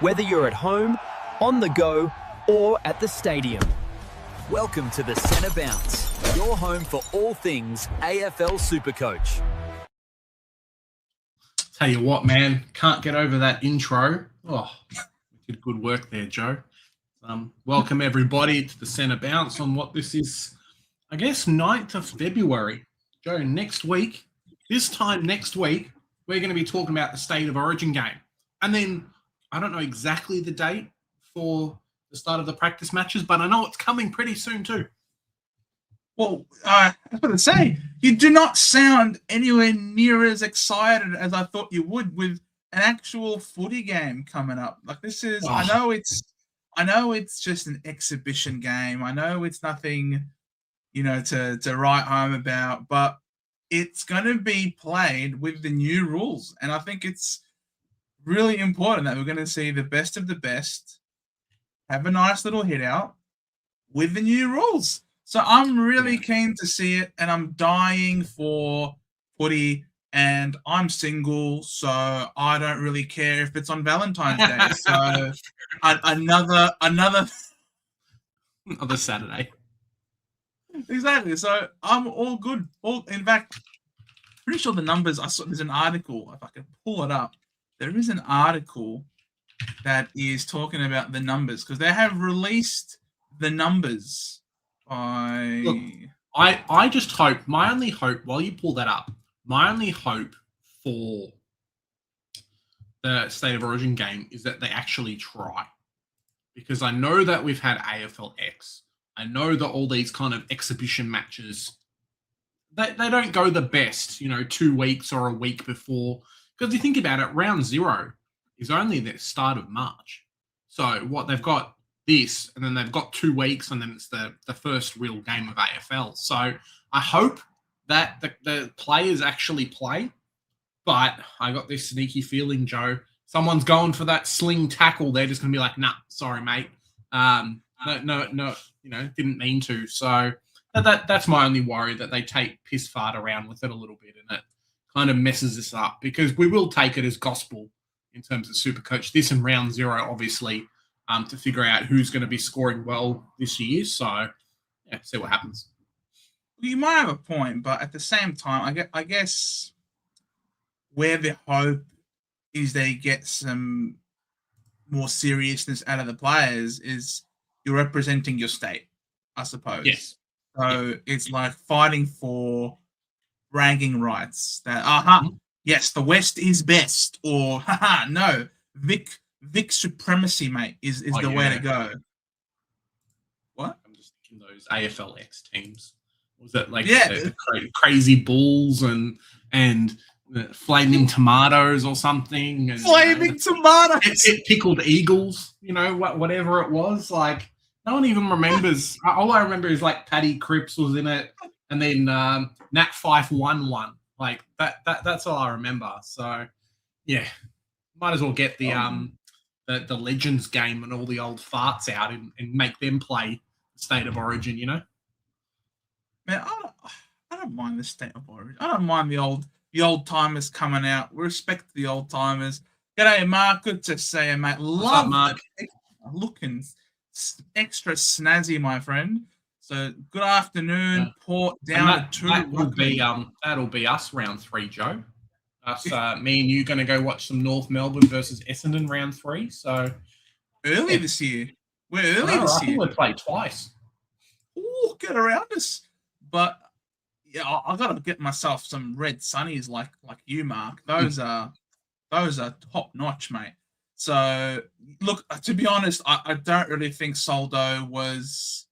whether you're at home, on the go, or at the stadium. Welcome to the Centre Bounce, your home for all things AFL Supercoach. Tell you what, man, can't get over that intro. Oh, you did good work there, Joe. Welcome, everybody, to the Centre Bounce on what this is, I guess, 9th of February. Joe, next week, this time next week, we're going to be talking about the State of Origin game. And then, I don't know exactly the date for the start of the practice matches, but I know it's coming pretty soon too. Well, I was going to say, you do not sound anywhere near as excited as I thought you would with an actual footy game coming up. Like this is, I know it's just an exhibition game. I know it's nothing, to write home about, but it's going to be played with the new rules. And I think it's really important that we're going to see the best of the best have a nice little hit out with the new rules. So I'm really keen to see it, and I'm dying for footy, and I'm single, so I don't really care if it's on Valentine's Day. So another Saturday. Exactly. So I'm all good. In fact, pretty sure the numbers, I saw there's an article, if I can pull it up, there is an article that is talking about the numbers because they have released the numbers by... Look, I just hope, my only hope, while you pull that up, my only hope for the State of Origin game is that they actually try. Because I know that we've had AFLX. I know that all these kind of exhibition matches, they don't go the best, 2 weeks or a week before. Because you think about it, round 0 is only the start of March. So they've got this, and then they've got 2 weeks, and then it's the first real game of AFL. So I hope that the players actually play, but I got this sneaky feeling, Joe, someone's going for that sling tackle. They're just going to be like, nah, sorry, mate. No, didn't mean to. So that's my only worry, that they take piss fart around with it a little bit, and it kind of messes this up, because we will take it as gospel in terms of Supercoach. This in round 0, obviously, to figure out who's going to be scoring well this year. So, see what happens. You might have a point, but at the same time, I guess where the hope is they get some more seriousness out of the players is you're representing your state, I suppose. Yes. So it's like fighting for bragging rights that, yes, the West is best, or no, Vic supremacy, mate, is the way to go. What? I'm just thinking those AFLX teams. Was it like the crazy Bulls and flaming tomatoes or something? And, flaming tomatoes. Pickled Eagles, whatever it was. Like, no one even remembers. All I remember is like Paddy Cripps was in it, and then Nat Fife won one. Like that's all I remember. So yeah, might as well get the Legends game and all the old farts out and make them play State of Origin. Man, I don't mind the State of Origin. I don't mind the old timers coming out. We respect the old timers. G'day, Mark. Good to see you, mate. Love Mark. Looking extra snazzy, my friend. So good afternoon, Yeah. Port down to 2. That'll be us round 3, Joe. Us, me and you, going to go watch some North Melbourne versus Essendon round 3. So early this year. We're early this I think year. we played twice. Ooh, get around us. But yeah, I got to get myself some red sunnies like you, Mark. Those are top notch, mate. So look, to be honest, I don't really think Soldo was.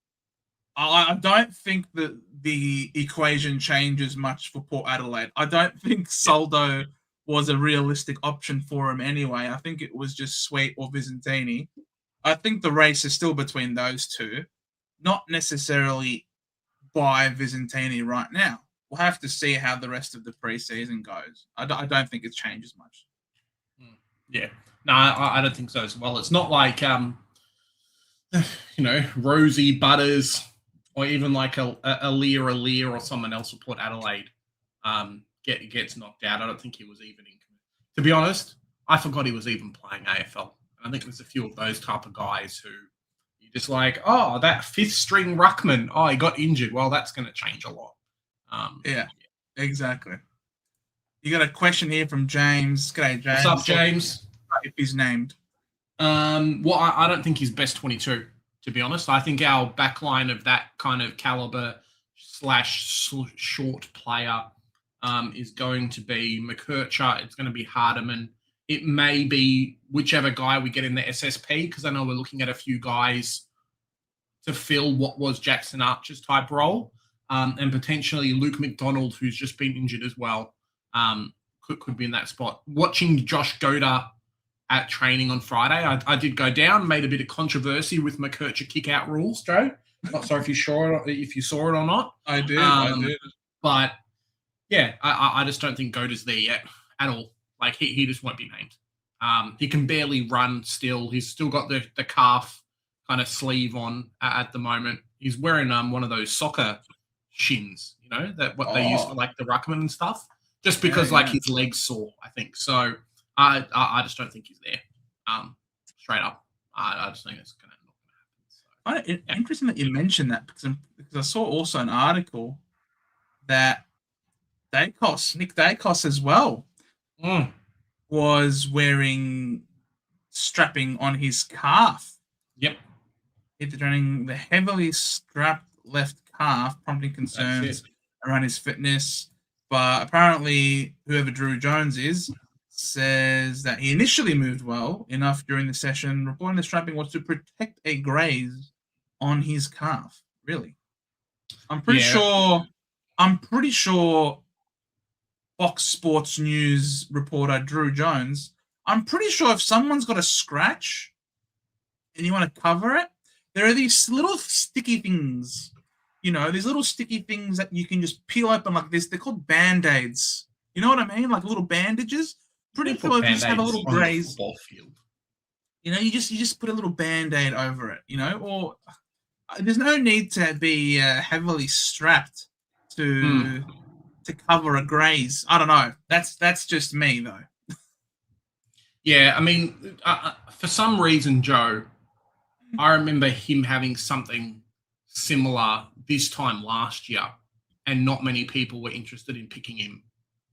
I don't think that the equation changes much for Port Adelaide. I don't think Soldo was a realistic option for him anyway. I think it was just Sweet or Visentini. I think the race is still between those two, not necessarily by Visentini right now. We'll have to see how the rest of the preseason goes. I don't think it changes much. Yeah. No, I don't think so as well. It's not like, Rosie Butters, or even like a Lear or someone else will Port Adelaide gets knocked out. I don't think he was even in. To be honest, I forgot he was even playing AFL. And I think there's a few of those type of guys who you're just like, oh, that fifth string ruckman, oh, he got injured. Well, that's going to change a lot. Yeah, exactly. You got a question here from James. G'day, James. What's up, James? If he's named. Well, I don't think he's best 22, to be honest. I think our backline of that kind of caliber / short player is going to be McKercher. It's going to be Hardiman. It may be whichever guy we get in the SSP, because I know we're looking at a few guys to fill what was Jackson Archer's type role, and potentially Luke McDonald, who's just been injured as well, could be in that spot. Watching Josh Goda at training on Friday, I did go down, made a bit of controversy with McKercher kick-out rules, Joe. Not sure if you saw it or not. I did. But yeah, I just don't think Goda's there yet at all. Like he just won't be named. He can barely run still. He's still got the calf kind of sleeve on at the moment. He's wearing one of those soccer shins, you know, that what they use for like the ruckman and stuff. Just because his legs sore, I think. So I just don't think he's there. Straight up, I just think it's not going to happen. So, Interesting that you mentioned that because I saw also an article that Nick Dacos as well was wearing strapping on his calf. Yep. Running the heavily strapped left calf, prompting concerns around his fitness. But apparently, whoever Drew Jones is says that he initially moved well enough during the session, reporting the strapping was to protect a graze on his calf. Really? I'm pretty sure Fox Sports News reporter Drew Jones, I'm pretty sure if someone's got a scratch and you want to cover it, there are these little sticky things, you know, these little sticky things that you can just peel open like this. They're called Band-Aids. You know what I mean? Like little bandages. Pretty sure if you just have a little graze. You know, you just put a little Band-Aid over it, you know, or there's no need to be heavily strapped to cover a graze. I don't know. That's just me though. Yeah, I mean, for some reason, Joe, I remember him having something similar this time last year, and not many people were interested in picking him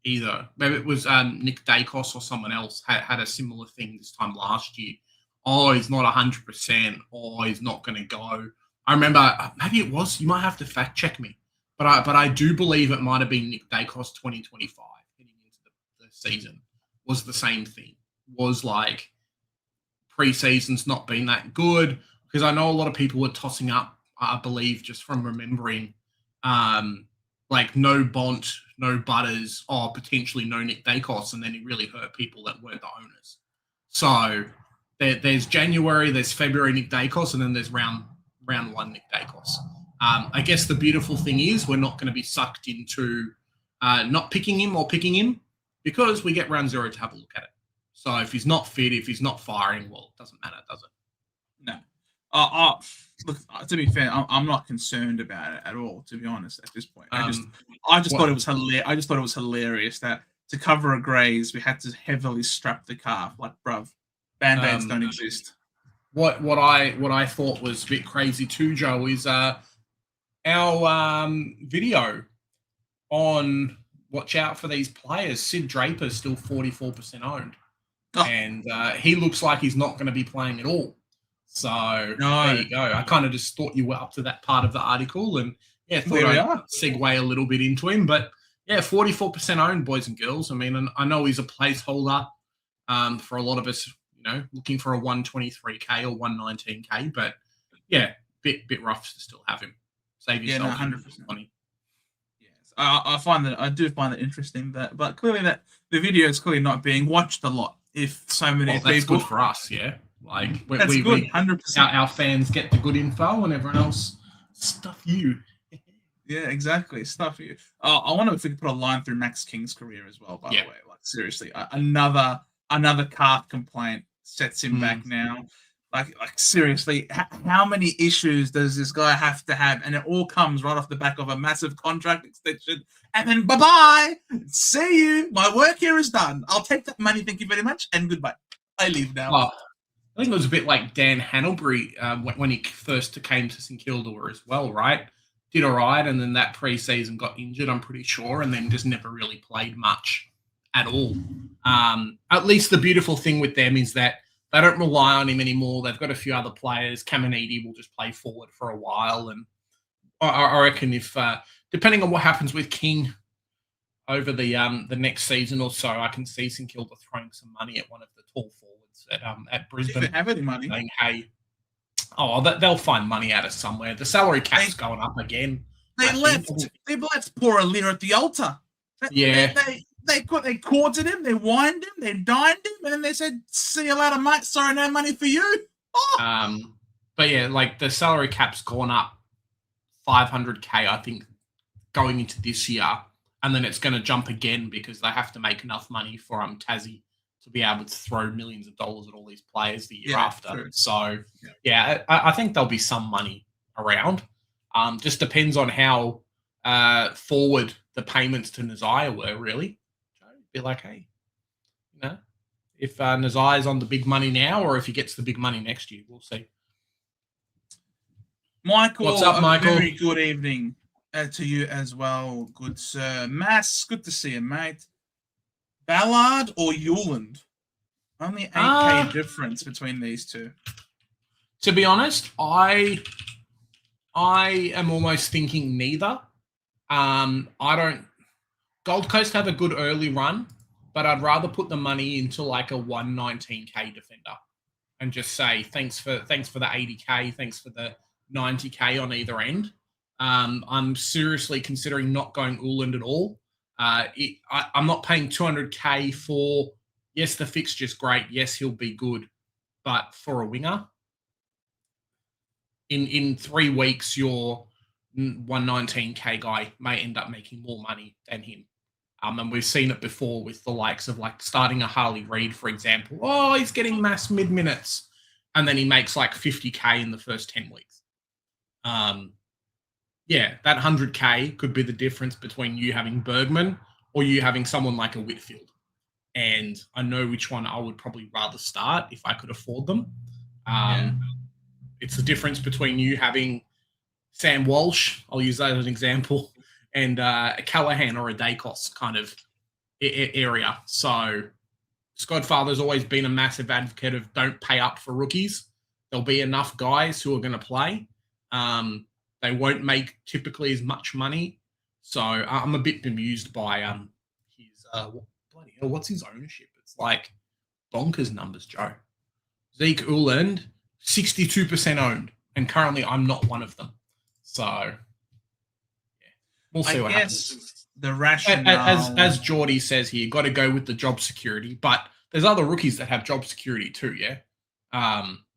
either. Maybe it was Nick Dacos or someone else had a similar thing this time last year. Oh, he's not 100%. Oh, he's not going to go. I remember, maybe it was, you might have to fact check me, but I do believe it might have been Nick Dacos 2025 heading into the season was the same thing. Was like preseason's not been that good, because I know a lot of people were tossing up, I believe, just from remembering, like no Bont, no Butters, or potentially no Nick Dacos, and then it really hurt people that weren't the owners. So there's January, there's February Nick Dacos, and then there's round one Nick Dacos. I guess the beautiful thing is we're not going to be sucked into not picking him or picking him, because we get round 0 to have a look at it. So if he's not fit, if he's not firing, well, it doesn't matter, does it? No. Look, to be fair, I'm not concerned about it at all, to be honest, at this point. I just thought it was hilarious. I just thought it was hilarious that to cover a graze, we had to heavily strap the calf. Like, bruv, Band-Aids don't exist. What I thought was a bit crazy too, Joe, is our video on watch out for these players. Sid Draper's still 44% owned. And he looks like he's not going to be playing at all. So there you go. I kind of just thought you were up to that part of the article, and thought I'd segue a little bit into him. But 44% owned, boys and girls. I mean, and I know he's a placeholder for a lot of us, you know, looking for a 123K or 119K. But bit rough to still have him. Save yourself 100% money. I do find that interesting, but clearly that the video is clearly not being watched a lot. If so many people, that's good for us, Like that's good, 100%. Our fans get the good info, and everyone else stuff you. Yeah, exactly, stuff you. I wonder if we could put a line through Max King's career as well. By the way, like seriously, another calf complaint sets him back now. Like seriously, how many issues does this guy have to have? And it all comes right off the back of a massive contract extension. And then bye-bye. See you. My work here is done. I'll take that money. Thank you very much. And goodbye. I leave now. I think it was a bit like Dan Hanelbury when he first came to St Kilda as well, right? Did all right, and then that preseason got injured, I'm pretty sure, and then just never really played much at all. At least the beautiful thing with them is that they don't rely on him anymore. They've got a few other players. Caminiti will just play forward for a while, and I reckon if depending on what happens with King over the next season or so, I can see St Kilda throwing some money at one of the tall forwards at Brisbane. If they have any money, saying, "Hey, they'll find money out of somewhere." The salary cap's going up again. They left poor Alir at the altar. They courted him, they wined him, they dined him, and then they said, "See you later, mate. Sorry, no money for you." Oh. But yeah, like the salary cap's gone up 500K, I think, going into this year, and then it's going to jump again because they have to make enough money for Tassie to be able to throw millions of dollars at all these players the year after. True. So I think there'll be some money around. Just depends on how forward the payments to Nazaya were, really. Be like, hey, if Nazaya's on the big money now or if he gets the big money next year, we'll see. Michael, what's up, Michael? Very good evening to you as well, good sir. Mass, good to see you, mate. Ballard or Yuland? Only 8K difference between these two. To be honest, I am almost thinking neither. Gold Coast have a good early run, but I'd rather put the money into like a 119K defender and just say thanks for the 80K, thanks for the 90K on either end. I'm seriously considering not going Uland at all. I'm not paying 200K for, yes, the fixture's great, yes, he'll be good, but for a winger, in 3 weeks, your 119K guy may end up making more money than him. And we've seen it before with the likes of like starting a Harley Reid, for example. Oh, he's getting mass mid-minutes. And then he makes like 50K in the first 10 weeks. That 100K could be the difference between you having Bergman or you having someone like a Whitfield. And I know which one I would probably rather start if I could afford them. It's the difference between you having Sam Walsh, I'll use that as an example, and a Callahan or a Dacos kind of area. So Godfather's always been a massive advocate of don't pay up for rookies. There'll be enough guys who are going to play. They won't make typically as much money. So I'm a bit bemused by his bloody hell, what's his ownership? It's like bonkers numbers, Joe. Zeke Uland, 62% owned, and currently I'm not one of them. So we'll see what happens. The rationale, as Geordie says here, got to go with the job security. But there's other rookies that have job security too. Yeah,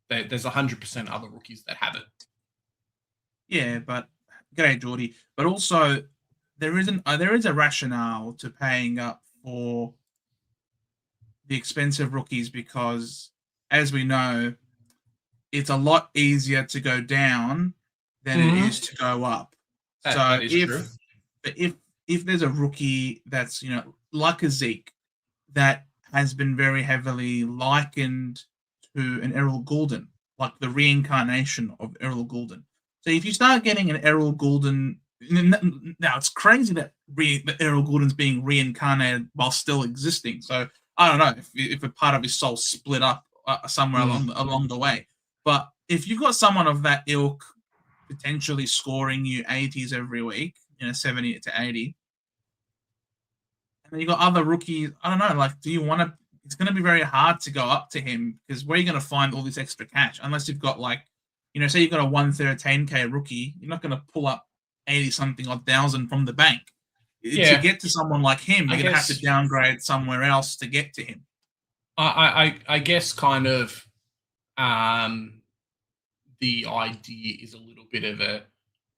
there's 100% other rookies that have it. Yeah, but g'day, Geordie. But also there is a rationale to paying up for the expensive rookies because, as we know, it's a lot easier to go down than it is to go up. That is true. If there's a rookie that's, like a Zeke, that has been very heavily likened to an Errol Goulden, like the reincarnation of Errol Goulden. So if you start getting an Errol Goulden, now it's crazy that Errol Goulden's being reincarnated while still existing. So I don't know if a part of his soul split up somewhere along the way. But if you've got someone of that ilk potentially scoring you 80s every week, 70 to 80, and then you got other rookies, I don't know, like, do you want to? It's going to be very hard to go up to him because where are you going to find all this extra cash? Unless you've got say you've got a 113K rookie, you're not going to pull up 80-something odd thousand from the bank. Yeah. To get to someone like him, you're going to have to downgrade somewhere else to get to him. I guess kind of the idea is a little bit of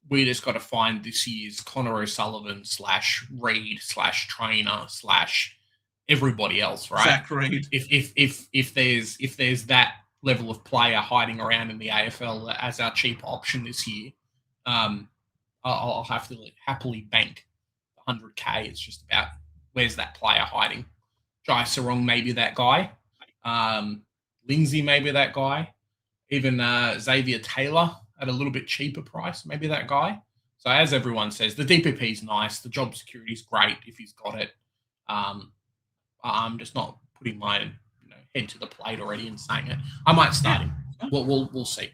we just got to find this year's Connor O'Sullivan /Reed /trainer everybody else, right? Zach Reed. If there's that level of player hiding around in the AFL as our cheap option this year, I'll have to happily bank 100K. It's just about where's that player hiding. Jai Sarong may be that guy. Lindsay, maybe that guy. Even Xavier Taylor at a little bit cheaper price, maybe that guy. So as everyone says, the DPP is nice. The job security is great if he's got it. I'm just not putting my head to the plate already and saying it. I might start him. We'll see.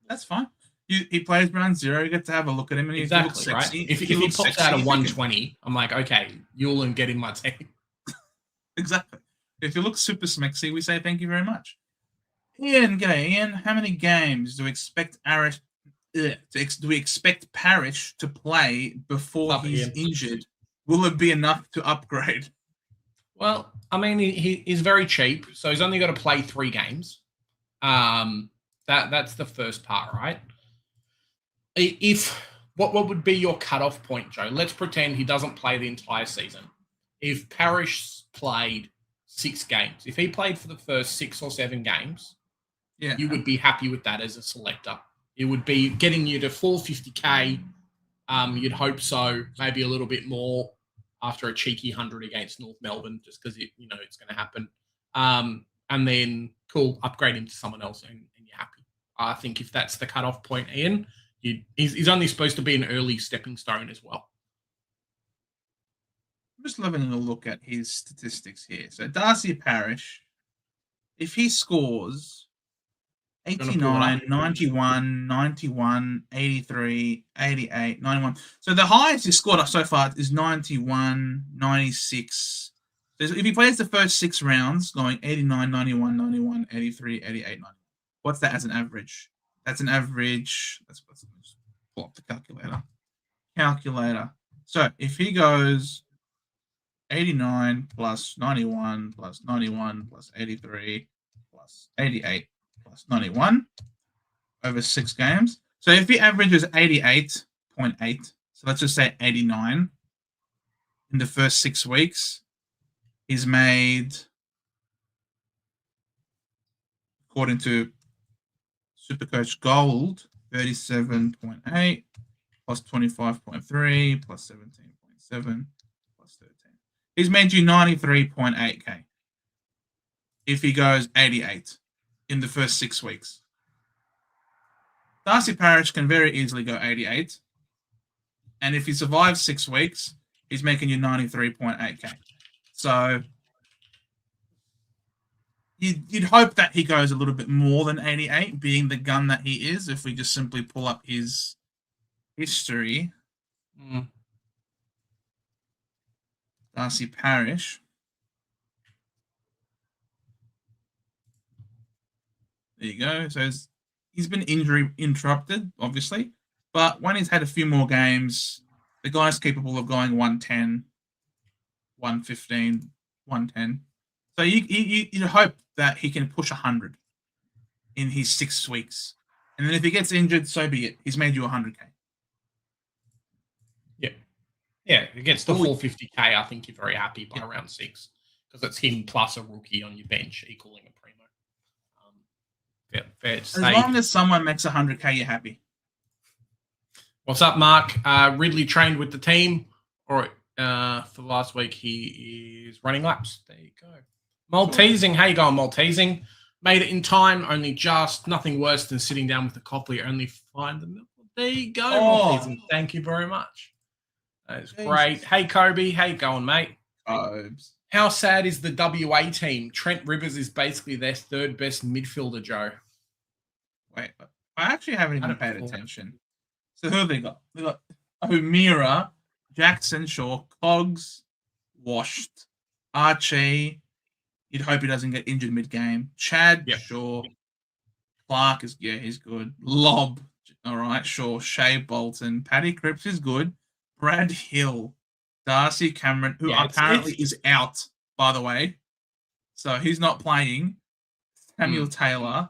That's fine. He plays round 0. You get to have a look at him, and exactly, he looks sexy. Right? If he pops out of 120, I'm like, okay, you'll get in my team. Exactly. If you look super smexy, we say thank you very much. Ian, g'day, Ian. How many games do we expect Parish to play before he's injured? Will it be enough to upgrade? Well, I mean, he's very cheap, so he's only got to play 3 games. That's the first part, right? What would be your cutoff point, Joe? Let's pretend he doesn't play the entire season. If Parish played 6 games, if he played for the first 6 or 7 games, you would be happy with that as a selector. It would be getting you to 450k. You'd hope so, maybe a little bit more after a cheeky 100 against North Melbourne, just because it's going to happen. And then, cool, upgrade him to someone else and you're happy. I think if that's the cutoff point, Ian, he's only supposed to be an early stepping stone as well. I'm just having a look at his statistics here. So Darcy Parish, if he scores 89, 91, 91, 83, 88, 91. So the highest he's scored so far is 91, 96. So if he plays the first 6 rounds, going 89, 91, 91, 83, 88, 90. What's that as an average? That's an average. Let's pull up the calculator. So if he goes 89 plus 91 plus 91 plus 83 plus 88 plus 91 over 6 games. So if he averages 88.8, so let's just say 89 in the first 6 weeks, he's made, according to Supercoach Gold, 37.8 plus 25.3 plus 17.7 plus 13. He's made you 93.8k if he goes 88 in the first 6 weeks. Darcy Parish can very easily go 88. And if he survives 6 weeks, he's making you 93.8k. So you'd hope that he goes a little bit more than 88, being the gun that he is, if we just simply pull up his history. Darcy Parish. There you go. So he's been injury interrupted, obviously. But when he's had a few more games, the guy's capable of going 110, 115, 110. So you hope that he can push 100 in his 6 weeks. And then if he gets injured, so be it. He's made you 100k. Yeah, if it gets to 450k, I think you're very happy by round 6, because it's him plus a rookie on your bench equaling a primo. Fair to say. As long as someone makes 100k, you're happy. What's up, Mark? Ridley trained with the team, or for last week he is running laps. There you go. Maltesing, how you going, Maltesing? Made it in time, only just. Nothing worse than sitting down with a coffee, only find the milk. There you go, Maltesing. Thank you very much. That is great. Hey, Kobe. How you going, mate? How sad is the WA team? Trent Rivers is basically their 3rd best midfielder, Joe. Wait, I actually haven't even paid attention. So who have they got? They got O'Meara, Jackson, Shaw, Cogs, washed. Archie, you'd hope he doesn't get injured mid-game. Chad, Shaw. Clark he's good. Lob, all right, sure. Shea Bolton. Paddy Cripps is good. Brad Hill. Darcy Cameron, who apparently is out, by the way. So he's not playing. Samuel Taylor.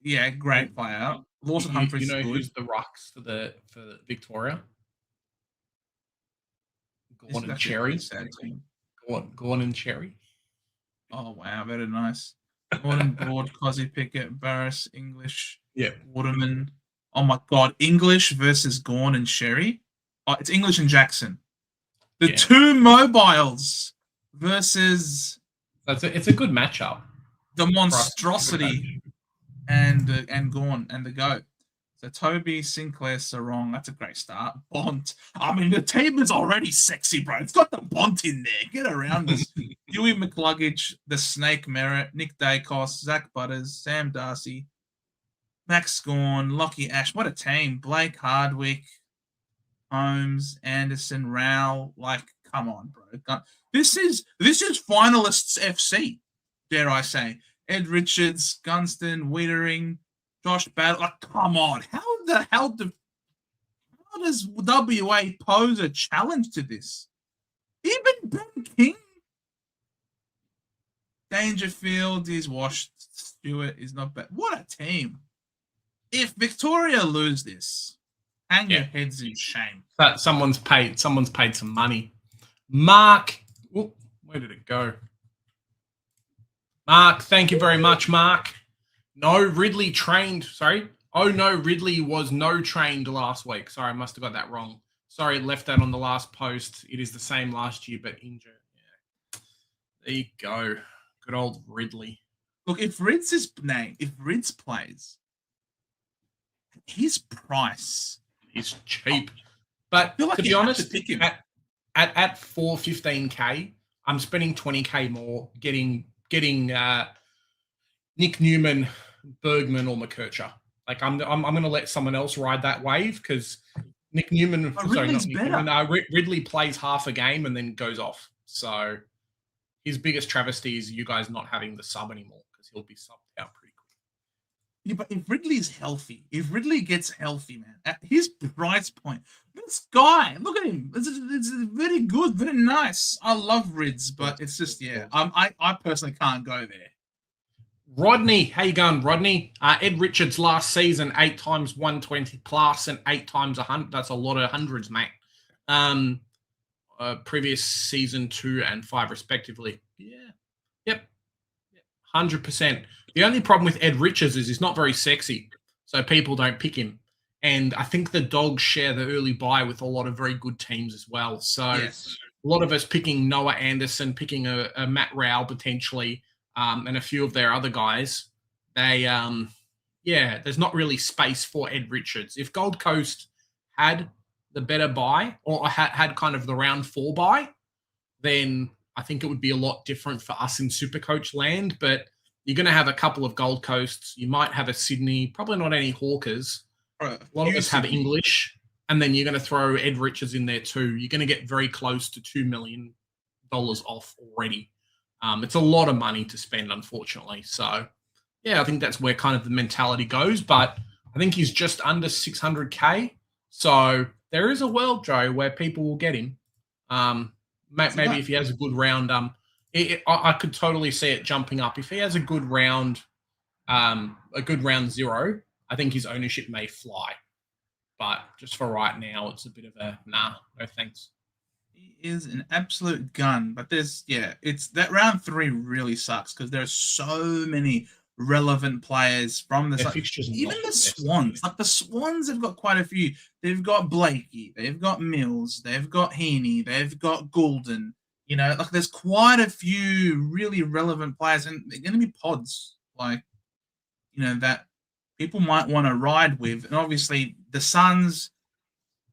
Yeah, great player. Lawson Humphries is good. Who's the rocks for the Victoria? Gordon and Cherry. Gordon and Cherry. Oh, wow. Very nice. Gordon, Broad, Cozzy Pickett, Barris, English, Waterman. Oh, my God. English versus Gorn and Sherry. Oh, it's English and Jackson. The 2 mobiles versus... It's a good matchup. the monstrosity and Gorn and the goat. So Toby, Sinclair, Sarong. That's a great start. Bont. I mean, the team is already sexy, bro. It's got the Bont in there. Get around us. Huey McCluggage, the Snake Merritt, Nick Dacos, Zach Butters, Sam Darcy, Max Scorn, Lockie Ash. What a team. Blake Hardwick, Holmes, Anderson, Rowell. Like, come on, bro. This is finalists FC, dare I say. Ed Richards, Gunston, Wiedering, Josh Battle. Like, come on. How does WA pose a challenge to this? Even Ben King. Dangerfield is washed. Stewart is not bad. What a team. If Victoria lose this, hang your heads in shame. That someone's paid some money. Mark, where did it go? Mark, thank you very much, Mark. No, Ridley trained. Sorry. Oh, no, Ridley was no trained last week. Sorry, I must have got that wrong. Sorry, left that on the last post. It is the same last year, but injured. Yeah. There you go. Good old Ridley. Look, if Rids plays, his price is cheap. But to be honest, at 415K, I'm spending 20K more getting Nick Newman, Bergman, or McKercher. Like I'm going to let someone else ride that wave because Nick Newman, Ridley plays half a game and then goes off. So his biggest travesty is you guys not having the sub anymore because he'll be subbed out pretty quick. Yeah, but if Ridley's healthy, if Ridley gets healthy, man, at his price point, this guy, look at him. It's very good, very nice. I love Rids, but it's just, I personally can't go there. Rodney, how you going, Rodney? Ed Richards last season, 8 times 120 plus and 8 times 100. That's a lot of hundreds, mate. Previous season 2 and 5 respectively. Yeah. Yep. 100%. The only problem with Ed Richards is he's not very sexy, so people don't pick him. And I think the Dogs share the early buy with a lot of very good teams as well. So a lot of us picking Noah Anderson, picking a Matt Rowell potentially, and a few of their other guys. They, there's not really space for Ed Richards. If Gold Coast had the better buy or had kind of the round 4 buy, then I think it would be a lot different for us in Supercoach land. But you're going to have a couple of Gold Coasts. You might have a Sydney, probably not any Hawkers. A lot of us have English. And then you're going to throw Ed Richards in there too. You're going to get very close to $2 million off already. It's a lot of money to spend, unfortunately. So, I think that's where kind of the mentality goes. But I think he's just under 600K. So there is a world, Joe, where people will get him. Maybe if he has a good round, I could totally see it jumping up. If he has a good round 0, I think his ownership may fly. But just for right now, it's a bit of a no thanks. He is an absolute gun, but it's that round 3 really sucks because there are so many relevant players from the fixtures. Even the Swans, like the Swans have got quite a few. They've got Blakey, they've got Mills, they've got Heaney, they've got Goulden. Like there's quite a few really relevant players, and they're going to be pods, that people might want to ride with. And obviously, the Suns.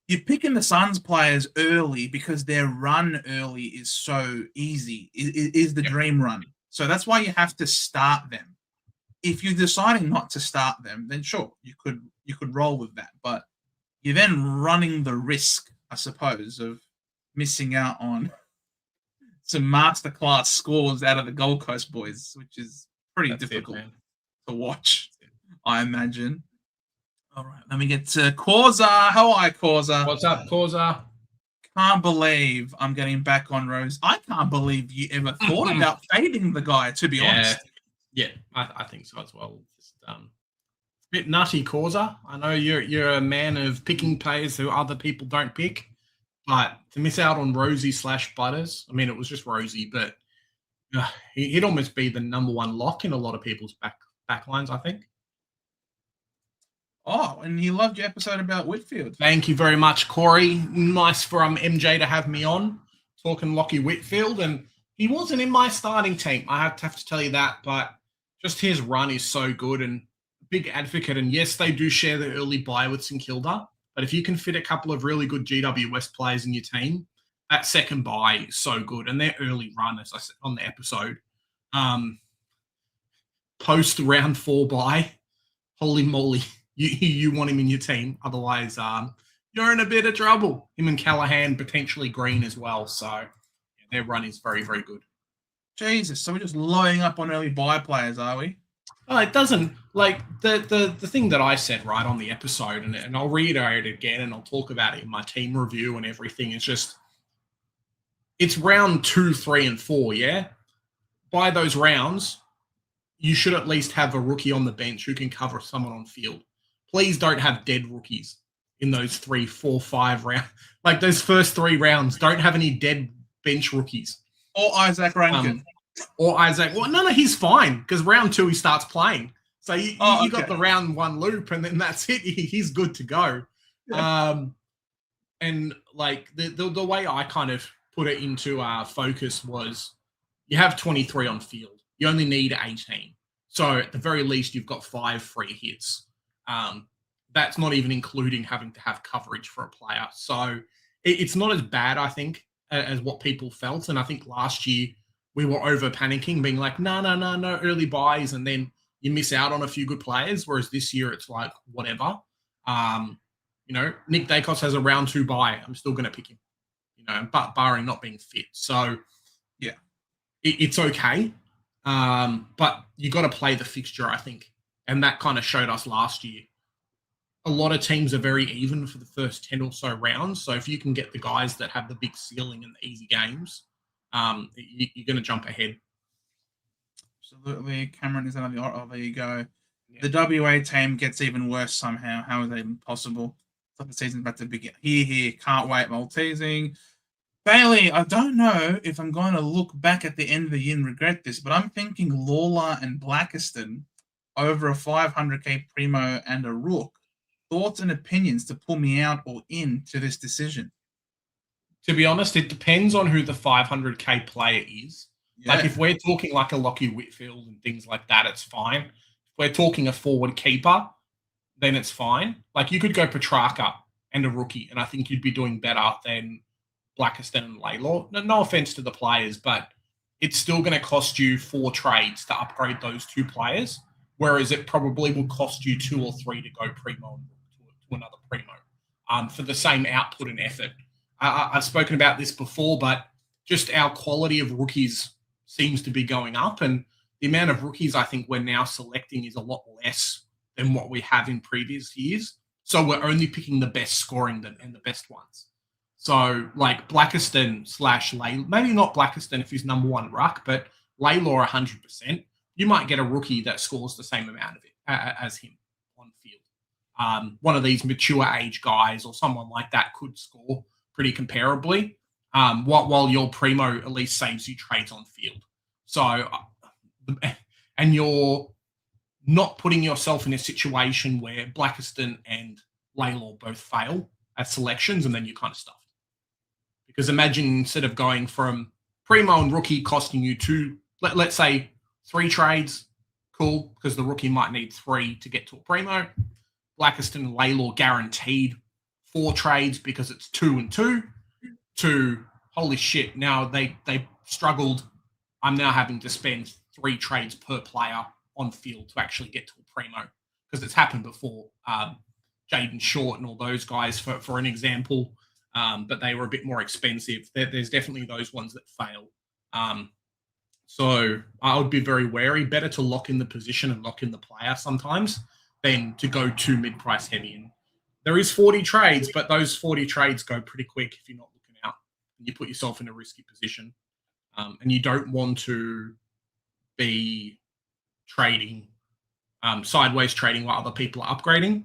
You're picking the Suns players early because their run early is so easy, is the dream run. So that's why you have to start them. If you're deciding not to start them, then sure, you could roll with that. But you're then running the risk, I suppose, of missing out on some masterclass scores out of the Gold Coast boys, which is pretty difficult to watch, I imagine. All right, let me get to Causa. How are you, Causa? What's up, Causa? Can't believe I'm getting back on Rose. I can't believe you ever thought about fading the guy, to be honest. Yeah, I think so as well. Just a bit nutty, Causa. I know you're a man of picking players who other people don't pick, but to miss out on Rosie / Butters, I mean, it was just Rosie, but he'd almost be the number 1 lock in a lot of people's backlines, I think. Oh, and he loved your episode about Whitfield. Thank you very much, Corey. Nice for MJ to have me on, talking Lockie Whitfield. And he wasn't in my starting team. I have to tell you that. But just his run is so good and big advocate. And yes, they do share the early bye with St Kilda, but if you can fit a couple of really good GWS players in your team, that second bye is so good. And their early run, as I said on the episode, post round 4 bye, holy moly, you want him in your team. Otherwise, you're in a bit of trouble. Him and Callahan, potentially Green as well. So yeah, their run is very, very good. Jesus, so we're just loading up on early bye players, are we? Oh, it doesn't, like, the thing that I said right on the episode, and I'll reiterate it again, and I'll talk about it in my team review and everything, is just, it's round 2, 3, and 4, yeah? By those rounds, you should at least have a rookie on the bench who can cover someone on field. Please don't have dead rookies in those 3, 4, 5 rounds. Like, those first 3 rounds, don't have any dead bench rookies. Or Isaac Rankin. Well, no, he's fine, because round 2 he starts playing. So you got the round 1 loop, and then that's it. He's good to go. Yeah. And like the way I kind of put it into focus was, you have 23 on field. You only need 18. So at the very least, you've got 5 free hits. That's not even including having to have coverage for a player. So it's not as bad, I think, as what people felt. And I think last year we were over panicking, being like, no, early buys, and then you miss out on a few good players. Whereas this year it's like, whatever. Nick Dacos has a round 2 buy. I'm still going to pick him, but barring not being fit. So yeah, it's okay. But you got to play the fixture, I think. And that kind of showed us last year. A lot of teams are very even for the first 10 or so rounds. So if you can get the guys that have the big ceiling and the easy games, you're going to jump ahead. Absolutely. Cameron is on the oh, there you go. Yeah. The WA team gets even worse somehow. How is that even possible? The season's about to begin. Here. Can't wait. Maltesing. Bailey, I don't know if I'm going to look back at the end of the year and regret this, but I'm thinking Lawler and Blackiston over a 500k primo and a rook. Thoughts and opinions to pull me out or in to this decision? To be honest, it depends on who the 500k player is. Yeah. Like if we're talking like a Lockie Whitfield and things like that, it's fine. If we're talking a forward keeper, then it's fine. Like you could go Petrarca and a rookie, and I think you'd be doing better than Blackiston and Laylaw. No offense to the players, but it's still going to cost you 4 trades to upgrade those 2 players, whereas it probably will cost you 2 or 3 to go primo to another primo for the same output and effort. I've spoken about this before, but just our quality of rookies seems to be going up, and the amount of rookies I think we're now selecting is a lot less than what we have in previous years. So we're only picking the best scoring and the best ones. So like Blackiston / Laylaw, maybe not Blackiston if he's number 1 ruck, but Laylaw 100%. You might get a rookie that scores the same amount of it as him on field. One of these mature age guys or someone like that could score pretty comparably, while your primo at least saves you trades on field. So, and you're not putting yourself in a situation where Blackiston and Laylaw both fail at selections and then you're kind of stuffed. Because imagine instead of going from primo and rookie costing you 2, let's say 3 trades, cool, because the rookie might need 3 to get to a primo. Blackiston and Laylaw guaranteed 4 trades because it's 2 and 2 to holy shit, now they struggled. I'm now having to spend 3 trades per player on field to actually get to a primo, because it's happened before. Jaden Short and all those guys for an example, but they were a bit more expensive. There's definitely those ones that fail. So I would be very wary. Better to lock in the position and lock in the player sometimes than to go too mid-price heavy. And there is 40 trades, but those 40 trades go pretty quick if you're not looking out. And you put yourself in a risky position. And you don't want to be trading, sideways trading while other people are upgrading.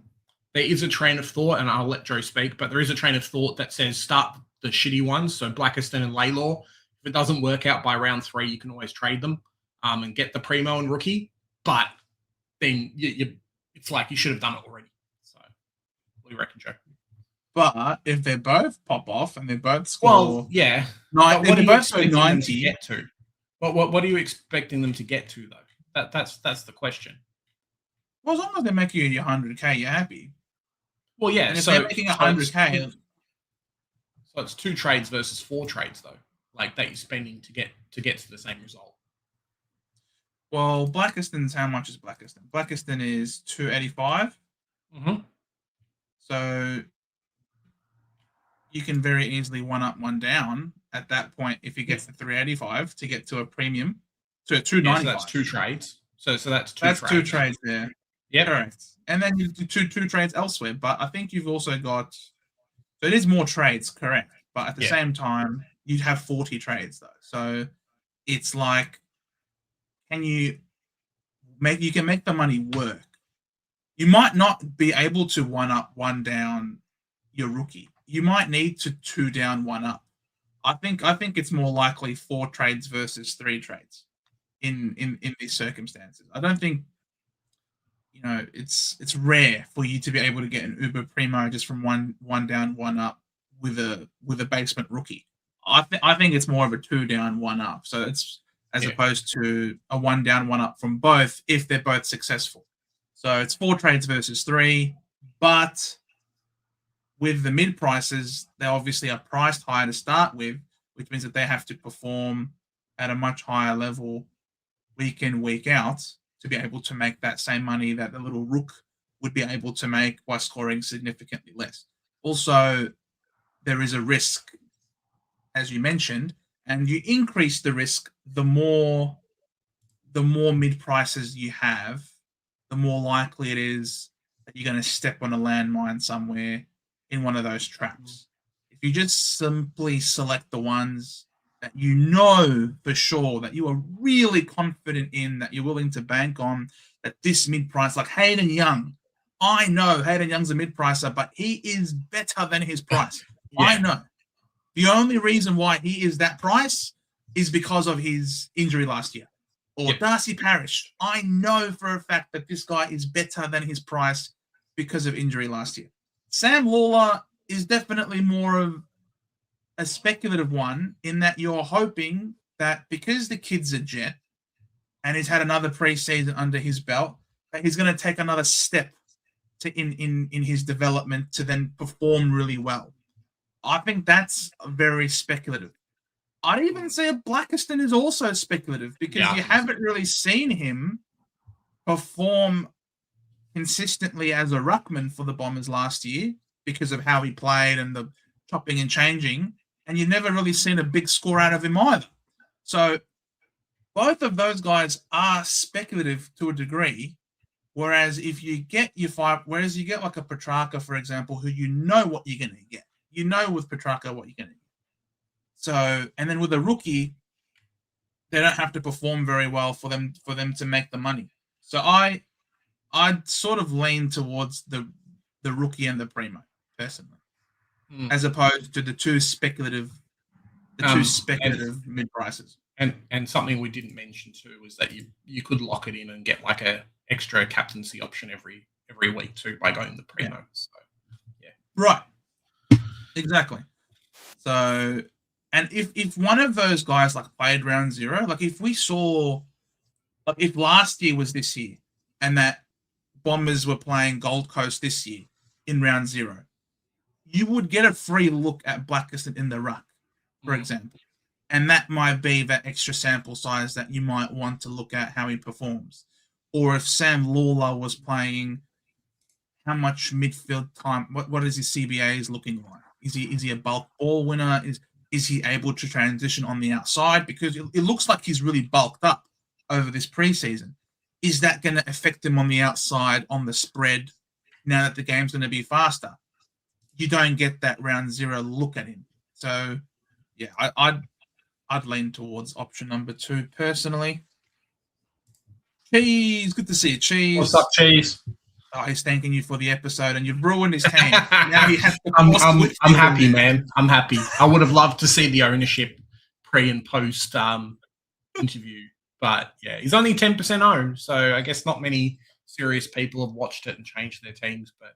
There is a train of thought, and I'll let Joe speak, but there is a train of thought that says start the shitty ones, so Blackiston and Laylaw. If it doesn't work out by round 3, you can always trade them and get the primo and rookie. But then it's like you should have done it already. So what do you reckon, Joe? But if they both pop off and they both score, yeah. What are you expecting them to get to? What are you expecting them to get to, though? That's the question. Well, as long as they make you your 100K, you're happy. Well, yeah. And if So they're making 100K, so it's 2 trades versus 4 trades, though. Like that you're spending to get to the same result. well, Blackiston's how much is Blackiston? Blackiston is 285. Mm-hmm. So you can very easily one up, one down at that point if you get to 385 to get to a premium. To a 295. So that's 2 trades. So that's 2 That's trades. 2 trades there. Yeah. Correct. And then you do two trades elsewhere. But I think you've also got, so it is more trades, correct. But at the same time, you'd have 40 trades though. So it's like, you can make the money work. You might not be able to one up, one down your rookie. You might need to 2 down, 1 up. I think it's more likely 4 trades versus 3 trades in these circumstances. I don't think, it's rare for you to be able to get an uber primo just from one down, 1 up with a basement rookie. I think it's more of a 2 down, 1 up. So it's as opposed to a 1 down, 1 up from both if they're both successful. So it's 4 trades versus 3, but with the mid prices, they obviously are priced higher to start with, which means that they have to perform at a much higher level week in, week out to be able to make that same money that the little rook would be able to make by scoring significantly less. Also, there is a risk, as you mentioned, and you increase the risk the more mid prices you have, the more likely it is that you're going to step on a landmine somewhere in one of those traps. If you just simply select the ones that you know for sure, that you are really confident in, that you're willing to bank on, that this mid-price, like Hayden Young, I know Hayden Young's a mid-pricer, but he is better than his price. I know. The only reason why he is that price is because of his injury last year. Or Darcy Parish, I know for a fact that this guy is better than his price because of injury last year. Sam Lawler is definitely more of a speculative one in that you're hoping that because the kid's a jet and he's had another preseason under his belt, that he's going to take another step in his development to then perform really well. I think that's very speculative. I'd even say Blackiston is also speculative because you haven't really seen him perform consistently as a ruckman for the Bombers last year because of how he played and the chopping and changing, and you've never really seen a big score out of him either. So both of those guys are speculative to a degree, whereas if you get like a Petrarca, for example, who you know what you're going to get. You know with Petrarca what you're going to get. So, and then with a rookie, they don't have to perform very well for them to make the money. So I'd sort of lean towards the rookie and the primo personally, as opposed to the two speculative mid prices. And something we didn't mention too was that you could lock it in and get like a extra captaincy option every week too by going the primo. Yeah. So, right, exactly. So. And if one of those guys like played round 0, like if we saw, like if last year was this year and that Bombers were playing Gold Coast this year in round 0, you would get a free look at Blackiston in the ruck, for example. And that might be that extra sample size that you might want to look at how he performs. Or if Sam Lawler was playing, how much midfield time, what is his CBAs looking like? Is he a bulk ball winner? Is he able to transition on the outside? Because it looks like he's really bulked up over this preseason. Is that going to affect him on the outside, on the spread, now that the game's going to be faster? You don't get that round 0 look at him. So, yeah, I'd lean towards option number 2 personally. Cheese, good to see you, Cheese. What's up, Cheese? Oh, he's thanking you for the episode, and you've ruined his team. Now he has to. I'm happy, man. I'm happy. I would have loved to see the ownership pre and post interview, but yeah, he's only 10% owned, so I guess not many serious people have watched it and changed their teams. But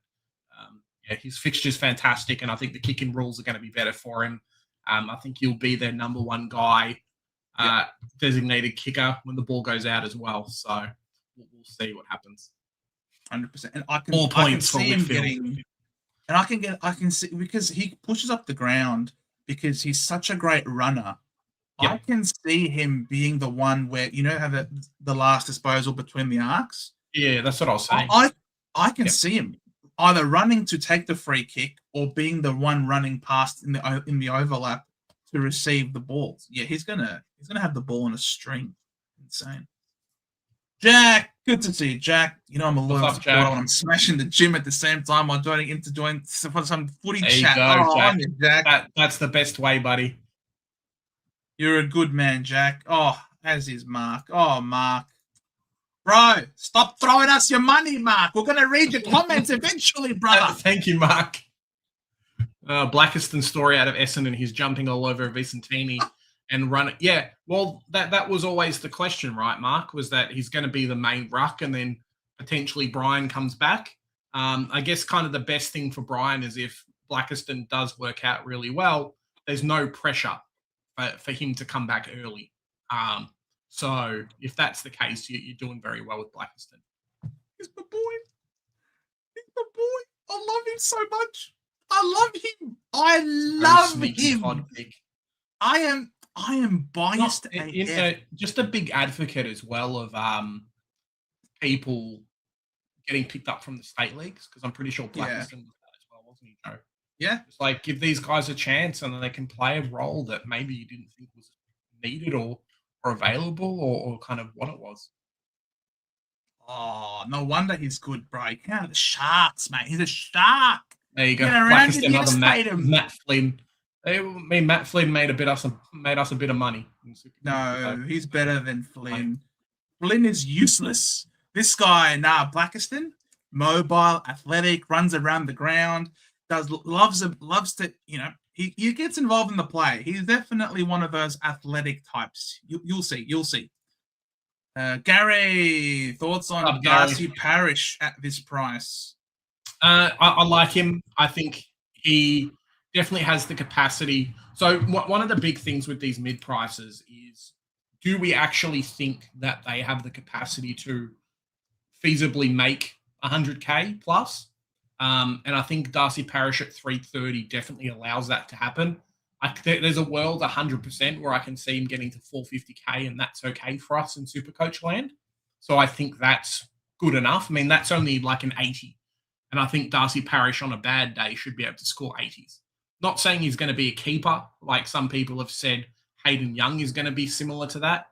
yeah, his fixture's fantastic, and I think the kicking rules are going to be better for him. I think he'll be their number 1 guy designated kicker when the ball goes out as well. So we'll see what happens. 100%. And I can 4 points see for him Midfield. getting, and I can see because he pushes up the ground because he's such a great runner. Yep. I can see him being the one where how the last disposal between the arcs. Yeah, that's what I was saying. I can see him either running to take the free kick or being the one running past in the overlap to receive the balls. Yeah, he's gonna have the ball in a string. Insane. Jack, good to see you, Jack. I'm a loyal supporter when I'm smashing the gym at the same time while joining for some footy There chat. you go, Jack. Jack. That's the best way, buddy. You're a good man, Jack. Oh, as is Mark. Oh, Mark. Bro, stop throwing us your money, Mark. We're going to read your comments eventually, brother. Thank you, Mark. Blackiston story out of Essendon. He's jumping all over Vicentini and running. Yeah, well, that was always the question, right, Mark? Was that he's going to be the main ruck and then potentially Brian comes back. I guess kind of the best thing for Brian is if Blackiston does work out really well, there's no pressure for him to come back early. So if that's the case, you're doing very well with Blackiston. He's my boy. He's my boy. I love him so much. I love him. I love him. I am biased. Just a big advocate as well of people getting picked up from the state leagues, because I'm pretty sure Blackiston was that as well, wasn't he, Joe? Yeah. It's like give these guys a chance and then they can play a role that maybe you didn't think was needed or available or kind of what it was. Oh, no wonder he's good, bro. He came out of the Sharks, mate. He's a shark. There you go. Blackiston, another Matt Flynn. Matt Flynn made us a bit of money. No, he's better than Flynn. Flynn is useless. This guy, Blackiston, mobile, athletic, runs around the ground, loves to, he gets involved in the play. He's definitely one of those athletic types. You'll see. Gary, thoughts on Darcy Parish at this price? I like him. I think he definitely has the capacity. So one of the big things with these mid prices is, do we actually think that they have the capacity to feasibly make 100K plus? And I think Darcy Parish at 330 definitely allows that to happen. There's a world 100% where I can see him getting to 450K, and that's okay for us in Supercoach land. So I think that's good enough. I mean, that's only like an 80. And I think Darcy Parish on a bad day should be able to score 80s. Not saying he's going to be a keeper, like some people have said Hayden Young is going to be similar to that.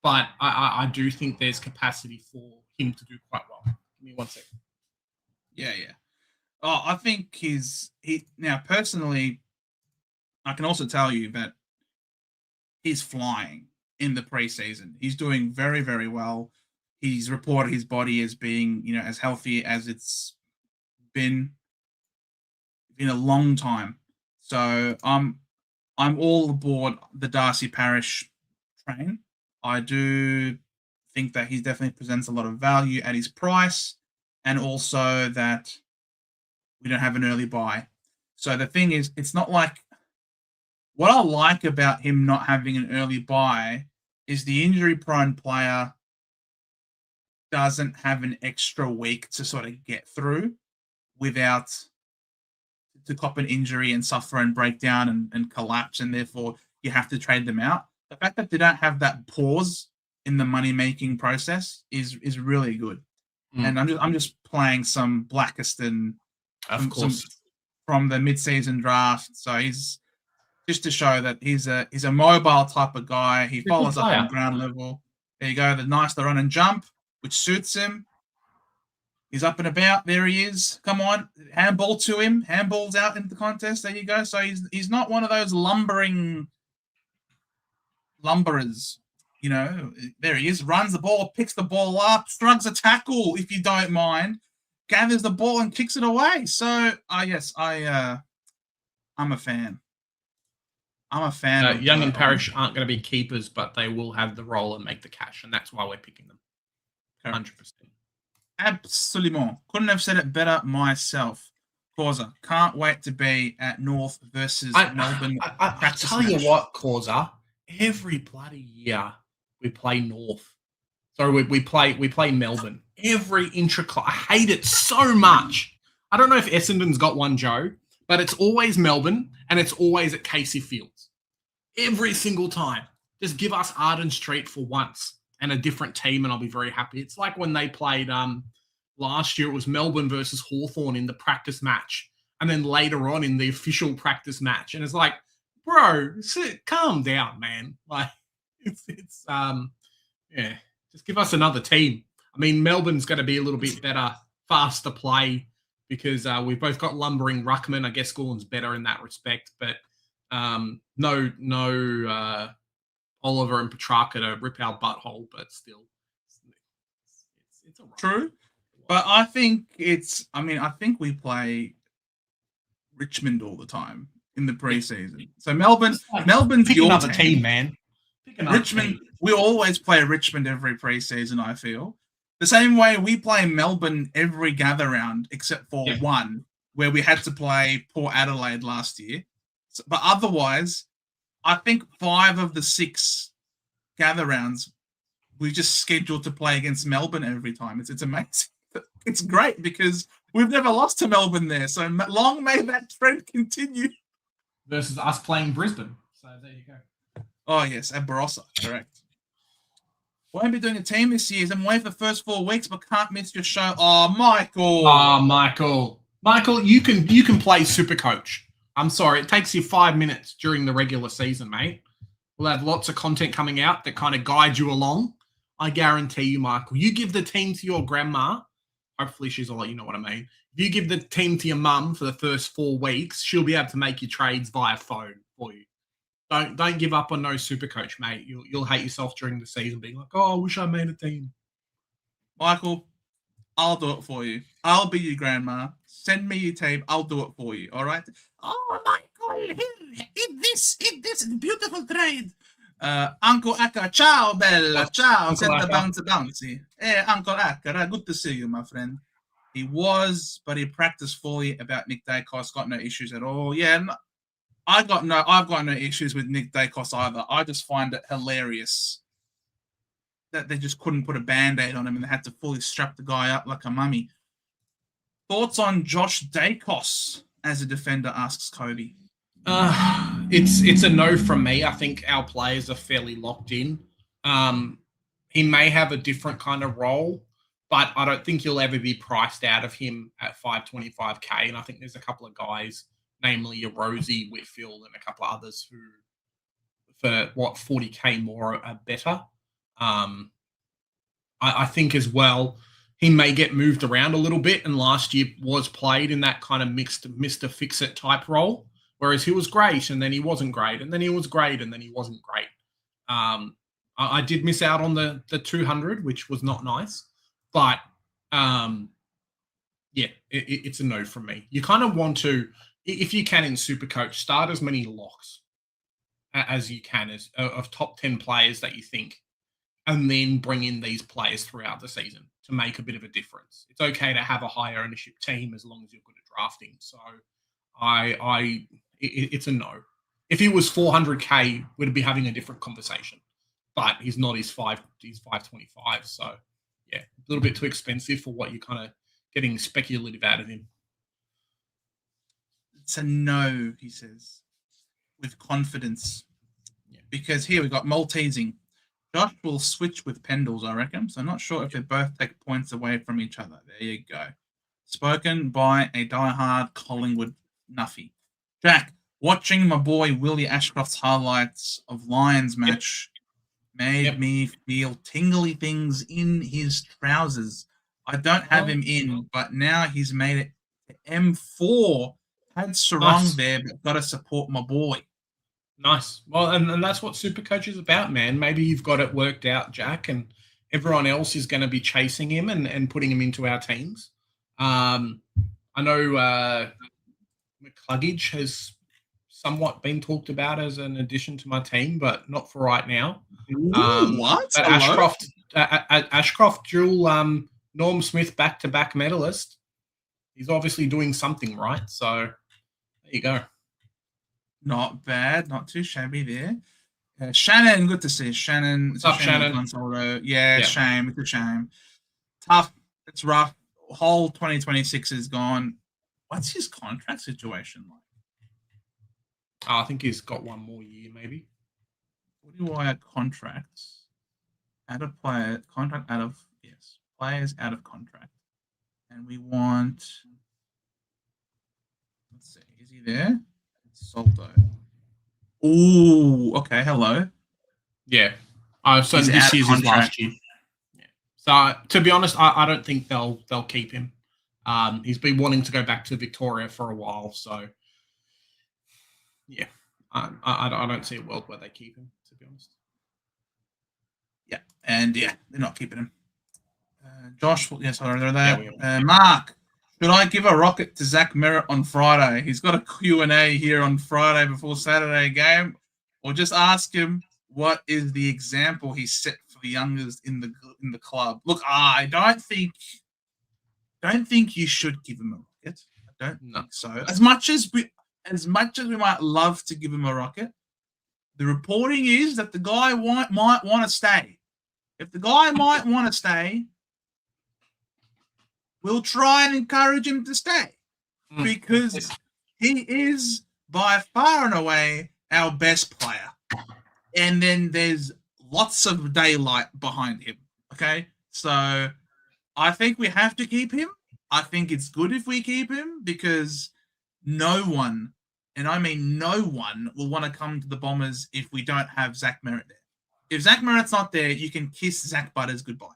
But I do think there's capacity for him to do quite well. Give me 1 second. Yeah. Oh, I think now personally, I can also tell you that he's flying in the preseason. He's doing very, very well. He's reported his body as being, as healthy as it's been in a long time. So I'm all aboard the Darcy Parish train. I do think that he definitely presents a lot of value at his price, and also that we don't have an early buy. So the thing is, it's not like, what I like about him not having an early buy is the injury-prone player doesn't have an extra week to sort of get through without to cop an injury and suffer and break down and collapse, and therefore you have to trade them out. The fact that they don't have that pause in the money-making process is really good. And I'm just playing some Blackiston, from the mid-season draft. So he's just to show that he's a mobile type of guy. He follows up on ground level. There you go. The run and jump, which suits him. He's up and about. There he is. Come on. Handball to him. Handballs out in the contest. There you go. So he's not one of those lumberers. There he is. Runs the ball, picks the ball up, strugs a tackle, if you don't mind, gathers the ball and kicks it away. So, yes, I'm a fan. I'm a fan. Young and Parish aren't going to be keepers, but they will have the role and make the cash, and that's why we're picking them. 100%. Absolutely. Couldn't have said it better myself. Causa, can't wait to be at North versus Melbourne. I tell you what, Causa, every bloody year we play North. Sorry, we play Melbourne. Every I hate it so much. I don't know if Essendon's got one, Joe, but it's always Melbourne and it's always at Casey Fields. Every single time. Just give us Arden Street for once and a different team and I'll be very happy. It's like when they played last year, it was Melbourne versus Hawthorn in the practice match and then later on in the official practice match. And it's like, bro, calm down, man. Like, yeah, just give us another team. I mean, Melbourne's going to be a little bit better, faster play because we've both got lumbering ruckman. I guess Gordon's better in that respect, but no Oliver and Petrarca to rip our butthole, but still, it's all right. True, but I think I think we play Richmond all the time in the preseason. So Melbourne's your another team, man. Richmond, we always play Richmond every preseason, I feel. The same way we play Melbourne every gather round, except for one, where we had to play Port Adelaide last year. So, but otherwise, I think 5 of the 6 gather rounds, we just scheduled to play against Melbourne every time. It's amazing. It's great because we've never lost to Melbourne there. So long may that trend continue. Versus us playing Brisbane. So there you go. Oh, yes, at Barossa, correct. Won't be doing a team this year. I'm away for the first 4 weeks, but can't miss your show. Oh, Michael. Oh, Michael. Michael, you can play Supercoach. I'm sorry, it takes you 5 minutes during the regular season, mate. We'll have lots of content coming out that kind of guide you along. I guarantee you, Michael. You give the team to your grandma. Hopefully she's all, you know what I mean. If you give the team to your mum for the first 4 weeks, she'll be able to make your trades via phone for you. Don't give up on no Supercoach, mate. You'll hate yourself during the season being like, oh, I wish I made a team. Michael, I'll do it for you. I'll be your grandma. Send me your team. I'll do it for you. All right? Oh, Michael, here, eat this. It's a beautiful trade. Uncle Akka, ciao, Bella. Ciao. Said the bouncy. Hey, Uncle Akka, good to see you, my friend. He was, but he practiced fully about Nick Dacos. Got no issues at all. Yeah, I've got no issues with Nick Dacos either. I just find it hilarious that they just couldn't put a Band-Aid on him and they had to fully strap the guy up like a mummy. Thoughts on Josh Dacos as a defender, asks Cody. It's a no from me. I think our players are fairly locked in. He may have a different kind of role, but I don't think you'll ever be priced out of him at $525K. And I think there's a couple of guys, namely a Rosie, Whitfield, and a couple of others who, for what, 40K more are better. I think as well, he may get moved around a little bit, and last year was played in that kind of mixed Mr. Fix-It type role, whereas he was great, and then he wasn't great, and then he was great, and then he wasn't great. I did miss out on the 200, which was not nice, but it's a no from me. You kind of want to, if you can in Supercoach, start as many locks as you can of top 10 players that you think, and then bring in these players throughout the season to make a bit of a difference. It's okay to have a high ownership team as long as you're good at drafting. So it's a no. If he was 400K, we'd be having a different conversation. But he's not. He's 525. So yeah, a little bit too expensive for what you're kind of getting speculative out of him. It's a no, he says, with confidence. Yeah. Because here we got Maltesing. Josh will switch with Pendles, I reckon. So I'm not sure if they both take points away from each other. There you go. Spoken by a diehard Collingwood Nuffy. Jack, watching my boy Willie Ashcroft's highlights of Lions match made me feel tingly things in his trousers. I don't have him in, but now he's made it to M4. Had Sarong there, but got to support my boy. Nice. Well, and that's what Supercoach is about, man. Maybe you've got it worked out, Jack, and everyone else is going to be chasing him and putting him into our teams. I know McCluggage has somewhat been talked about as an addition to my team, but not for right now. What? Ashcroft dual Norm Smith back-to-back medalist. He's obviously doing something right, so there you go. Not bad, not too shabby there. Shannon, good to see Shannon. What's up, Shannon? Yeah, shame. It's a shame. Tough. It's rough. Whole 2026 is gone. What's his contract situation like? I think he's got one more year, maybe. What do you want contracts? Out of player contract out of players out of contract, and we want. Let's see, is he there? Soldo. Ooh, okay. Hello. Yeah. So He's this out of year's his contract. last year. Yeah. So to be honest, I don't think they'll keep him. He's been wanting to go back to Victoria for a while, so yeah, I don't see a world where they keep him. To be honest. Yeah, and they're not keeping him. Josh, yes, they're there. Mark, should I give a rocket to Zach Merritt on Friday? He's got a Q&A here on Friday before Saturday game, or just ask him what is the example he set for the youngest in the club. Look, I don't think you should give him a rocket. I don't think so. As much as we might love to give him a rocket, the reporting is that the guy might want to stay. If the guy might want to stay, we'll try and encourage him to stay because he is by far and away our best player. And then there's lots of daylight behind him. Okay, so I think we have to keep him. I think it's good if we keep him because no one, and I mean no one, will want to come to the Bombers if we don't have Zach Merritt there. If Zach Merritt's not there, you can kiss Zach Butters goodbye.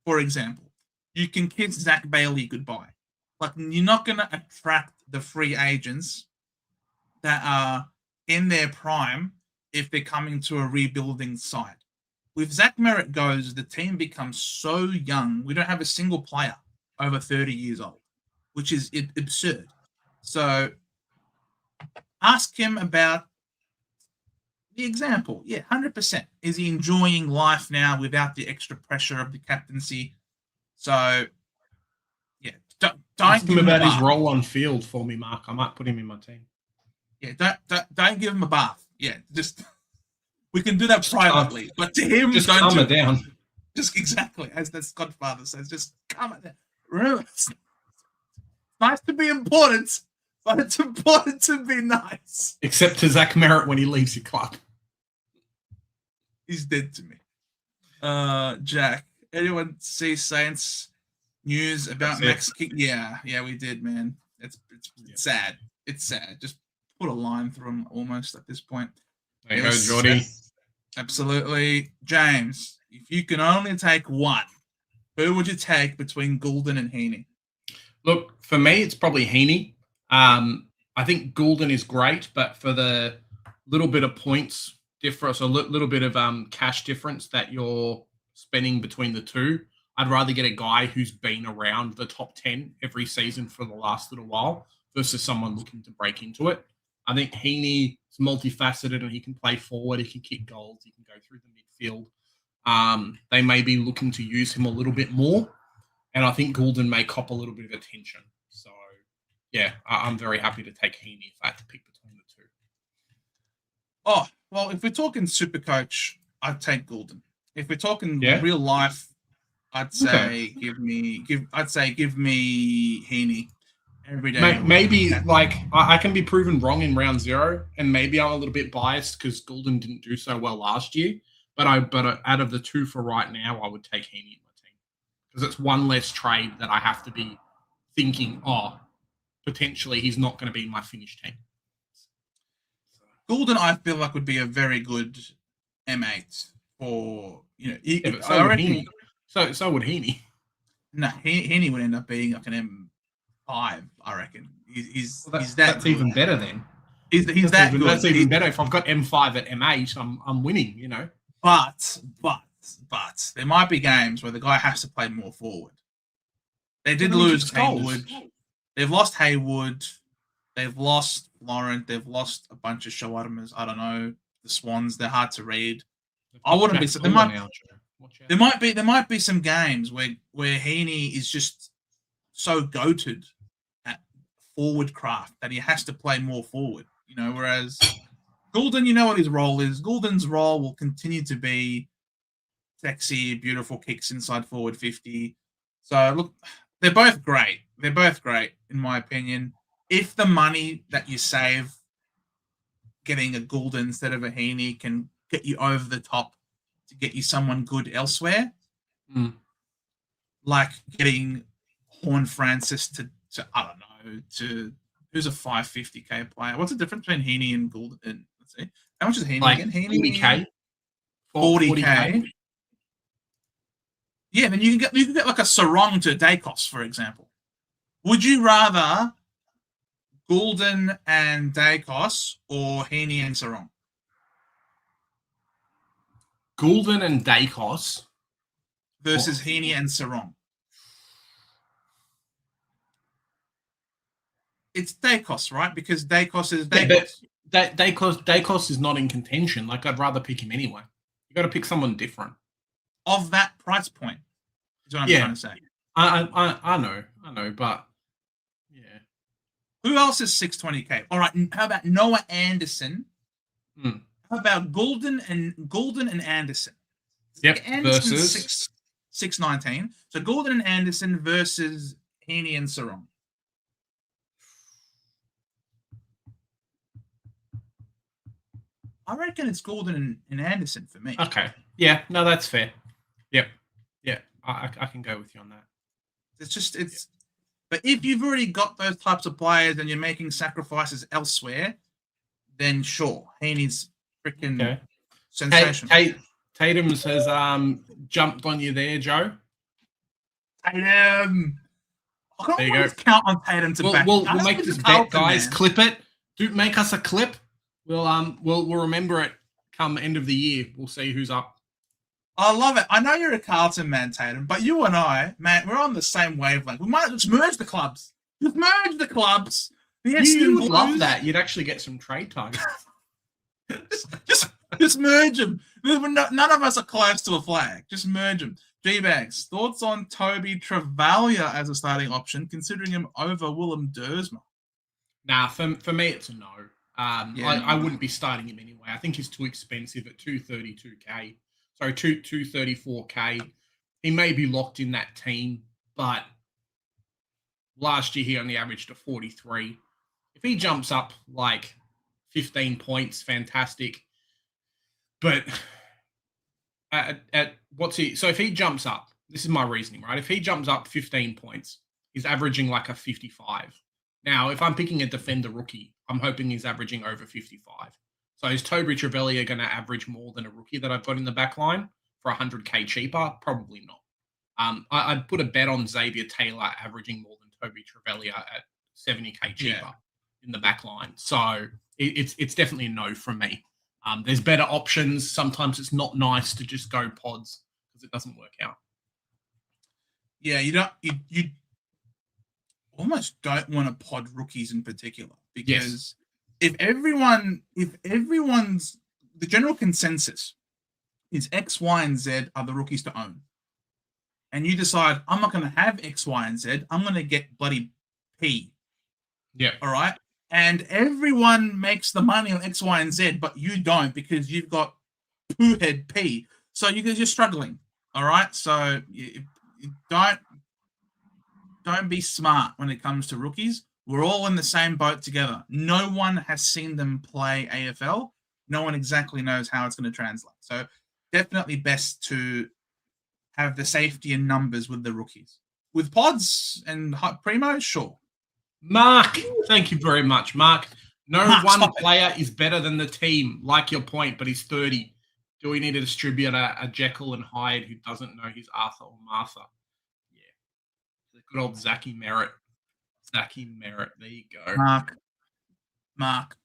For example, you can kiss Zach Bailey goodbye. Like, you're not going to attract the free agents that are in their prime if they're coming to a rebuilding side. With Zach Merritt goes, the team becomes so young. We don't have a single player over 30 years old, which is absurd. So ask him about the example. Yeah, 100%. Is he enjoying life now without the extra pressure of the captaincy? So, yeah, don't ask him about his bath. role on field for me, Mark. I might put him in my team. Yeah, don't give him a bath. Yeah, just we can do that privately, but to him, just don't calm it down. Just exactly as the Godfather says, just calm it down. Remember, it's nice to be important, but it's important to be nice. Except to Zach Merritt when he leaves your club. He's dead to me. Jack, anyone see Saints news about Max King? Yeah, we did, man. It's sad. It's sad. Just put a line through him almost at this point. There you go, Jordy. Absolutely. James, if you can only take one, who would you take between Goulden and Heaney? Look, for me, it's probably Heaney. I think Goulden is great, but for the little bit of points difference, a little bit of cash difference that you're spending between the two, I'd rather get a guy who's been around the top 10 every season for the last little while versus someone looking to break into it. I think Heaney is multifaceted and he can play forward, he can kick goals, he can go through the midfield. They may be looking to use him a little bit more, and I think Goulden may cop a little bit of attention. So, yeah, I'm very happy to take Heaney if I had to pick between the two. Oh, well, if we're talking Supercoach, I'd take Goulden. If we're talking real life, I'd say give me Heaney every day. Maybe I can be proven wrong in round 0, and maybe I'm a little bit biased because Goulden didn't do so well last year. But out of the two for right now, I would take Heaney in my team because it's one less trade that I have to be thinking, potentially he's not going to be in my finished team. Goulden, I feel like, would be a very good M8 for, so would Heaney. No, Heaney would end up being like an M5, I reckon. That's even better then. He's that good. That's even better. If I've got M5 at M8, I'm winning, But there might be games where the guy has to play more forward. They did lose Haywood. They've lost Haywood. They've lost Laurent. They've lost a bunch of Shawarmas. I don't know. The Swans, they're hard to read. I wouldn't be. There might be some games where Heaney is just so goated at forward craft that he has to play more forward. Whereas Goulden, you know what his role is. Goulden's role will continue to be sexy, beautiful kicks inside forward 50. So, look, they're both great. They're both great, in my opinion. If the money that you save getting a Goulden instead of a Heaney can get you over the top to get you someone good elsewhere, like getting Horn Francis to I don't know, to who's a 550k player. What's the difference between Heaney and Goulden? And let's see, how much is Heaney Like again? Heaney 40k. 40k. Yeah, then you can get like a Sarong to Dacos, for example. Would you rather Goulden and Dacos or Heaney and Sarong? Goulden and Dacos versus Heaney and Sarong. It's Dacos, right? Because Dacos is Dacos. Yeah, Dacos is not in contention. Like, I'd rather pick him anyway. You got to pick someone different. Of that price point, is what I'm trying to say. I know, but yeah. Who else is 620k? All right, how about Noah Anderson? How about Goulden and Anderson? Yep, Anderson versus 619. So Goulden and Anderson versus Heaney and Sarong. I reckon it's Goulden and Anderson for me. Okay. Yeah, no, that's fair. Yep. Yeah, I can go with you on that. But if you've already got those types of players and you're making sacrifices elsewhere, then sure, Heaney's freaking sensational. Tatum's has jumped on you there, Joe. Tatum. I can't always count on Tatum to back. We'll make this bet, guys. Man. Clip it. Make us a clip. We'll remember it come end of the year. We'll see who's up. I love it. I know you're a Carlton man, Tatum, but you and I, man, we're on the same wavelength. We might just merge the clubs. Just merge the clubs. You would love that. You'd actually get some trade targets. just merge them. None of us are close to a flag. Just merge them. G-Bags, thoughts on Toby Travalia as a starting option, considering him over Willem Dersma? Nah, for me, it's a no. I wouldn't be starting him anyway. I think he's too expensive at 232k. Sorry, 234k. He may be locked in that team, but last year he only averaged a 43. If he jumps up like 15 points, fantastic. But at what's he? So if he jumps up, this is my reasoning, right? If he jumps up 15 points, he's averaging like a 55. Now, if I'm picking a defender rookie, I'm hoping he's averaging over 55. So is Toby Travalia going to average more than a rookie that I've got in the back line for 100k cheaper? Probably not. I'd put a bet on Xavier Taylor averaging more than Toby Travalia at 70k cheaper in the back line. So it's definitely a no from me. There's better options. Sometimes it's not nice to just go pods because it doesn't work out. Yeah, you almost don't want to pod rookies in particular because if everyone's the general consensus is X, Y, and Z are the rookies to own, and you decide I'm not going to have X, Y, and Z, I'm going to get bloody P. Yeah. All right. And everyone makes the money on X, Y, and Z, but you don't because you've got poo head P. So you're struggling. All right. So you don't be smart when it comes to rookies. We're all in the same boat together. No one has seen them play AFL. No one exactly knows how it's going to translate. So definitely best to have the safety in numbers with the rookies. With pods and primo, sure. Mark, thank you very much, Mark. One player is better than the team. Like your point, but he's 30. Do we need to distribute a Jekyll and Hyde who doesn't know his Arthur or Martha? Yeah. Good old Zachy Merritt. There you go. Mark.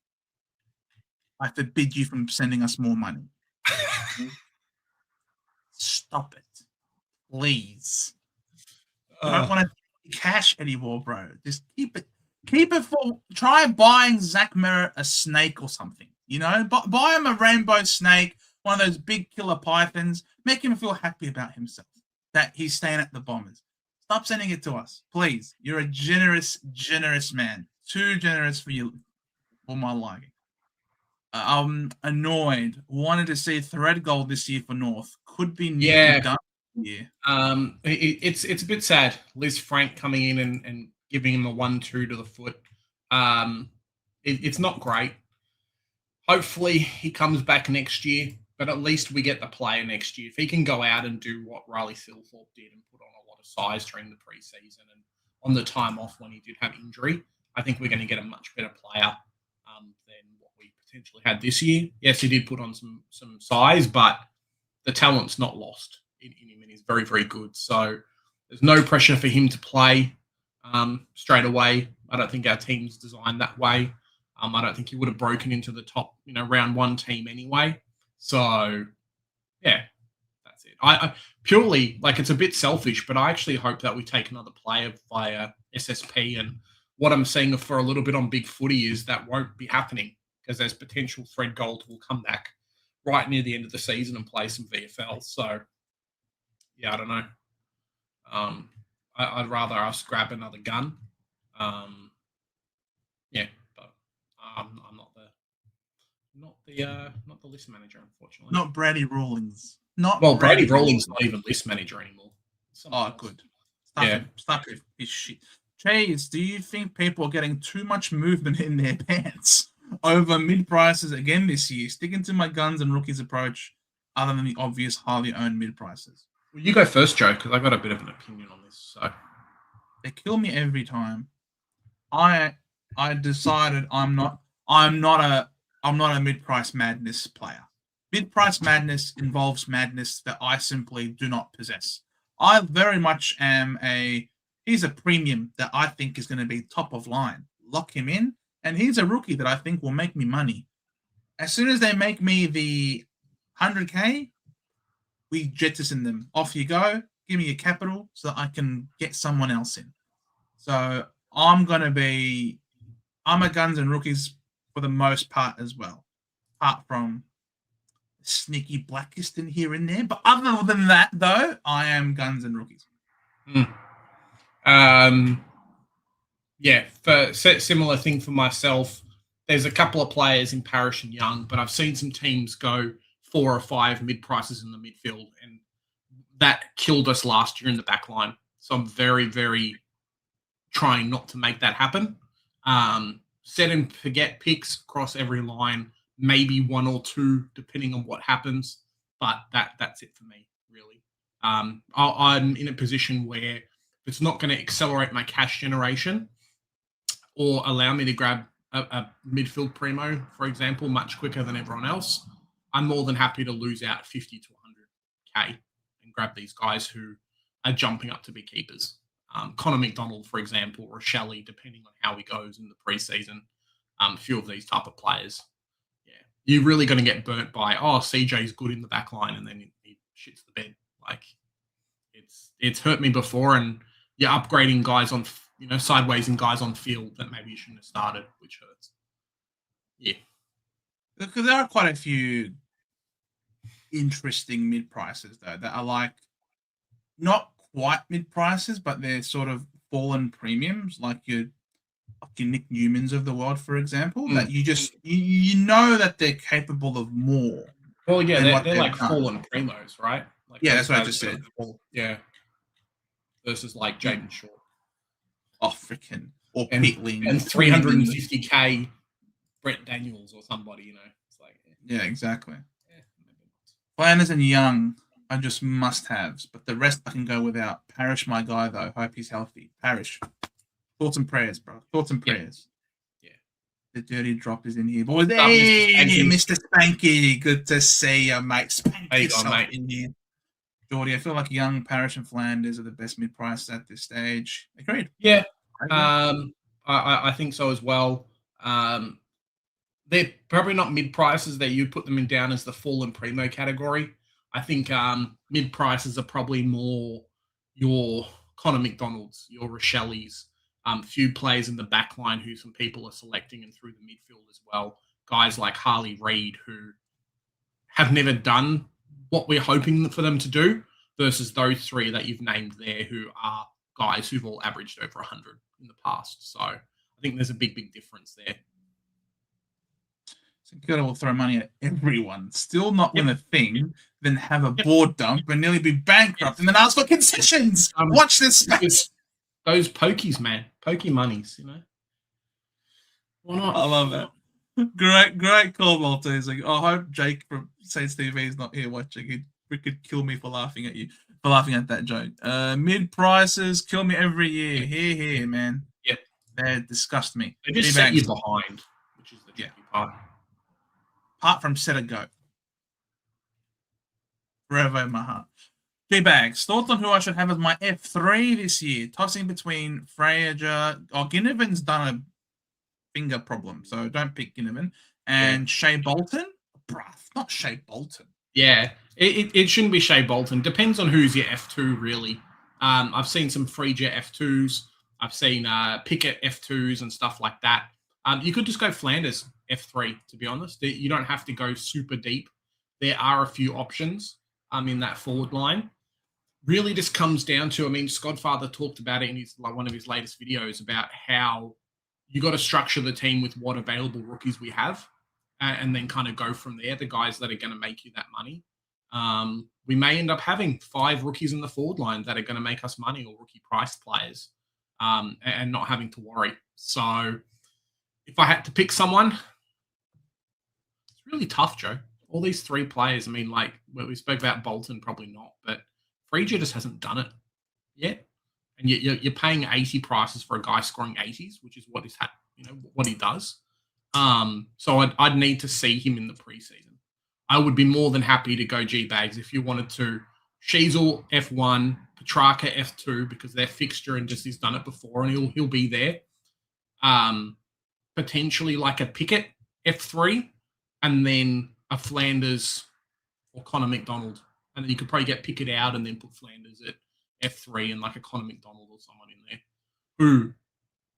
I forbid you from sending us more money. Stop it. Please. I don't want to cash anymore, bro. Just keep it for try buying Zach Merritt a snake or something. You know? Buy him a rainbow snake, one of those big killer pythons. Make him feel happy about himself. That he's staying at the Bombers. Stop sending it to us, please. You're a generous man. Too generous for you, for my liking. annoyed. Wanted to see thread goal this year for North. Could be Yeah. Gun year. It's a bit sad. Liz Frank coming in and giving him a 1-2 to the foot. It's not great. Hopefully he comes back next year, but at least we get the player next year. If he can go out and do what Riley Silthorpe did and put on a lot of size during the preseason and on the time off when he did have injury, I think we're going to get a much better player than what we potentially had this year. Yes, he did put on some size, but the talent's not lost in him, and he's very, very good. So there's no pressure for him to play straight away. I don't think our team's designed that way. I don't think he would have broken into the top, round one team anyway. So, yeah, that's it. I purely, it's a bit selfish, but I actually hope that we take another player via SSP. And what I'm seeing for a little bit on Big Footy is that won't be happening because there's potential Thread Gold will come back right near the end of the season and play some VFL. So, yeah, I don't know. I'd rather us grab another gun. Yeah, but I'm not the list manager, unfortunately. Not Brady Rawlings. Brady Rawlings not even list manager anymore. Good. Stop with his shit. Chase, do you think people are getting too much movement in their pants over mid prices again this year? Sticking to my guns and rookies approach, other than the obvious highly owned mid prices. Well, you go first, Joe, because I've got a bit of an opinion on this. So they kill me every time. I decided I'm not a mid-price madness player. Mid-price madness involves madness that I simply do not possess. I very much am he's a premium that I think is going to be top of line. Lock him in, and he's a rookie that I think will make me money. As soon as they make me the 100K, we jettison them. Off you go. Give me your capital so that I can get someone else in. So I'm a guns and rookies for the most part as well, apart from sneaky blackist in here and there. But other than that, though, I am guns and rookies. Yeah, for similar thing for myself. There's a couple of players in Parish and Young, but I've seen some teams go 4 or 5 mid prices in the midfield, and that killed us last year in the back line. So I'm very, very trying not to make that happen. Set and forget picks across every line, maybe 1 or 2, depending on what happens. But that's it for me, really. I'm in a position where it's not going to accelerate my cash generation or allow me to grab a midfield primo, for example, much quicker than everyone else. I'm more than happy to lose out 50 to 100K and grab these guys who are jumping up to be keepers. Connor McDonald, for example, or Shelley, depending on how he goes in the preseason. A few of these type of players. Yeah. You're really going to get burnt by, CJ's good in the back line, and then he shits the bed. It's hurt me before, and you're upgrading guys on, sideways and guys on field that maybe you shouldn't have started, which hurts. Yeah. Because there are quite a few interesting mid prices, though, that are not quite mid prices, but they're sort of fallen premiums, like your Nick Newmans of the world, for example, that you know that they're capable of more. Well, yeah, they're like fallen primos, right? That's what I just said. Yeah. Versus Jaden Short. Oh, freaking. Or and Pitling. And 350K Brett Daniels or somebody, It's yeah, exactly. Yeah. Flanders and Young are just must-haves, but the rest I can go without. Parish, my guy, though. Hope he's healthy. Parish. Thoughts and prayers, bro. Thoughts and prayers. Yeah. The dirty drop is in here, boys. Hey, Mr. Spanky. Good to see you, mate. Spanky mate. In here. Geordie, I feel like Young, Parish, and Flanders are the best mid-price at this stage. Agreed. Yeah. I think so as well. They're probably not mid-prices that you put them in down as the fallen primo category. I think mid-prices are probably more your Connor McDonalds, your Rochelle's, few players in the back line who some people are selecting and through the midfield as well. Guys like Harley Reid who have never done what we're hoping for them to do versus those 3 that you've named there who are guys who've all averaged over 100 in the past. So I think there's a big, big difference there. So Kyoto will throw money at everyone, still not win a thing, then have a Yep. board dump and nearly be bankrupt, and then ask for concessions. Watch this space. Those pokies, man. Pokey monies, you know. Why not? I love it. Great call, Walter. He's like, I hope Jake from Saints TV is not here watching. He could kill me for laughing at you, for laughing at that joke. Mid prices kill me every year. Here, man. Yep. They disgust me. They just set you behind, which is the tricky part. Apart from set and go. Forever in my heart. G-Bags. Thoughts on who I should have as my F3 this year? Tossing between Frazier. Ginnivan's done a finger problem, so don't pick Ginnivan. And Shea Bolton? Bruh, not Shea Bolton. Yeah, it shouldn't be Shea Bolton. Depends on who's your F2, really. I've seen some Frazier F2s. I've seen Pickett F2s and stuff like that. You could just go Flanders F3, to be honest. You don't have to go super deep. There are a few options in that forward line. Really just comes down to, Skodfather talked about it in one of his latest videos about how you got to structure the team with what available rookies we have and then kind of go from there, the guys that are going to make you that money. We may end up having 5 rookies in the forward line that are going to make us money, or rookie priced players, and not having to worry. So if I had to pick someone, it's really tough, Joe. All these 3 players, we spoke about Bolton, probably not, but Frazier just hasn't done it yet. And you're paying 80 prices for a guy scoring 80s, which is what what he does. So I'd need to see him in the preseason. I would be more than happy to go G-Bags if you wanted to. Sheasel F1, Petrarca F2, because they're Fixture and just he's done it before and he'll be there. Potentially like a Pickett F3, and then a Flanders or Connor McDonald. And then you could probably get Pickett out and then put Flanders at F3 and like a Connor McDonald or someone in there who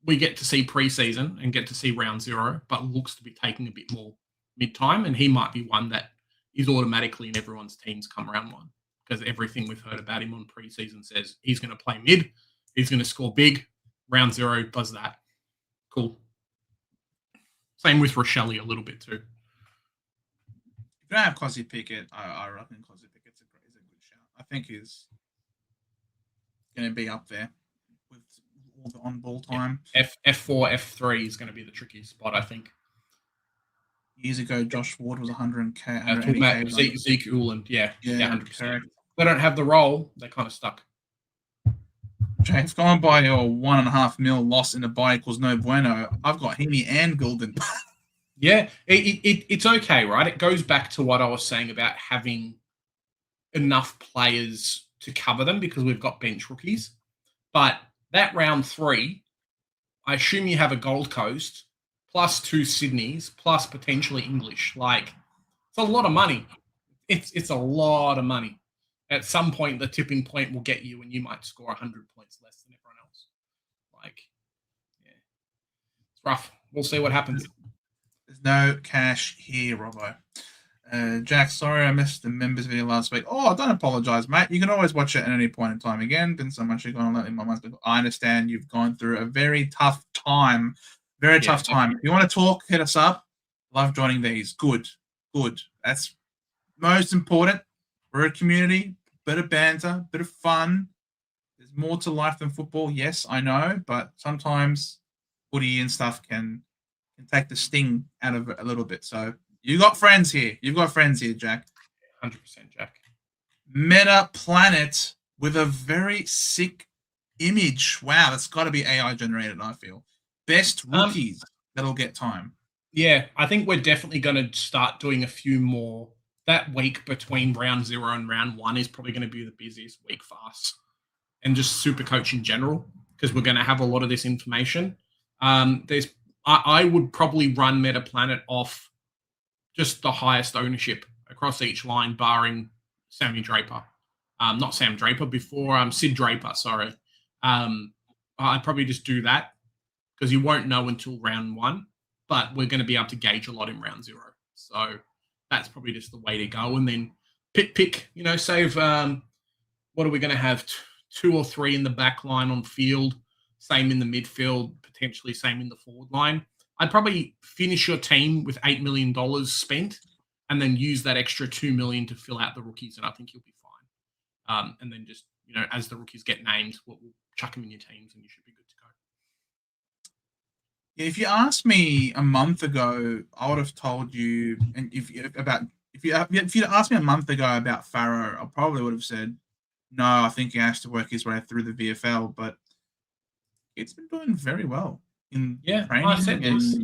we get to see preseason and get to see round 0, but looks to be taking a bit more mid-time. And he might be one that is automatically in everyone's teams come round 1, because everything we've heard about him on preseason says he's going to play mid, he's going to score big, round 0 does that. Cool. Same with Rochelle a little bit too. If you don't have Cosy Pickett, I reckon Cosy Pickett's a good shout. I think he's going to be up there with all the on-ball time. F4, F3 is going to be the tricky spot, I think. Years ago, Josh Ward was 100K. Zeke Uland, yeah, 100%. Correct. They don't have the role, they're kind of stuck. James, going by your 1.5 mil loss in the buy equals no bueno. I've got Heaney and Gulden. Yeah, it's okay, right? It goes back to what I was saying about having enough players to cover them because we've got bench rookies. But that round 3, I assume you have a Gold Coast plus 2 Sydneys plus potentially English. Like, it's a lot of money. It's a lot of money. At some point, the tipping point will get you and you might score 100 points less than everyone else. Like, yeah, it's rough. We'll see what happens. There's no cash here, Robbo. Jack, sorry I missed the members video last week. Oh, don't apologize, mate. You can always watch it at any point in time again. Been so much you're going to let in my mind. I understand you've gone through a very tough time. Very tough time. If you want to talk, hit us up. Love joining these. Good. That's most important. We're a community. Bit of banter, bit of fun. There's more to life than football. Yes, I know, but sometimes footy and stuff can take the sting out of it a little bit. So you got friends here. You've got friends here, Jack. 100%, Jack. Meta Planet with a very sick image. Wow, that's got to be AI generated, I feel. Best rookies that'll get time. Yeah, I think we're definitely going to start doing a few more. That week between round 0 and round 1 is probably going to be the busiest week for us, and just Supercoach in general, because we're going to have a lot of this information. I would probably run Meta Planet off just the highest ownership across each line, barring Sammy Draper. Not Sam Draper, before Sid Draper, sorry. I'd probably just do that because you won't know until round 1, but we're going to be able to gauge a lot in round 0. So that's probably just the way to go. And then pick, save, what are we going to have? 2 or 3 in the back line on field, same in the midfield, potentially same in the forward line. I'd probably finish your team with $8 million spent and then use that extra $2 million to fill out the rookies, and I think you'll be fine. And then just, as the rookies get named, we'll chuck them in your teams and you should be good to go. If you asked me a month ago, I would have told you, and if you'd asked me a month ago about Farrow, I probably would have said, no, I think he has to work his way through the VFL, but it's been doing very well in training. I said this.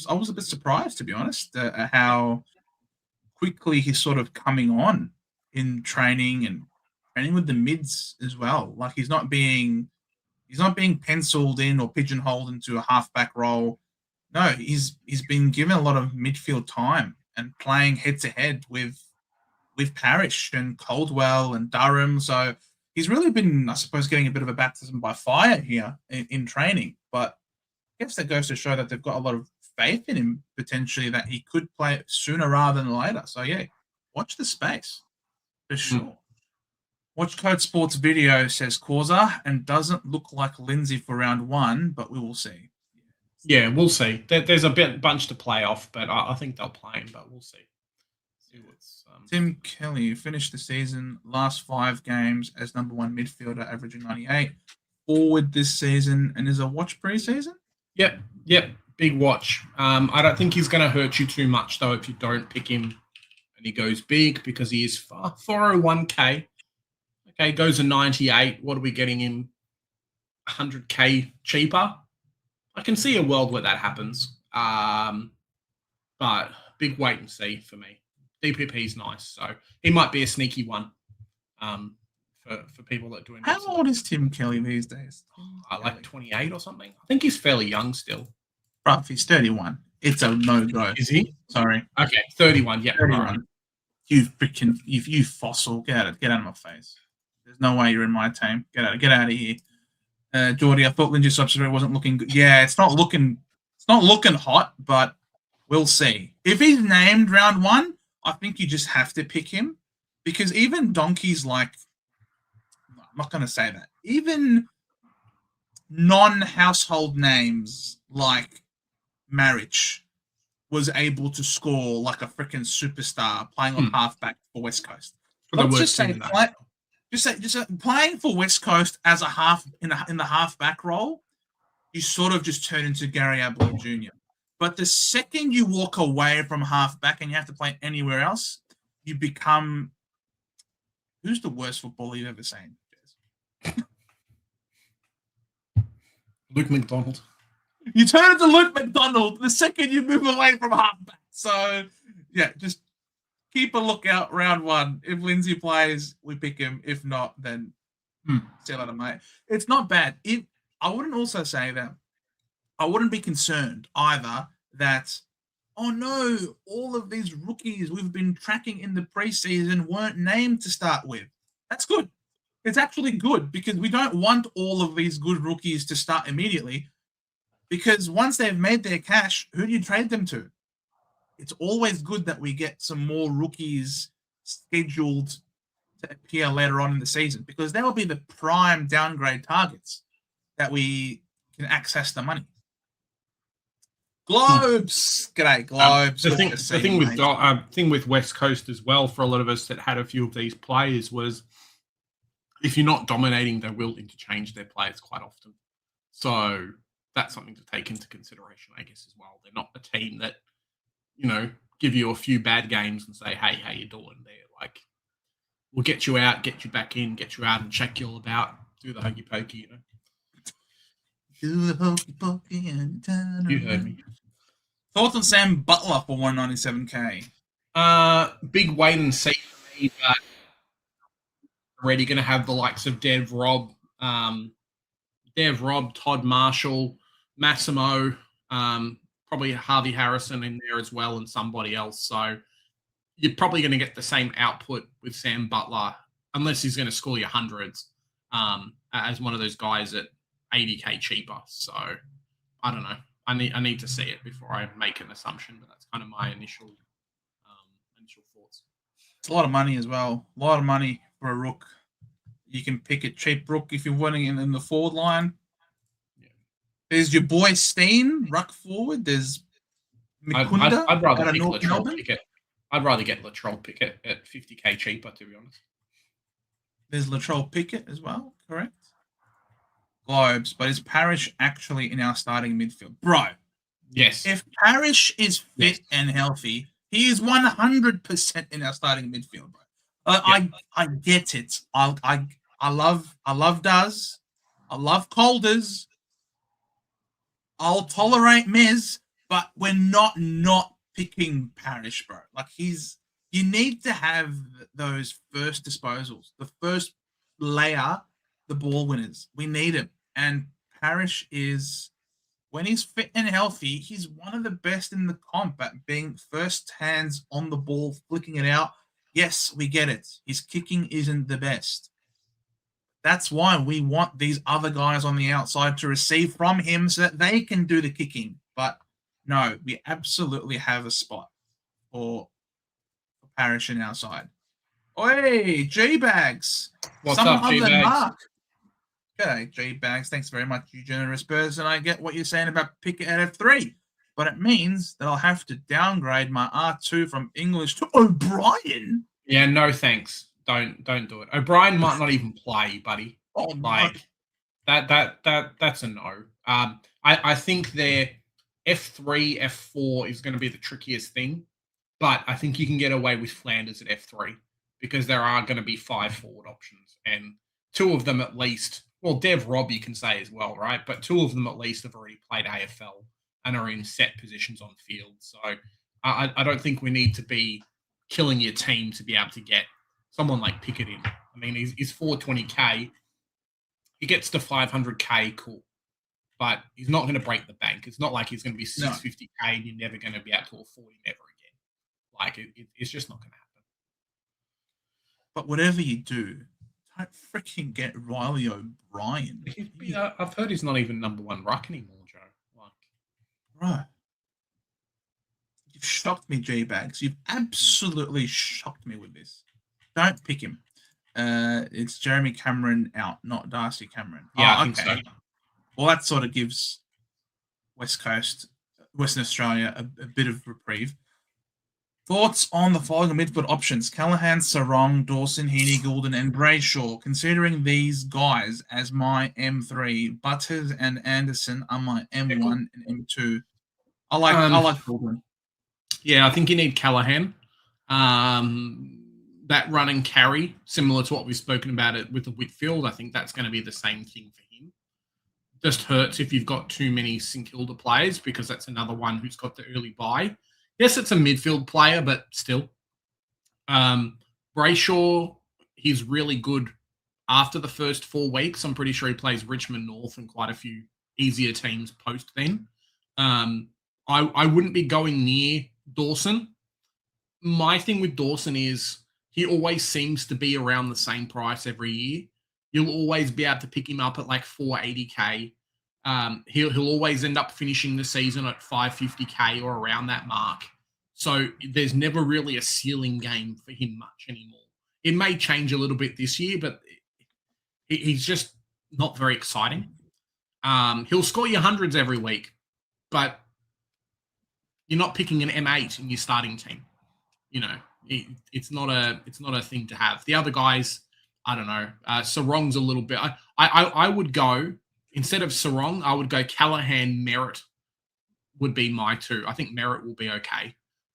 I was a bit surprised, to be honest, at how quickly he's sort of coming on in training and training with the mids as well. Like he's not being penciled in or pigeonholed into a halfback role. No, he's been given a lot of midfield time and playing head to head with Parish and Caldwell and Durham. So he's really been, I suppose, getting a bit of a baptism by fire here in training. But I guess that goes to show that they've got a lot of faith in him potentially that he could play sooner rather than later. So yeah, watch the space for sure. Watch Code Sports video, says Causa, and doesn't look like Lindsay for round 1, but we will see. Yeah, we'll see. There's a bunch to play off, but I think they'll play him, but we'll see. Tim Kelly finished the season last 5 games as number 1 midfielder, averaging 98. Forward this season, and is a watch preseason? Yep. Big watch. I don't think he's going to hurt you too much, though, if you don't pick him and he goes big, because he is 401k. Okay, goes to 98. What are we getting him? 100k cheaper? I can see a world where that happens. But big wait and see for me. DPP is nice, so he might be a sneaky one for people that do it. How old is Tim Kelly these days? Like 28 or something. I think he's fairly young still. Bruv, he's 31. It's a no-go. Is he? Sorry. Okay, 31. Yeah, 31. right. You fossil. Get out of my face. There's no way you're in my team. Get out of here. Geordie, I thought Lindsay substitute wasn't looking good. Yeah, it's not looking hot, but we'll see. If he's named round 1, I think you just have to pick him, because even donkeys like, I'm not going to say that, even non-household names like Marriage was able to score like a freaking superstar playing on halfback for West Coast. Let's just say playing for West Coast as a half in the halfback role, you sort of just turn into Gary Ablett Jr. But the second you walk away from halfback and you have to play anywhere else, you become, who's the worst footballer you've ever seen? Luke McDonald. You turn into Luke McDonald the second you move away from halfback. So, yeah, just keep a lookout round 1. If Lindsay plays, we pick him. If not, then see you later, mate. It's not bad. I wouldn't also say that I wouldn't be concerned either that, oh no, all of these rookies we've been tracking in the preseason weren't named to start with. That's good. It's actually good, because we don't want all of these good rookies to start immediately, because once they've made their cash, who do you trade them to? It's always good that we get some more rookies scheduled to appear later on in the season, because they will be the prime downgrade targets that we can access the money. Globes. G'day, Globes. The thing with West Coast as well, for a lot of us that had a few of these players, was if you're not dominating, they will interchange their players quite often. So that's something to take into consideration, I guess, as well. They're not a team that, give you a few bad games and say, hey, how you doing? They're like, we'll get you out, get you back in, get you out and check you all about, do the hokey pokey, Do the hokey pokey and turn You heard me. Thoughts on Sam Butler for 197k? Big wait and see for me, but already going to have the likes of Dev Robb, Todd Marshall, Massimo, probably Harvey Harrison in there as well, and somebody else. So you're probably going to get the same output with Sam Butler, unless he's going to score you hundreds, as one of those guys at 80k cheaper. So I don't know. I need to see it before I make an assumption, but that's kind of my initial thoughts. It's a lot of money as well. A lot of money for a rook. You can pick a cheap rook if you're winning in the forward line. Yeah. There's your boy Steen, ruck forward. There's Mikunda I'd rather out of pick North Latrell Melbourne. Pickett. I'd rather get Latrell Pickett at 50k cheaper, to be honest. There's Latrell Pickett as well, correct? Globes, but is Parish actually in our starting midfield? Bro, Yes. if Parish is fit and healthy, he is 100% in our starting midfield, bro. I get it. I love Duz. I love Colders. I'll tolerate Miz, but we're not picking Parish, bro. Like you need to have those first disposals, the first layer, the ball winners. We need him. And Parish is, when he's fit and healthy, he's one of the best in the comp at being first hands on the ball, flicking it out. Yes, we get it. His kicking isn't the best. That's why we want these other guys on the outside to receive from him so that they can do the kicking. But no, we absolutely have a spot for Parish in our side. Oi, G-Bags. What's up, G-Bags? Okay, G-Bags, thanks very much, you generous person. I get what you're saying about Pickett at F3, but it means that I'll have to downgrade my R2 from English to O'Brien. Yeah, no thanks. Don't do it. O'Brien might not even play, buddy. Oh, like no. that's a no. I think their F3, F4 is going to be the trickiest thing, but I think you can get away with Flanders at F3 because there are going to be 5 forward options, and 2 of them at least. Well, Dev Rob, you can say as well, right? But 2 of them at least have already played AFL and are in set positions on field. So I don't think we need to be killing your team to be able to get someone like Pickett in. I mean, he's 420k. He gets to 500k, cool. But he's not going to break the bank. It's not like he's going to be 650k and you're never going to be able to afford him ever again. Like, it's just not going to happen. But whatever you do, don't freaking get Riley O'Brien. I've heard he's not even number 1 ruck anymore, Joe. Right. You've shocked me, G-Bags. You've absolutely shocked me with this. Don't pick him. It's Jeremy Cameron out, not Darcy Cameron. Yeah, I think so. Well, that sort of gives Western Australia a bit of reprieve. Thoughts on the following midfield options: Callahan, Sarong, Dawson, Heaney, Goulden, and Brayshaw. Considering these guys as my M3, Butters and Anderson are my M1 and M2. I like Goulden. Yeah, I think you need Callahan. That run and carry, similar to what we've spoken about it with the Whitfield, I think that's going to be the same thing for him. Just hurts if you've got too many St Kilda players because that's another one who's got the early bye. Yes, it's a midfield player, but still. Brayshaw, he's really good after the first 4 weeks. I'm pretty sure he plays Richmond North and quite a few easier teams post then. I wouldn't be going near Dawson. My thing with Dawson is he always seems to be around the same price every year. You'll always be able to pick him up at like 480k. He'll always end up finishing the season at 550k or around that mark. So there's never really a ceiling game for him much anymore. It may change a little bit this year, but he's just not very exciting. He'll score you hundreds every week, but you're not picking an M8 in your starting team. You know, it's not a thing to have. The other guys, I don't know. Sarong's a little bit. I would go, instead of Sarong, I would go Callahan, Merritt would be my 2. I think Merritt will be okay.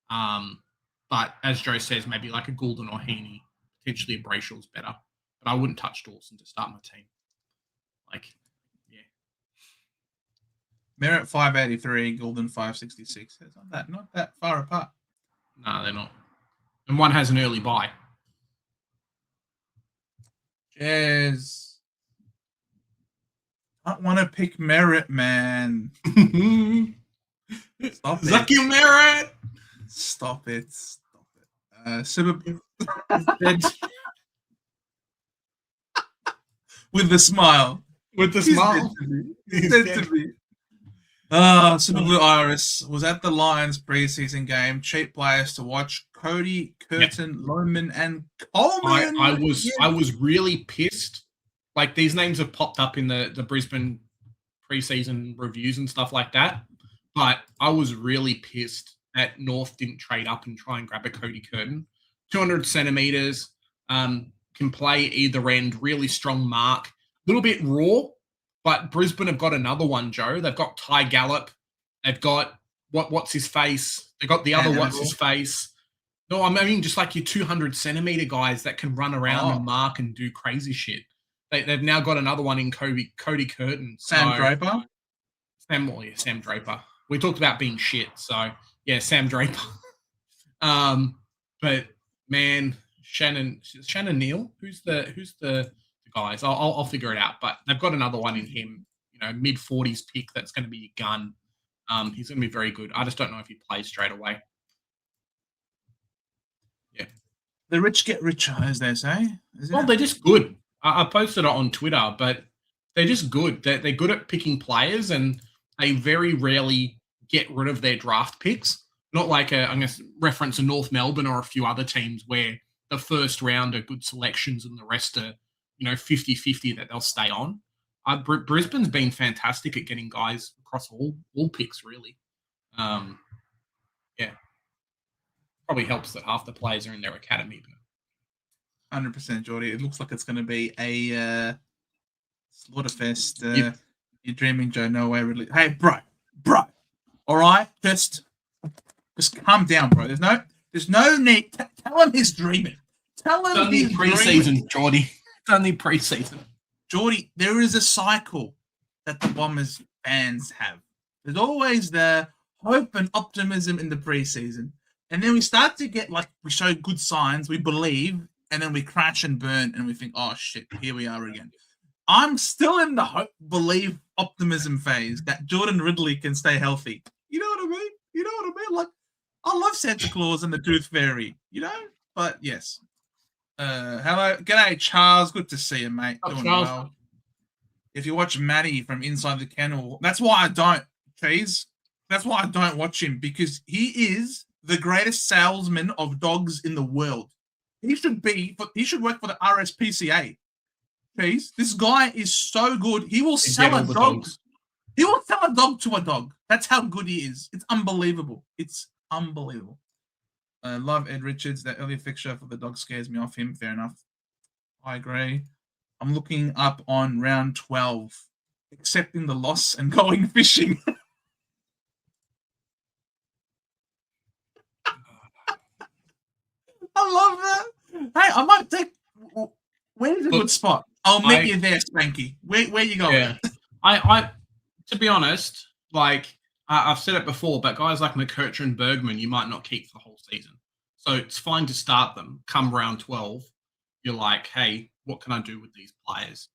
But as Joe says, maybe like a Goulden or Heaney, potentially a Brayshaw's better. But I wouldn't touch Dawson to start my team. Like, yeah. Merritt 583, Goulden 566. It's not that far apart. No, they're not. And one has an early bye. Cheers. I don't want to pick Merritt, man. Stop it. Zucky Merritt! Stop it. With the smile. With the smile. He's dead to me. Super Blue Iris was at the Lions preseason game. Cheap players to watch: Cody, Curtin, Lohman, and Coleman. I was really pissed. Like, these names have popped up in the Brisbane preseason reviews and stuff like that. But I was really pissed that North didn't trade up and try and grab a Cody Curtin. 200 centimeters, can play either end, really strong mark, a little bit raw, but Brisbane have got another one, Joe. They've got Ty Gallop. They've got what's his face. They've got the other what's his face. No, I mean just like your 200 centimeter guys that can run around and mark and do crazy shit. They've now got another one in Cody Curtin. Sam Draper? Sam Draper. We talked about being shit, so yeah, Sam Draper. But man, Shannon Neal, who's the guys? I'll figure it out. But they've got another one in him, mid-40s pick that's going to be a gun. He's going to be very good. I just don't know if he plays straight away. Yeah. The rich get richer, as they say. They're just good. I posted it on Twitter, but they're just good. They're good at picking players, and they very rarely get rid of their draft picks. Not like I'm going to reference a North Melbourne or a few other teams where the first round are good selections and the rest are, 50-50 that they'll stay on. Brisbane's been fantastic at getting guys across all picks, really. Yeah. Probably helps that half the players are in their academy. 100%, Geordie. It looks like it's going to be a slaughterfest. You're dreaming, Joe. No way, really. Hey, bro. All right? Just calm down, bro. There's no need. Tell him he's dreaming. Tell him he's preseason, Geordie. It's only preseason. Geordie, there is a cycle that the Bombers fans have. There's always the hope and optimism in the preseason. And then we start to get, we show good signs, we believe, and then we crash and burn, and we think, oh, shit, here we are again. I'm still in the hope, believe, optimism phase that Jordan Ridley can stay healthy. You know what I mean? I love Santa Claus and the Tooth Fairy, But, yes. Hello. G'day, Charles. Good to see you, mate. Doing Charles. Well. If you watch Matty from Inside the Kennel, that's why I don't, Cheese. That's why I don't watch him, because he is the greatest salesman of dogs in the world. He should work for the RSPCA. Cheese. This guy is so good. He will sell a dog. He will sell a dog to a dog. That's how good he is. It's unbelievable. It's unbelievable. Love Ed Richards. That early fixture for the dog scares me off him. Fair enough. I agree. I'm looking up on round 12, accepting the loss and going fishing. I love that. Hey, I might take. Where's a good spot? I'll meet you there, Spanky. Where you going? Yeah. I to be honest, I've said it before, but guys like McKercher and Bergman, you might not keep for the whole season. So it's fine to start them. Come round 12, you're like, hey, what can I do with these players?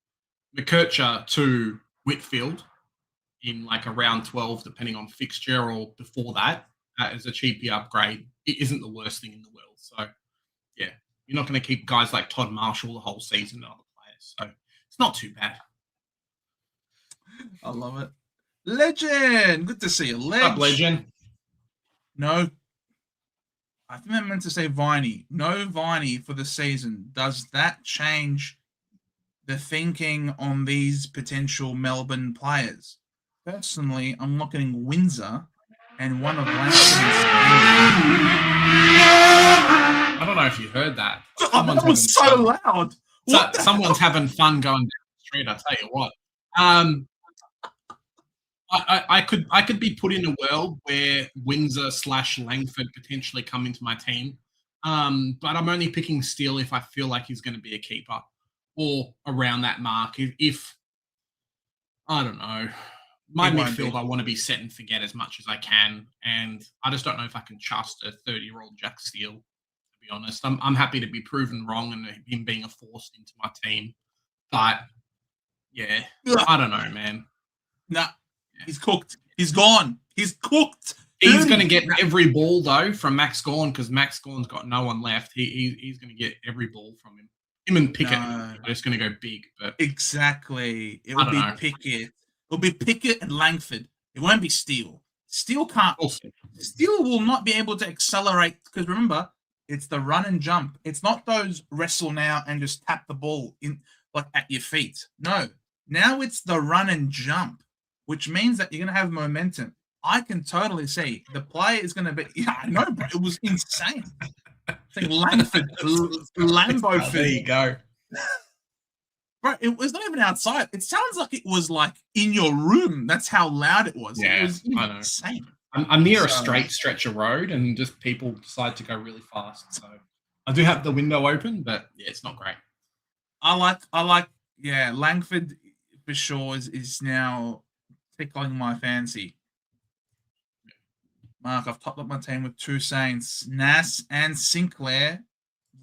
McKercher to Whitfield in a round 12, depending on fixture or before that, as a cheapy upgrade, it isn't the worst thing in the world. So, yeah, you're not going to keep guys like Todd Marshall the whole season and other players. So it's not too bad. I love it. Legend! Good to see you, What's up, Legend? No. I think I meant to say Viney. No Viney for the season. Does that change the thinking on these potential Melbourne players? Personally, I'm looking at Windsor and one of Langston's. I don't know if you heard that. That was so loud. Someone's having fun going down the street, I tell you what. I could be put in a world where Windsor / Langford potentially come into my team. But I'm only picking Steele if I feel like he's going to be a keeper or around that mark. If I don't know, my midfield, I want to be set and forget as much as I can. And I just don't know if I can trust a 30-year-old Jack Steele, to be honest. I'm happy to be proven wrong and him being a force into my team. But yeah, I don't know, man. Nah. He's cooked. He's gone. He's cooked. He's going to get every ball, though, from Max Gawn, because Max Gawn's got no one left. He's going to get every ball from him. Him and Pickett are just going to go big. But exactly. It will be Pickett. It'll be Pickett and Langford. It won't be Steele. Steele can't. Steele will not be able to accelerate, because remember, it's the run and jump. It's not those wrestle now and just tap the ball in at your feet. No. Now it's the run and jump, which means that you're going to have momentum. I can totally see the play is going to be. Yeah, I know, bro. It was insane. I think Langford, Lambo. There you go. Bro, it was not even outside. It sounds like it was like in your room. That's how loud it was. Yeah, it was insane. I'm near a straight stretch of road, and just people decide to go really fast. So I do have the window open, but yeah, it's not great. I like. Yeah, Langford for sure is now tickling my fancy. Mark, I've topped up my team with 2 Saints, Nas and Sinclair,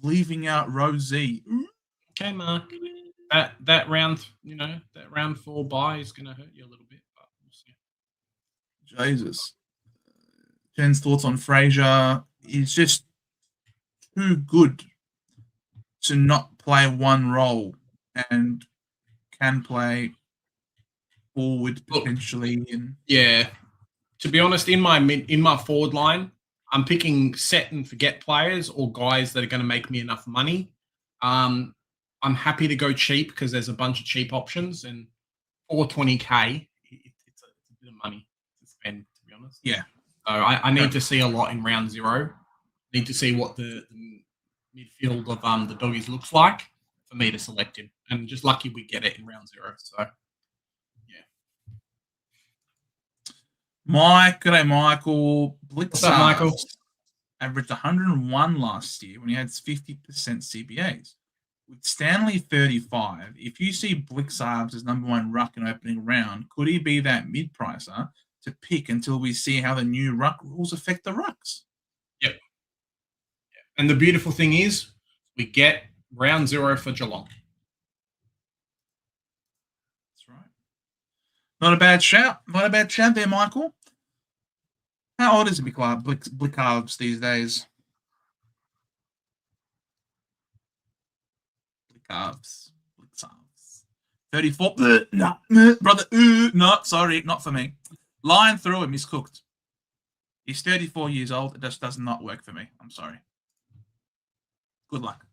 leaving out Rosie. Okay, Mark. That round, that round 4 bye is going to hurt you a little bit, but we'll see. Jesus. Jen's thoughts on Fraser. He's just too good to not play one role and can play forward potentially. Yeah. To be honest, in my forward line, I'm picking set and forget players or guys that are going to make me enough money. I'm happy to go cheap because there's a bunch of cheap options, and 420K, it's a bit of money to spend, to be honest. Yeah. So I need to see a lot in round 0. Need to see what the midfield of the doggies looks like for me to select him. And just lucky we get it in round 0. So, yeah. Mike, g'day, Michael. What's up, Michael? Averaged 101 last year when he had 50% CBAs. With Stanley 35, if you see Blixarves as number 1 ruck in opening round, could he be that mid-pricer to pick until we see how the new ruck rules affect the rucks? Yep. And the beautiful thing is we get round 0 for Geelong. That's right. Not a bad shout. Not a bad shout there, Michael. How old is Blixarves these days? Blixarves. 34. No, brother. No, sorry, not for me. Line through him, he's cooked. He's 34 years old. It just does not work for me. I'm sorry. Good luck.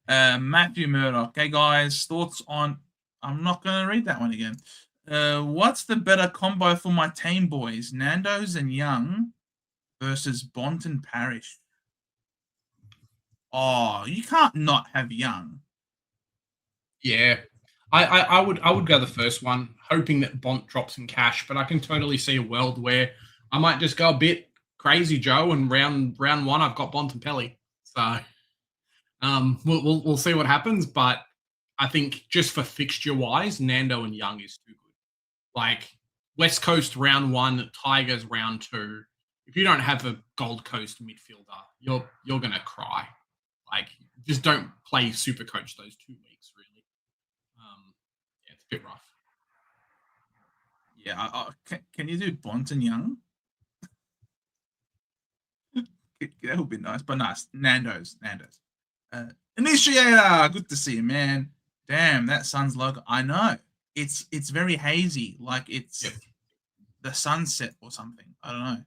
Matthew Murdoch. Hey, guys, thoughts on... I'm not going to read that one again. What's the better combo for my team, boys? Nando's and Young versus Bont and Parish. Oh, you can't not have Young. Yeah. I would go the first one, hoping that Bont drops some cash, but I can totally see a world where I might just go a bit crazy, Joe, and round 1 I've got Bont and Pelly. So we'll see what happens, but I think just for fixture wise, Nando and Young is too good. Like West Coast round 1, Tigers round 2. If you don't have a Gold Coast midfielder, you're gonna cry. Like, just don't play Supercoach those 2 weeks, really. Yeah, it's a bit rough. Yeah, can you do Bont and Young? That would be nice, but nice. Nando's. Initiator, good to see you, man. Damn, that Suns logo. I know. It's very hazy, like it's the sunset or something. I don't know.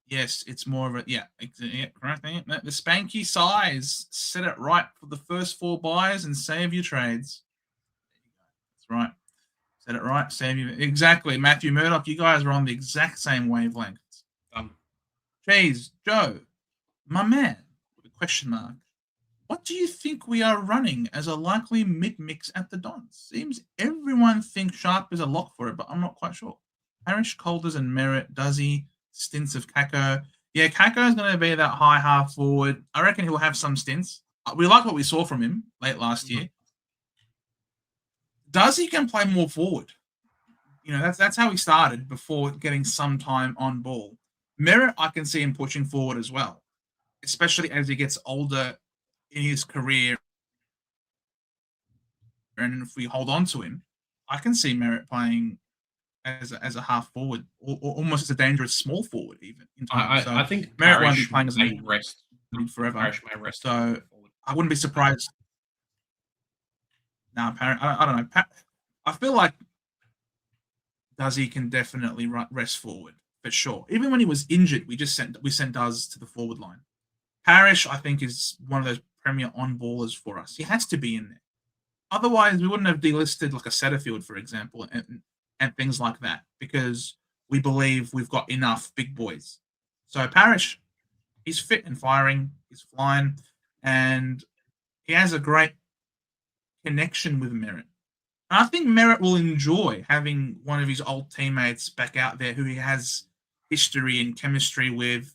Yes, it's more of a correct. The spanky size. Set it right for the first 4 buys and save your trades. That's right. Set it right, save you. Exactly, Matthew Murdoch. You guys are on the exact same wavelength. Jeez, Joe, my man, with a question mark. What do you think we are running as a likely mid-mix at the Dons? Seems everyone thinks Sharp is a lock for it, but I'm not quite sure. Parish, Colders, and Merritt, Duzzy, stints of Kako. Yeah, Kako is going to be that high half forward. I reckon he'll have some stints. We like what we saw from him late last year. Duzzy can play more forward. That's how he started before getting some time on ball. Merritt, I can see him pushing forward as well, especially as he gets older in his career. And if we hold on to him, I can see Merritt playing as a half forward, or almost as a dangerous small forward, even. I think Merritt won't be playing as a rest forever. Parish may rest. So I wouldn't be surprised. No, I don't know. I feel like Duzzy can definitely rest forward for sure. Even when he was injured, we sent Duz to the forward line. Parish, I think, is one of those premier on-ballers for us. He has to be in there. Otherwise, we wouldn't have delisted like a Setterfield, for example, and and things like that, because we believe we've got enough big boys. So Parish, he's fit and firing, he's flying, and he has a great connection with Merritt. And I think Merritt will enjoy having one of his old teammates back out there who he has history and chemistry with.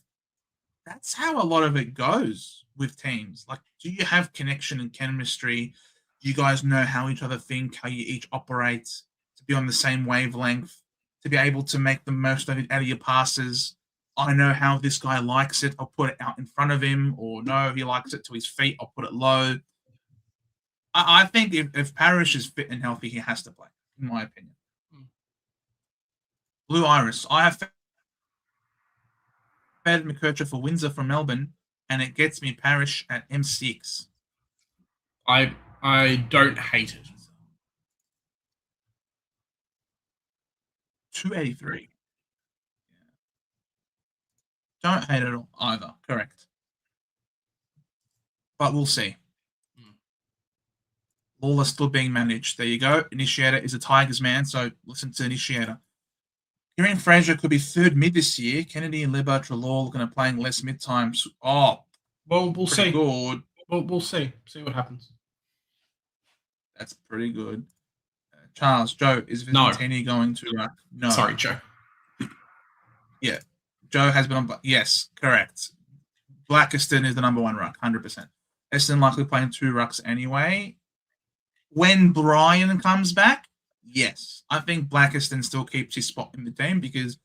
That's how a lot of it goes with teams. Like, do you have connection and chemistry? You guys know how each other think, how you each operate, to be on the same wavelength, to be able to make the most of it out of your passes. I know how this guy likes it. I'll put it out in front of him, or no, he likes it to his feet. I'll put it low. I think if Parish is fit and healthy, he has to play, in my opinion. Blue Iris. I have fed McKercher for Windsor from Melbourne, and it gets me Parish at M6. I don't hate it. 283. Don't hate it either. Correct. But we'll see. Lawler still being managed. There you go. Initiator is a Tigers man, so listen to Initiator. Kieran Fraser could be third mid this year. Kennedy and Libba Trelaw looking at playing less mid times. Oh, well, we'll see. Good. We'll see. See what happens. That's pretty good. Charles, Joe, is Vintini going to ruck? No. Sorry, Joe. Yeah. Joe has been on. Yes, correct. Blackiston is the number one ruck, 100%. Eston likely playing 2 rucks anyway. When Brian comes back, yes. I think Blackiston still keeps his spot in the team because,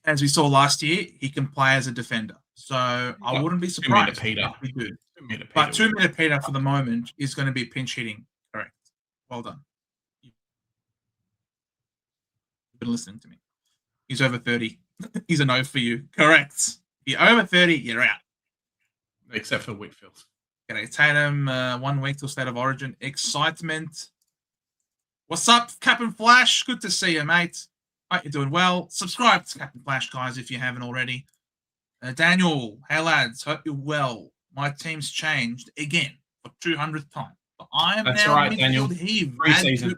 as we saw last year, he can play as a defender. So I wouldn't be surprised if we do. But 2-meter Peter for the moment is going to be pinch hitting. Correct. Well done. You've been listening to me. He's over 30. He's a no for you. Correct. You're over 30, you're out. Except for Whitfield. Okay, Tatum, 1 week till State of Origin. Excitement. What's up, Captain Flash? Good to see you, mate. Hope you're doing well. Subscribe to Captain Flash, guys, if you haven't already. Daniel, hey, lads. Hope you're well. My team's changed again for 200th time. But I am That's now right, midfield Daniel. Heave. Preseason.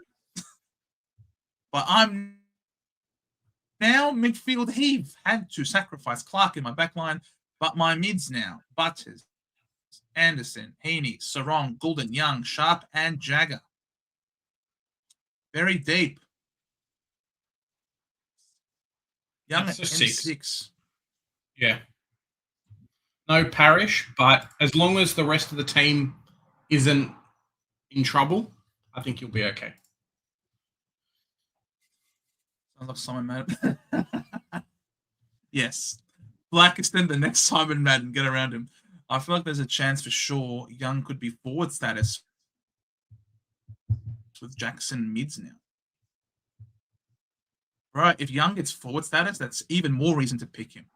But I'm now midfield Heave. Had to sacrifice Clark in my backline, but my mids now. Butters, Anderson, Heaney, Sarong, Goulden, Young, Sharp, and Jagger. Very deep. Young That's at a six. M6. Yeah. No Parish, but as long as the rest of the team isn't in trouble, I think you'll be okay. Sounds like Simon Madden. Yes. Blackiston, the next Simon Madden. Get around him. I feel like there's a chance for sure Young could be forward status with Jackson mids now. Right, if Young gets forward status, that's even more reason to pick him.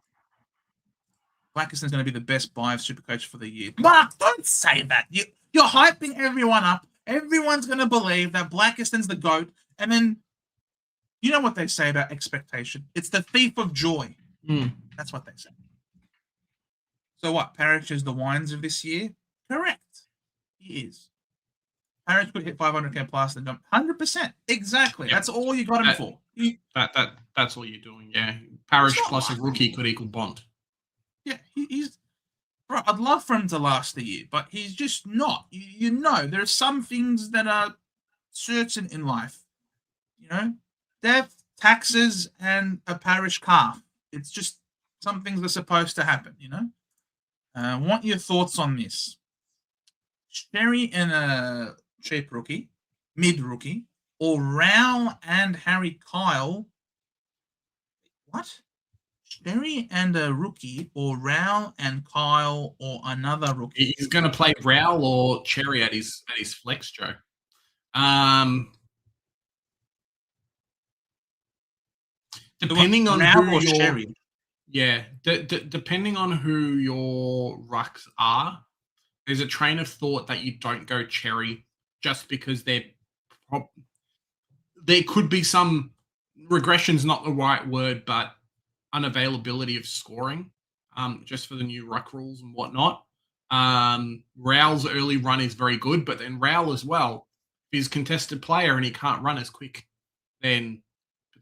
Blackiston's going to be the best buy of Supercoach for the year. Mark, don't say that. You're hyping everyone up. Everyone's going to believe that Blackiston's the GOAT. And then, you know what they say about expectation? It's the thief of joy. That's what they say. So what? Parish is the wines of this year? Correct. He is. Parish could hit 500k plus and jump 100%. Exactly. Yep. That's all you got him for. That's all you're doing. Yeah. Parish plus like a rookie could equal Bond. Yeah, he's. Bro, I'd love for him to last the year, but he's just not. You know, there are some things that are certain in life. You know, death, taxes, and a parish calf. It's just some things are supposed to happen. You know. Want your thoughts on this? Sherry and a cheap rookie, mid rookie, or Rao and Harry Kyle. What? Sherry and a rookie, or Rao and Kyle, or another rookie. He's going to play Rao or Cherry at his flex, Joe. Depending on Rao who or your Cherry. Yeah, depending on who your rucks are, there's a train of thought that you don't go Cherry just because there could be some regression's not the right word, but unavailability of scoring, just for the new ruck rules and whatnot. Raoul's early run is very good, but then Raoul as well, if he's a contested player and he can't run as quick, then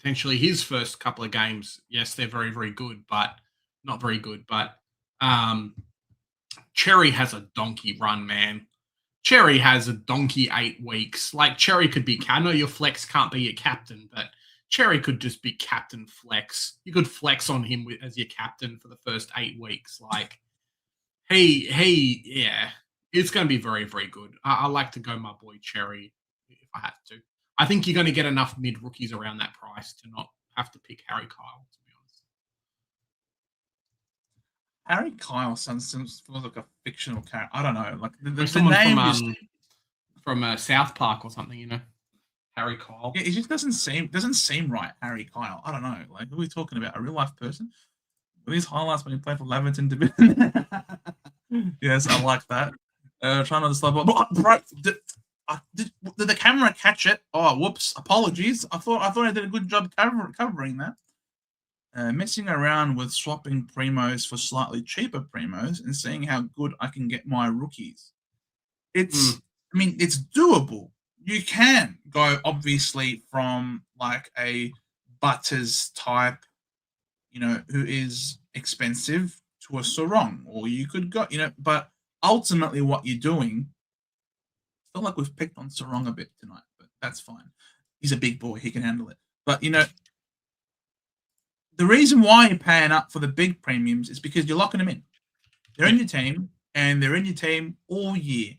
potentially his first couple of games, yes, they're very, very good, but not very good. But Cherry has a donkey run, man. Cherry has a donkey 8 weeks. Like, Cherry could be, I know your flex can't be your captain, but Cherry could just be captain flex. You could flex on him as your captain for the first 8 weeks. Like, yeah, it's going to be very, very good. I like to go my boy Cherry if I have to. I think you're going to get enough mid-rookies around that price to not have to pick Harry Kyle, to be honest. Harry Kyle feels like a fictional character. I don't know. Like the someone name from South Park or something, you know? Harry Kyle. Yeah, it just doesn't seem right, Harry Kyle. I don't know. Like, who are we talking about? A real life person? With these highlights when he played for Leverton Division. Yes, I like that. Trying not to slow up. Bro, did the camera catch it? Oh, whoops! Apologies. I thought I did a good job covering that. Messing around with swapping primos for slightly cheaper primos and seeing how good I can get my rookies. It's doable. You can go obviously from like a Butters type, who is expensive, to a Sarong, or you could go, but ultimately what you're doing, I feel like we've picked on Sarong a bit tonight, but that's fine. He's a big boy. He can handle it. But, the reason why you're paying up for the big premiums is because you're locking them in. They're in your team, and they're in your team all year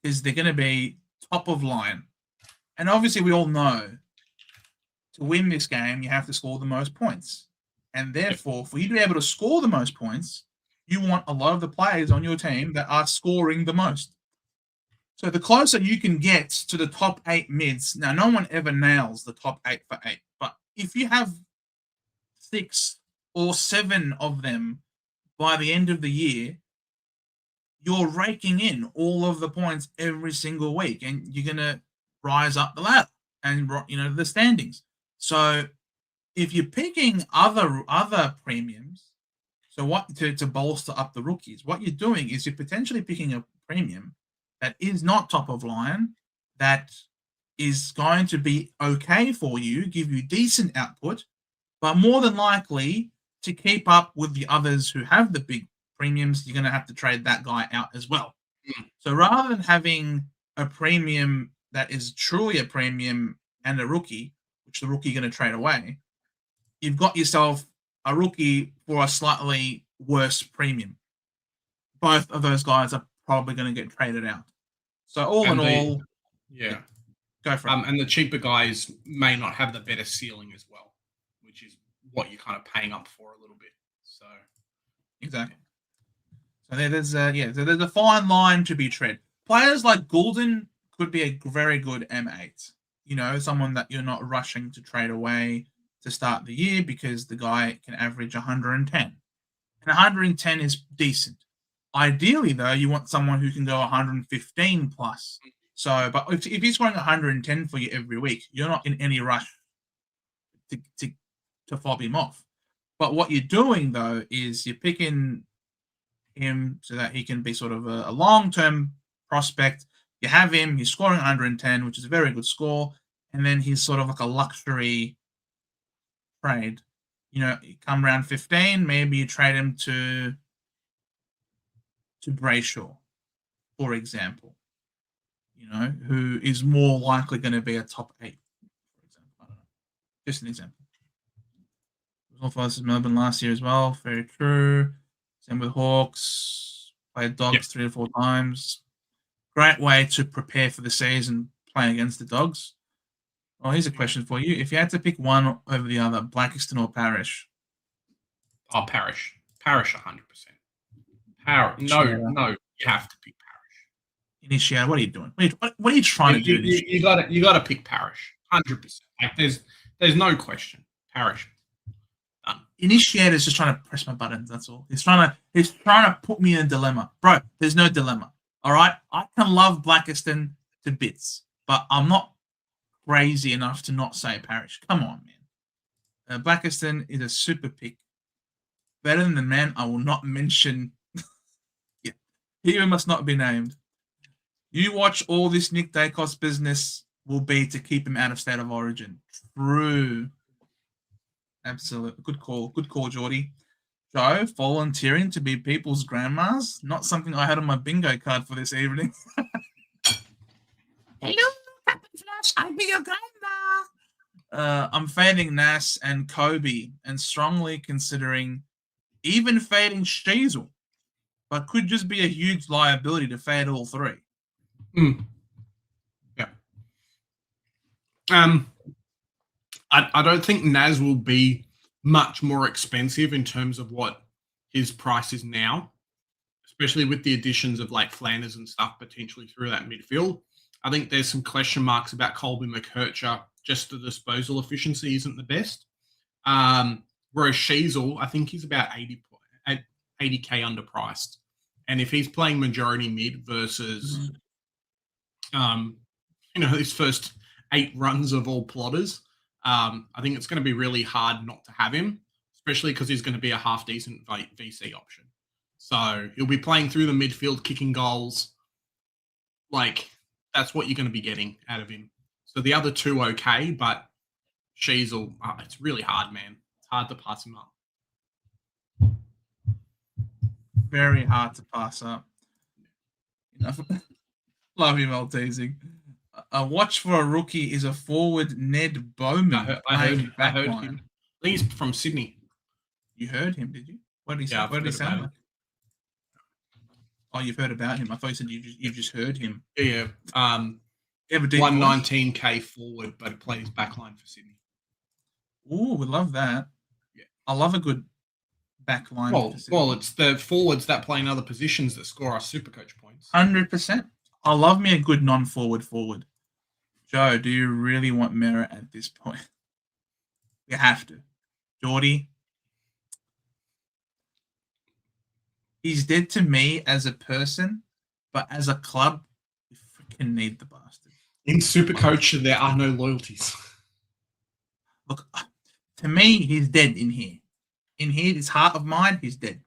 because they're going to be top of line. And obviously we all know to win this game, you have to score the most points. And therefore, for you to be able to score the most points, you want a lot of the players on your team that are scoring the most. So the closer you can get to the top 8 mids, now no one ever nails the top 8 for 8, but if you have 6 or 7 of them by the end of the year, you're raking in all of the points every single week, and you're going to rise up the ladder and, the standings. So if you're picking other premiums, so what to bolster up the rookies, what you're doing is you're potentially picking a premium that is not top of line, that is going to be okay for you, give you decent output, but more than likely to keep up with the others who have the big premiums, you're going to have to trade that guy out as well. So rather than having a premium that is truly a premium and a rookie, which the rookie you're going to trade away, you've got yourself a rookie for a slightly worse premium. Both of those guys are probably going to get traded out. So go for it. And the cheaper guys may not have the better ceiling as well, which is what you're kind of paying up for a little bit. So exactly. So there's a fine line to be tread. Players like Goulden could be a very good M8. Someone that you're not rushing to trade away to start the year because the guy can average 110. And 110 is decent. Ideally, though, you want someone who can go 115 plus. So, but if he's scoring 110 for you every week, you're not in any rush to fob him off. But what you're doing, though, is you're picking him so that he can be sort of a long-term prospect. You have him, he's scoring 110, which is a very good score, and then he's sort of like a luxury trade. You come around 15, maybe you trade him to Brayshaw, for example, who is more likely going to be a top 8, for example. I don't know. Just an example. North versus Melbourne last year as well. Very true. Same with Hawks. Played Dogs 3 or 4 times. Great way to prepare for the season playing against the Dogs. Oh, here's a question for you. If you had to pick one over the other, Blackiston or Parish? Oh, Parish. Parish 100%. No, you have to pick Parish. Initiator, what are you doing? What are you trying to do? You got to pick Parish. 100%. Like there's no question. Parish. Initiator is just trying to press my buttons. That's all. He's trying to put me in a dilemma, bro. There's no dilemma. All right, I can love Blackiston to bits, but I'm not crazy enough to not say Parish. Come on, man. Blackiston is a super pick. Better than the man I will not mention. Yeah, he must not be named. You watch all this Nick Dacos business will be to keep him out of State of Origin. True. Absolutely. Good call. Good call, Geordie. Joe, volunteering to be people's grandmas. Not something I had on my bingo card for this evening. Hello, Captain Flash. I'll be your grandma. I'm fading Nas and Kobe and strongly considering even fading Sheasel, but could just be a huge liability to fade all three. Yeah. I don't think Nas will be much more expensive in terms of what his price is now, especially with the additions of like Flanders and stuff potentially through that midfield. I think there's some question marks about Colby McKercher. Just the disposal efficiency isn't the best. Whereas Sheasel, I think he's about 80K underpriced. And if he's playing majority mid versus, his first 8 runs of all plotters, I think it's going to be really hard not to have him, especially because he's going to be a half-decent VC option. So he'll be playing through the midfield, kicking goals. Like, that's what you're going to be getting out of him. So the other two, okay, but Sheasel, it's really hard, man. It's hard to pass him up. Very hard to pass up. Love you, Maltesing. A watch for a rookie is a forward Ned Bowman. I heard him. I think he's from Sydney. You heard him, did you? What did he say? What did he sound like? Oh, you've heard about him. I thought you said you've just heard him. Yeah. 119K forward, but plays backline for Sydney. Ooh, we love that. Yeah. I love a good backline. Well, it's the forwards that play in other positions that score our Supercoach points. 100%. I love me a good non-forward forward. Joe, do you really want Merritt at this point? You have to. Geordie, he's dead to me as a person, but as a club, we freaking need the bastard. In Supercoach, there are no loyalties. Look, to me, he's dead in here. In here, this heart of mine, he's dead.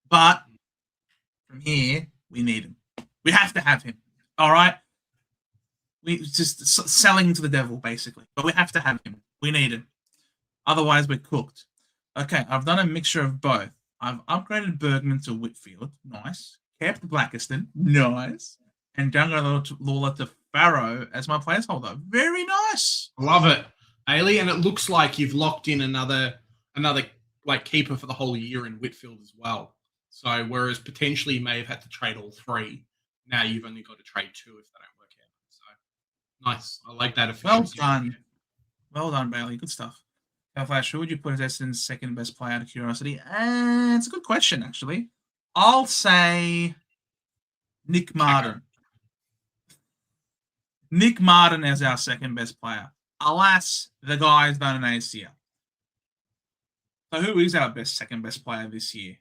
But from here, we need him. We have to have him. All right? We just selling to the devil, basically. But we have to have him. We need him. Otherwise, we're cooked. Okay, I've done a mixture of both. I've upgraded Bergman to Whitfield. Nice. Kept Blackiston. Nice. And Django Lawler to Farrow as my placeholder. Very nice. Love it. Ailey, and it looks like you've locked in another like keeper for the whole year in Whitfield as well. So whereas potentially you may have had to trade all 3, now you've only got to trade 2 if they don't work out. So nice. I like that efficiency. Well done. Well done, Bailey. Good stuff. Flash, who would you put as Essendon's second best player out of curiosity? It's a good question, actually. I'll say Nick Martin. Nick Martin as our second best player. Alas, the guy's done an ACL. So who is our second best player this year?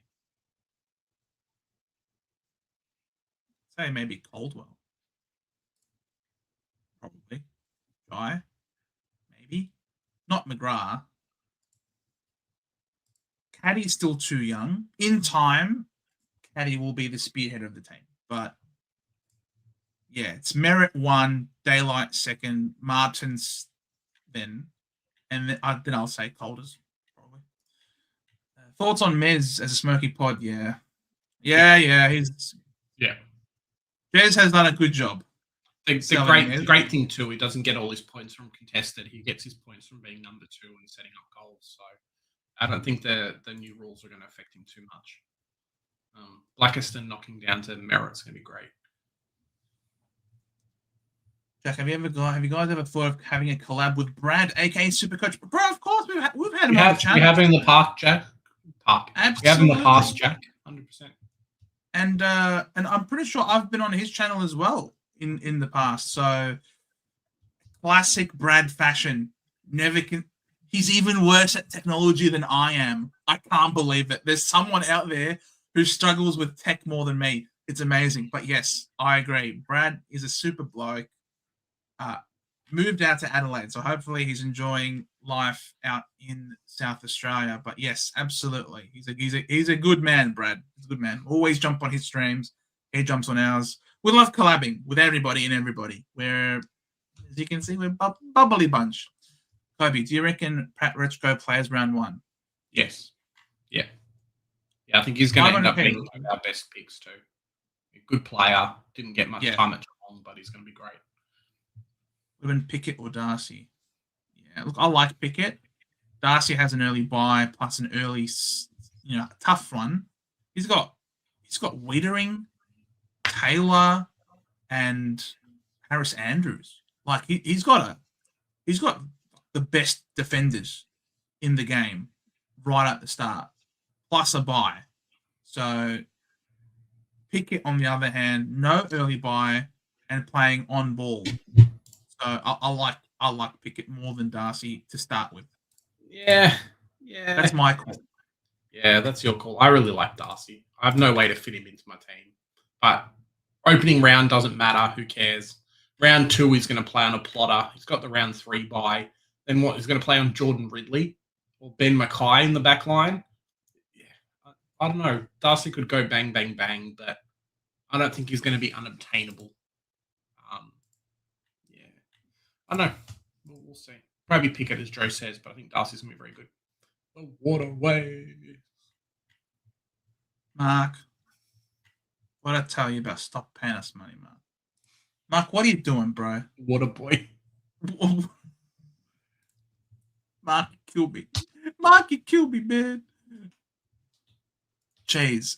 Say maybe Caldwell. Probably. Guy. Maybe. Not McGrath. Caddy's still too young. In time, Caddy will be the spearhead of the team. But yeah, it's Merritt 1, Daylight 2nd, Martin's then, and then I'll say Colders probably. Thoughts on Mez as a smoky pod? Yeah. He's Jez has done a good job. The great thing too, he doesn't get all his points from contested. He gets his points from being number 2 and setting up goals. So I don't think the new rules are going to affect him too much. Blackiston knocking down to Merritt's going to be great. Jack, have you guys ever thought of having a collab with Brad, aka Supercoach? Bro, of course we've had him on the channel. We have in the park, Jack. Absolutely. We have in the past, Jack. 100%. And I'm pretty sure I've been on his channel as well in the past. So classic Brad fashion. He's even worse at technology than I am. I can't believe it. There's someone out there who struggles with tech more than me. It's amazing. But yes, I agree. Brad is a super bloke. Moved out to Adelaide, so hopefully he's enjoying life out in South Australia. But yes, absolutely, he's a good man, Brad. He's a good man. Always jump on his streams. He jumps on ours. We love collabing with everybody and everybody. We're, as you can see, we're bubbly bunch. Kobe, do you reckon Pat Retchko plays round 1? Yes. Yeah. Yeah, I think he's going to I'm end up gonna being one of our best picks too. A good player. Didn't get much Yeah. time at Geelong, but he's going to be great. Would have been Pickett or Darcy. Yeah, look, I like Pickett. Darcy has an early buy plus an early, tough one. He's got Wiedering, Taylor, and Harris Andrews. Like he's got the best defenders in the game right at the start, plus a buy. So Pickett, on the other hand, no early buy and playing on ball. So I like Pickett more than Darcy to start with. Yeah. That's my call. Yeah, that's your call. I really like Darcy. I have no way to fit him into my team. But opening round doesn't matter. Who cares? Round 2, he's going to play on a plotter. He's got the round 3 bye. Then what? He's going to play on Jordan Ridley or Ben Mackay in the back line. Yeah, I don't know. Darcy could go bang, bang, bang, but I don't think he's going to be unobtainable. Yeah. I don't know. We'll see. Maybe Pickett, as Joe says, but I think Darcy's going to be very good. The waterway. Mark, what I tell you about stop paying us money, Mark? Mark, what are you doing, bro? Water boy. Mark, you killed me. Mark, you killed me, man. Jeez.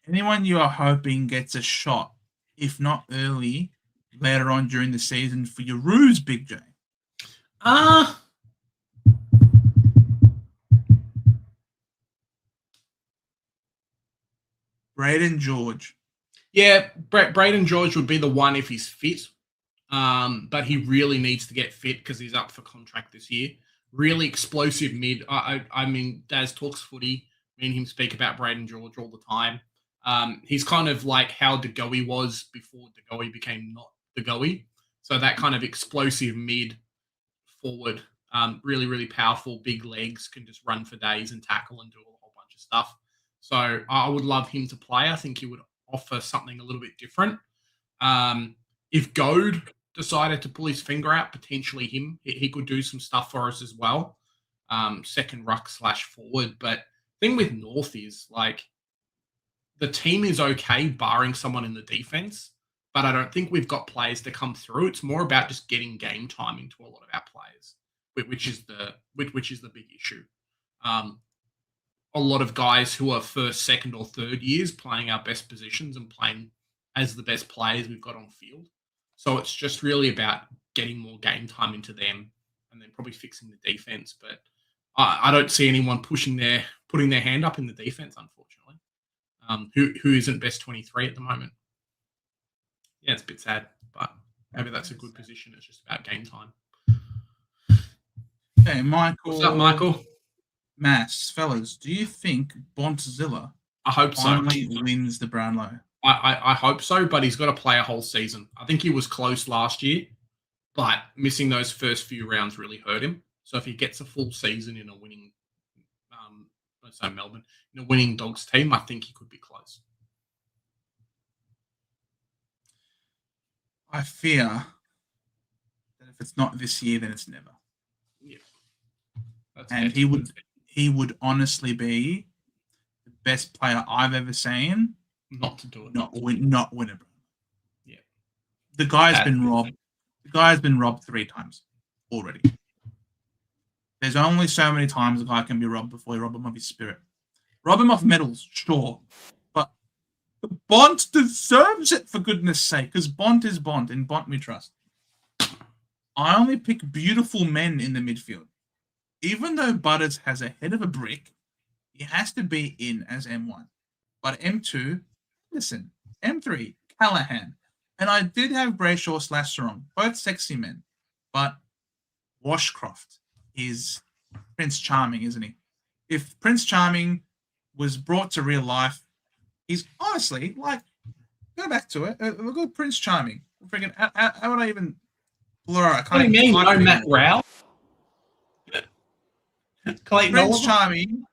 Anyone you are hoping gets a shot, if not early, later on during the season for your ruse, Big J? Braden George. Yeah, Braden George would be the one if he's fit. But he really needs to get fit because he's up for contract this year. Really explosive mid. I mean, Daz talks footy. Me and him speak about Braden George all the time. He's kind of like how De Goey was before De Goey became not De Goey. So that kind of explosive mid forward, really, really powerful, big legs, can just run for days and tackle and do a whole bunch of stuff. So I would love him to play. I think he would offer something a little bit different. If Goad decided to pull his finger out, potentially him, he could do some stuff for us as well. Second ruck / forward. But the thing with North is, like, the team is okay barring someone in the defense, but I don't think we've got players to come through. It's more about just getting game time into a lot of our players, which is the big issue. A lot of guys who are first, second, or third years playing our best positions and playing as the best players we've got on field. So it's just really about getting more game time into them and then probably fixing the defense. But I don't see anyone putting their hand up in the defense, unfortunately. Who isn't best 23 at the moment? Yeah, it's a bit sad, but maybe that's a good position. It's just about game time. Hey, Michael. What's up, Michael? Mass, fellas, do you think Bontzilla I hope finally so. wins the Brownlow? I hope so, but he's got to play a whole season. I think he was close last year, but missing those first few rounds really hurt him. So if he gets a full season in a winning, Melbourne, in a winning Dogs team, I think he could be close. I fear that if it's not this year, then it's never. Yeah, and he would honestly be the best player I've ever seen. Not to do it. Not win it. Yeah. The guy's been robbed. The guy's been robbed 3 times already. There's only so many times a guy can be robbed before you rob him of his spirit. Rob him of medals, sure. But Bont deserves it, for goodness sake, because Bont is Bont. In Bont we trust. I only pick beautiful men in the midfield. Even though Butters has a head of a brick, he has to be in as M1. But M2, listen, M3, Callahan. And I did have Brayshaw / Sarong, both sexy men. But Washcroft is Prince Charming, isn't he? If Prince Charming was brought to real life, he's honestly, like, go back to it. Look at Prince Charming. Freaking, how would I even blur? I can't. What do you mean? No Matt Rowell? Prince Charming.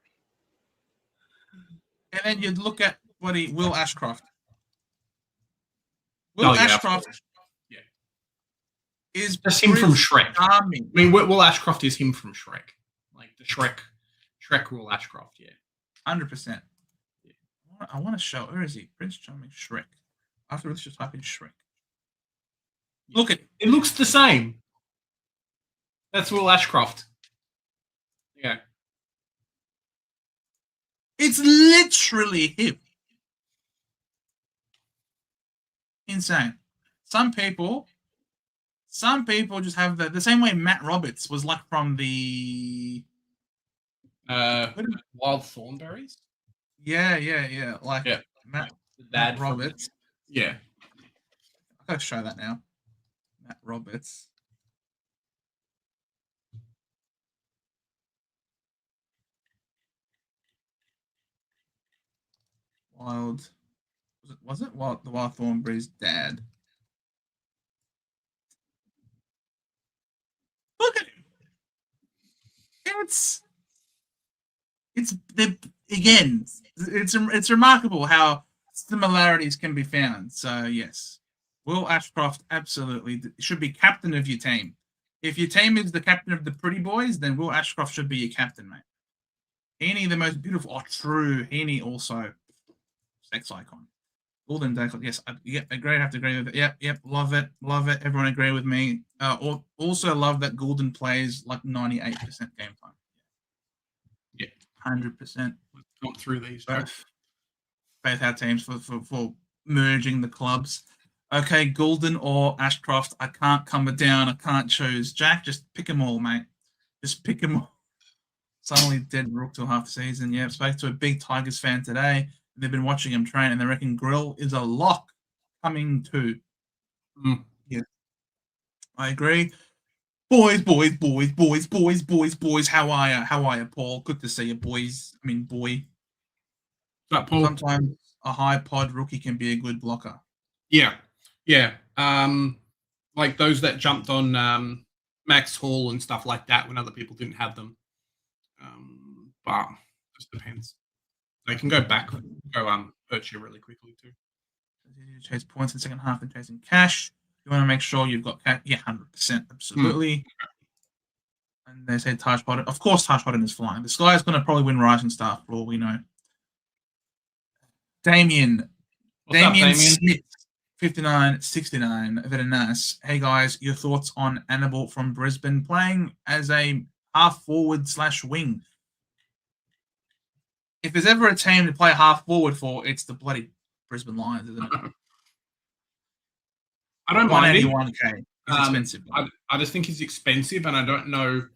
And then you'd look at Will Ashcroft. Ashcroft is just him from Shrek. Charming. I mean, Will Ashcroft is him from Shrek, like the Shrek Shrek Rule Ashcroft, yeah. 100%. Yeah. I want to show. Where is he? Prince Charming Shrek. After this, just type in Shrek. Look at it. Looks the same. That's Will Ashcroft. Yeah. It's literally him. Insane. Some people just have the same way Matt Roberts was like from the Wild Thornberries. Yeah. Like Matt Roberts. Yeah. I gotta show that now. Matt Roberts. Wild. Was it the Wild Thornberry's dad? Look at him. It's remarkable how similarities can be found. So yes, Will Ashcroft absolutely should be captain of your team. If your team is the captain of the pretty boys, then Will Ashcroft should be your captain, mate. Heaney, the most beautiful. Oh, true. Heaney also sex icon. Golden Day, yes, agree. I have to agree with it. Yep, love it. Everyone agree with me. Also love that Golden plays like 98% game time. Yeah, 100%. Gone through these. Both our teams for merging the clubs. Okay, Golden or Ashcroft. I can't come down. I can't choose. Jack, just pick them all, mate. Just pick them all. Suddenly dead Rook till half the season. Yeah, spoke to a big Tigers fan today. They've been watching him train, and they reckon Grill is a lock coming to. Yeah, I agree. Boys. How are you, Paul? Good to see you, boys. I mean, boy. But Paul, sometimes a high pod rookie can be a good blocker. Yeah. Like those that jumped on Max Hall and stuff like that when other people didn't have them. But it just depends. They can go back, hurt you really quickly too. Chase points in the second half and chasing cash. You want to make sure you've got cash. Yeah, 100%, absolutely. And they said Taj Potter. Of course, Taj Potter is flying. This guy's going to probably win Rising Star for all we know. Damien Smith, 59-69. Very nice. Hey guys, your thoughts on Annabelle from Brisbane playing as a half forward / wing? If there's ever a team to play half forward for, it's the bloody Brisbane Lions, isn't it? I don't mind it. 181K. It's expensive. I just think he's expensive, and I don't know.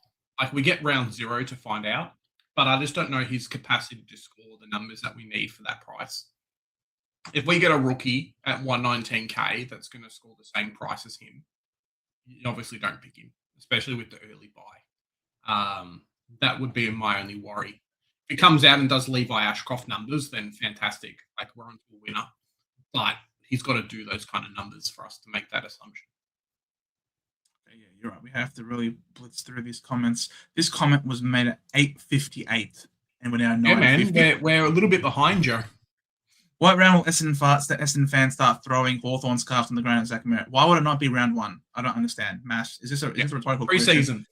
Like, we get round 0 to find out, but I just don't know his capacity to score the numbers that we need for that price. If we get a rookie at 119K that's going to score the same price as him, you obviously don't pick him, especially with the early buy. That would be my only worry. If he comes out and does Levi Ashcroft numbers, then fantastic. Like, we're on to a winner. But he's got to do those kind of numbers for us to make that assumption. Okay, yeah, you're right. We have to really blitz through these comments. This comment was made at 8:58, and we're now 9:50. Yeah, man, we're a little bit behind you. What round will Essendon fans start throwing Hawthorn scarves on the ground at Zach Merritt? Why would it not be round 1? I don't understand. Mash, is this a rhetorical question?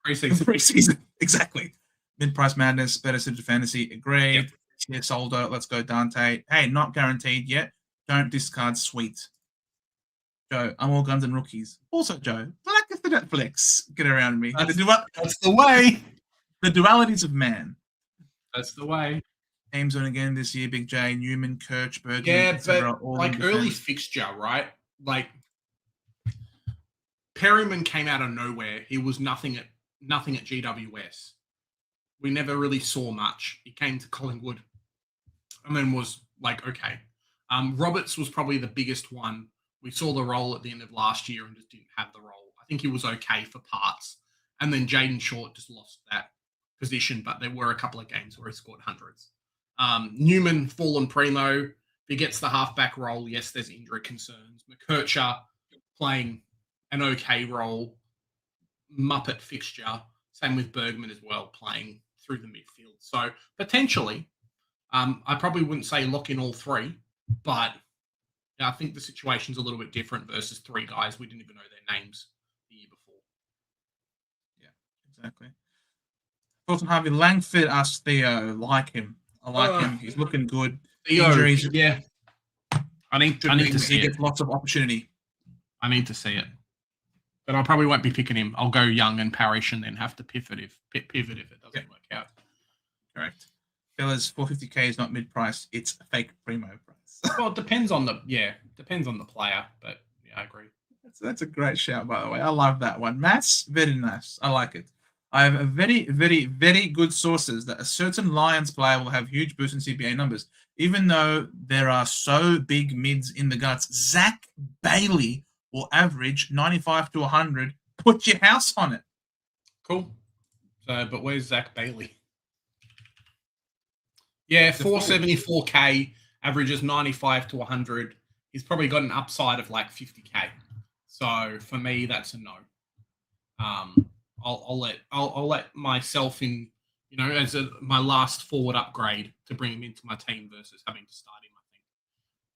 Preseason. Exactly. Mid-price madness, better suited fantasy. Agreed. Yeah, Soldo, let's go Dante. Hey, not guaranteed yet. Don't discard Sweet. Joe, I'm all guns and rookies. Also, Joe, black is the Netflix. Get around me. That's the way. The dualities of man. That's the way. Teams on again this year, Big J, Newman, Kirch, Bergen. Yeah, but like early fixture, right? Like Perryman came out of nowhere. He was nothing at GWS. We never really saw much. He came to Collingwood and then was like, okay. Roberts was probably the biggest one. We saw the role at the end of last year and just didn't have the role. I think he was okay for parts. And then Jaden Short just lost that position, but there were a couple of games where he scored hundreds. Newman, fallen primo. If he gets the halfback role, yes, there's injury concerns. McKercher playing an okay role. Muppet fixture. Same with Bergman as well, playing through the midfield. So potentially, I probably wouldn't say lock in all three, but I think the situation's a little bit different versus 3 guys we didn't even know their names the year before. Yeah, exactly. Thoughts on Harvey Langford? Asked Theo. Like him. I like him. He's looking good. Theo, Injuries. yeah. I need to see He it. gets lots of opportunity. I need to see it. But I probably won't be picking him. I'll go Young and Parish and then have to pivot if it doesn't work out. Correct. Fellas, 450k is not mid-price. It's a fake primo price. Well, it depends on the player, but yeah, I agree. That's a great shout, by the way. I love that one. Matt's very nice. I like it. I have a very, very, very good sources that a certain Lions player will have huge boost in CPA numbers, even though there are so big mids in the guts. Zach Bailey will average 95 to 100. Put your house on it. Cool. So, but where's Zach Bailey? Yeah, 474k, averages 95 to 100. He's probably got an upside of like 50k. So for me, that's a no. I'll let myself in, as my last forward upgrade to bring him into my team versus having to start him, I think.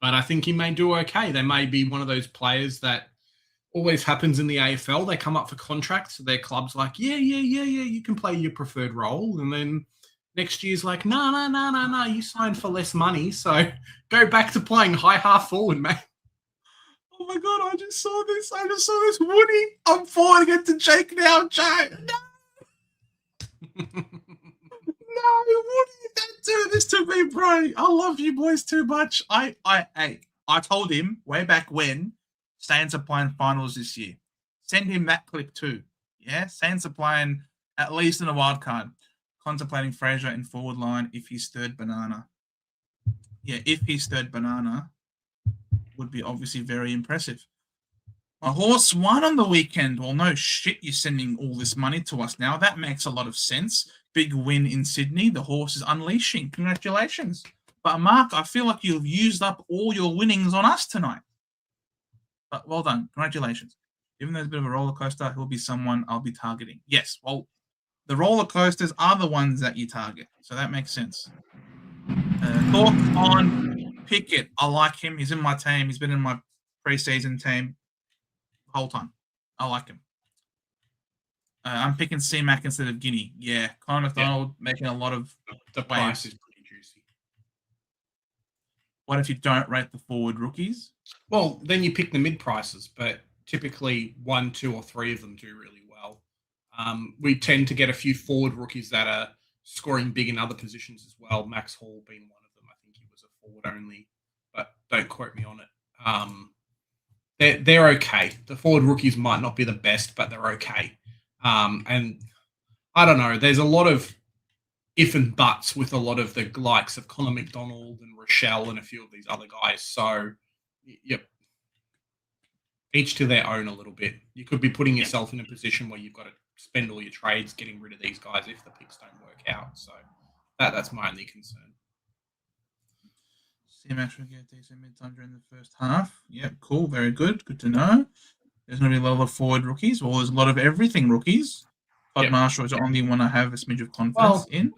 But I think he may do okay. They may be one of those players that always happens in the AFL. They come up for contracts. So their club's like, yeah, you can play your preferred role. And then next year's like, no, you signed for less money. So go back to playing high half forward, mate. Oh my God, I just saw this. Woody. I'm forwarding it to Jake now, Jake. No, Woody, don't do this to me, bro. I love you boys too much. I told him way back when Saints are playing finals this year. Send him that clip too. Yeah, Saints are playing at least in a wild card. Contemplating Fraser in forward line if he's third banana. Yeah, if he's third banana, would be obviously very impressive. My horse won on the weekend. Well, no shit, you're sending all this money to us now. That makes a lot of sense. Big win in Sydney. The horse is unleashing. Congratulations. But Mark, I feel like you've used up all your winnings on us tonight. But well done. Congratulations. Even though it's a bit of a roller coaster, he'll be someone I'll be targeting. Yes, well, the roller coasters are the ones that you target. So that makes sense. Thoughts on Pickett? I like him. He's in my team. He's been in my preseason team the whole time. I like him. I'm picking C-Mac instead of Guinea. Yeah, Conor McDonald making a lot of the price is pretty juicy. What if you don't rate the forward rookies? Well, then you pick the mid prices, but typically 1, 2, or 3 of them do really well. We tend to get a few forward rookies that are scoring big in other positions as well. Max Hall being one of them. I think he was a forward only, but don't quote me on it. They're okay. The forward rookies might not be the best, but they're okay. And I don't know. There's a lot of if and buts with a lot of the likes of Conor McDonald and Rochelle and a few of these other guys. So, yep. Each to their own a little bit. You could be putting yourself in a position where you've got to spend all your trades getting rid of these guys if the picks don't work out. So that's my only concern. CMAX will get decent mid-time during the first half. Yep, cool. Very good. Good to know. There's going to be a lot of forward rookies. Well, there's a lot of everything rookies. Todd Marshall is the only one I have a smidge of confidence in.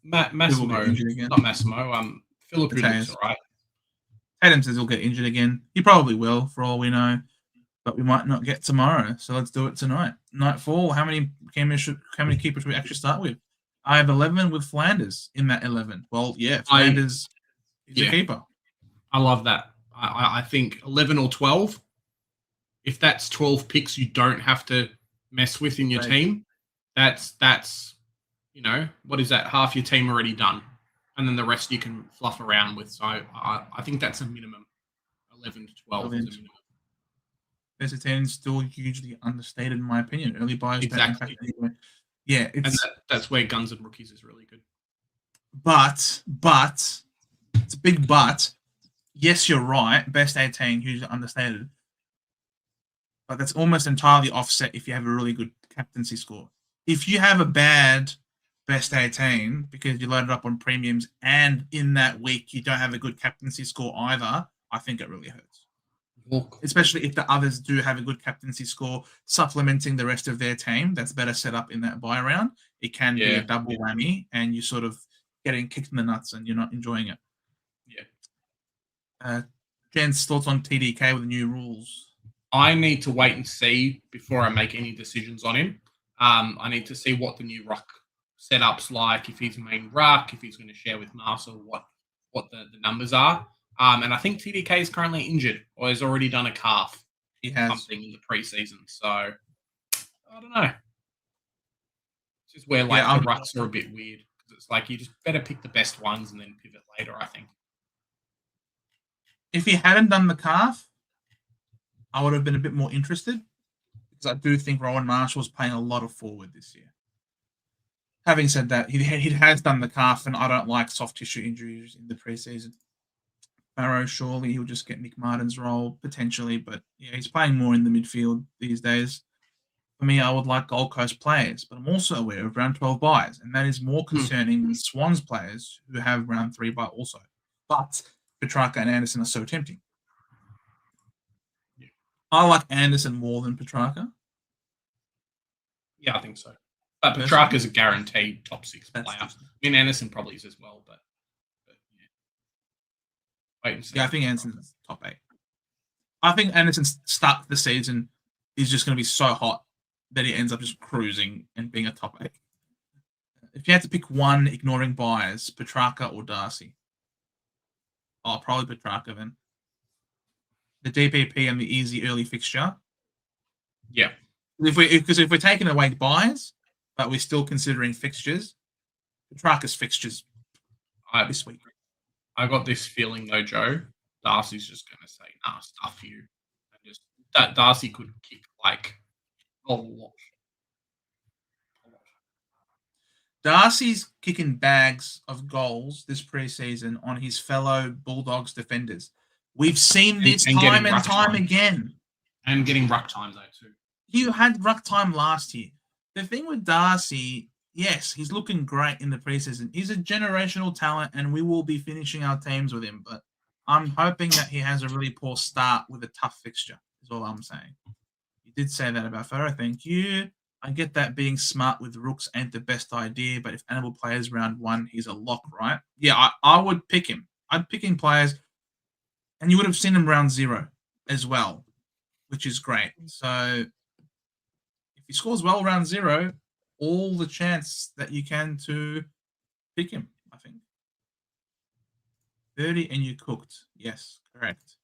Massimo. Not Massimo. Philip looks all right. Tatum says he'll get injured again. He probably will, for all we know. But we might not get tomorrow, so let's do it tonight. Nightfall, how many keepers should we actually start with? I have 11 with Flanders in that 11. Well, yeah, Flanders is a keeper. I love that. I think 11 or 12, if that's 12 picks you don't have to mess with in your team, that's what is that? Half your team already done. And then the rest you can fluff around with. So I think that's a minimum. 11 to 12 is a minimum. Best 10 is still hugely understated in my opinion. Early buyers. Exactly. Yeah. That's where Guns and Rookies is really good. But, it's a big but. Yes, you're right. Best 18, hugely understated. But that's almost entirely offset if you have a really good captaincy score. If you have a bad best 18 because you loaded up on premiums and in that week you don't have a good captaincy score either, I think it really hurts. Especially if the others do have a good captaincy score, supplementing the rest of their team that's better set up in that buy round. It can be a double whammy and you're sort of getting kicked in the nuts and you're not enjoying it. Yeah. Jen's thoughts on TDK with the new rules? I need to wait and see before I make any decisions on him. I need to see what the new ruck setups like, if he's main ruck, if he's going to share with Marcel, what the numbers are. And I think TDK is currently injured or has already done a calf. He has something in the preseason. So I don't know. It's just where like the rucks are a bit weird because it's like you just better pick the best ones and then pivot later, I think. If he hadn't done the calf, I would have been a bit more interested because I do think Rowan Marshall was playing a lot of forward this year. Having said that, he has done the calf, and I don't like soft tissue injuries in the preseason. Barrow, surely he'll just get Nick Martin's role potentially, but yeah, he's playing more in the midfield these days. For me, I would like Gold Coast players, but I'm also aware of round 12 buys, and that is more concerning than Swans players who have round 3 buy also. But Petrarca and Anderson are so tempting. Yeah. I like Anderson more than Petrarca. Yeah, I think so. But Petrarca's a guaranteed top 6 player. I mean, Anderson probably is as well, but yeah. Wait and see. Yeah, I think Anderson's top 8. I think Anderson's start of the season is just going to be so hot that he ends up just cruising and being a top 8. If you had to pick one, ignoring buys, Petrarca or Darcy? Oh, probably Petrarca then. The DPP and the easy early fixture. Yeah. Because if we're taking away buys, but we're still considering fixtures, Petrarca's fixtures this week. I got this feeling though, Joe. Darcy's just going to say, "Nah, stuff you," and just that Darcy could kick like a lot. Darcy's kicking bags of goals this preseason on his fellow Bulldogs defenders. We've seen this time and time again. And getting ruck time though too. He had ruck time last year. The thing with Darcy, yes, he's looking great in the preseason. He's a generational talent, and we will be finishing our teams with him. But I'm hoping that he has a really poor start with a tough fixture, is all I'm saying. You did say that about Farrow. Thank you. I get that being smart with rooks ain't the best idea, but if Annabelle plays round 1, he's a lock, right? Yeah, I would pick him. I'd pick him players, and you would have seen him round 0 as well, which is great. So if he scores well round 0, all the chance that you can to pick him, I think. 30 and you cooked. Yes, correct.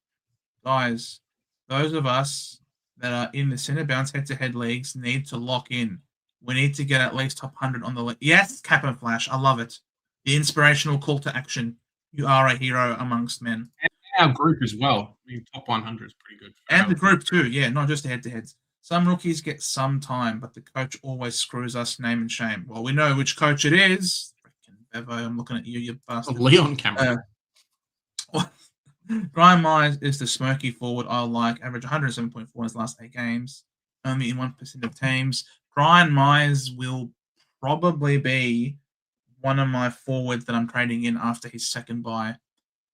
Guys, those of us that are in the Centre Bounce head-to-head leagues need to lock in. We need to get at least top 100 on the league. Yes, Cap and Flash. I love it. The inspirational call to action. You are a hero amongst men. And our group as well. I mean, top 100 is pretty good. And the group too. Yeah, not just the head-to-heads. Some rookies get some time, but the coach always screws us, name and shame. Well, we know which coach it is. Freaking Bevo, I'm looking at you, you bastard. Leon Cameron. Brian Myers is the smoky forward I like. Average 107.4 in his last 8 games. Only in 1% of teams. Brian Myers will probably be one of my forwards that I'm trading in after his second buy,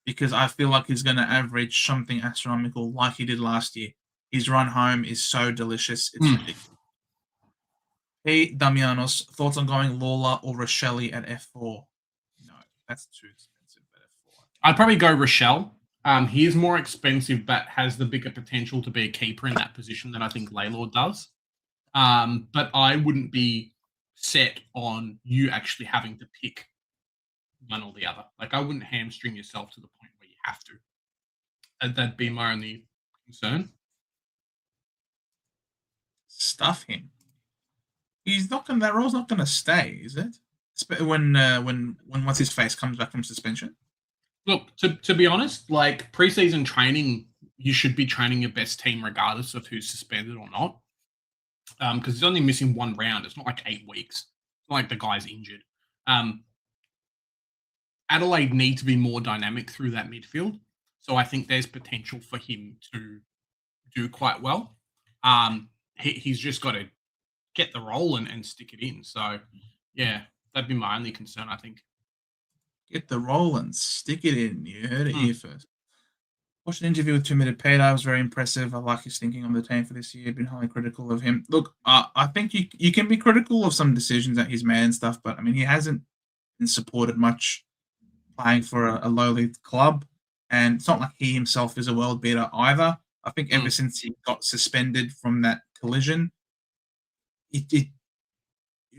because I feel like he's going to average something astronomical like he did last year. His run home is so delicious. It's ridiculous. Hey, Damianos, thoughts on going Lawler or Rochelle at F4? No, that's too expensive at F4. I'd probably go Rochelle. He is more expensive, but has the bigger potential to be a keeper in that position than I think Laylord does. But I wouldn't be set on you actually having to pick one or the other. Like, I wouldn't hamstring yourself to the point where you have to. That'd be my only concern. Stuff him. He's not going. That role's not going to stay, is it? When once his face comes back from suspension. Look, to be honest, like preseason training, you should be training your best team regardless of who's suspended or not. Because he's only missing 1 round. It's not like 8 weeks. It's not like the guy's injured. Adelaide need to be more dynamic through that midfield. So I think there's potential for him to do quite well. He's just got to get the role and stick it in. So, yeah, that'd be my only concern, I think. Get the role and stick it in. You heard it here first. Watched an interview with 2 Minute Peter. I was very impressive. I like his thinking on the team for this year. Been highly critical of him. Look, I think you can be critical of some decisions that he's made and stuff, but I mean, he hasn't been supported much playing for a lowly club, and it's not like he himself is a world beater either. I think ever since he got suspended from that collision,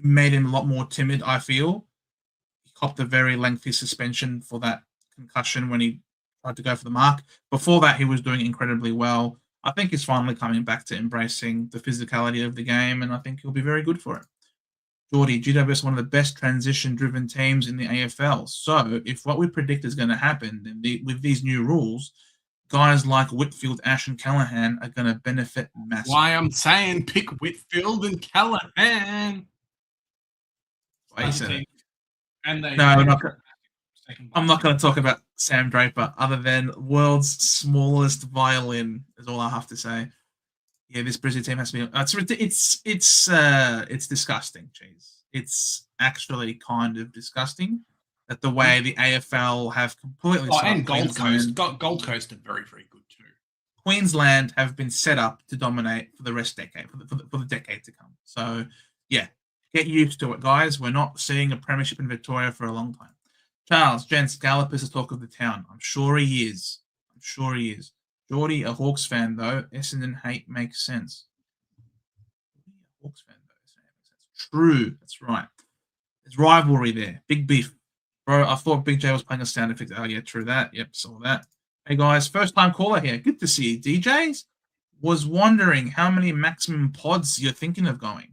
made him a lot more timid, I feel. He copped a very lengthy suspension for that concussion when he tried to go for the mark. Before that, he was doing incredibly well. I think he's finally coming back to embracing the physicality of the game, and I think he'll be very good for it. Geordie, GWS is one of the best transition-driven teams in the AFL. So if what we predict is going to happen with these new rules, guys like Whitfield, Ash, and Callahan are going to benefit massively. Why I'm saying pick Whitfield and Callahan. And they, no, I'm not going to talk about Sam Draper other than world's smallest violin is all I have to say. Yeah, this Brisbane team has to be. It's disgusting. Jeez, it's actually kind of disgusting that the way the AFL have completely. Oh, and Gold Coast are very, very good too. Queensland have been set up to dominate for the rest decade for the decade to come. So yeah, get used to it, guys. We're not seeing a premiership in Victoria for a long time. Charles, Gents, Gallup is the talk of the town. I'm sure he is. Geordie, a Hawks fan, though. Essendon hate makes sense. Hawks fan, though. Essendon makes sense. True. That's right. There's rivalry there. Big beef. Bro, I thought Big J was playing a sound effect. Oh, yeah, true that. Yep, saw that. Hey, guys. First-time caller here. Good to see you. DJs, was wondering how many maximum pods you're thinking of going.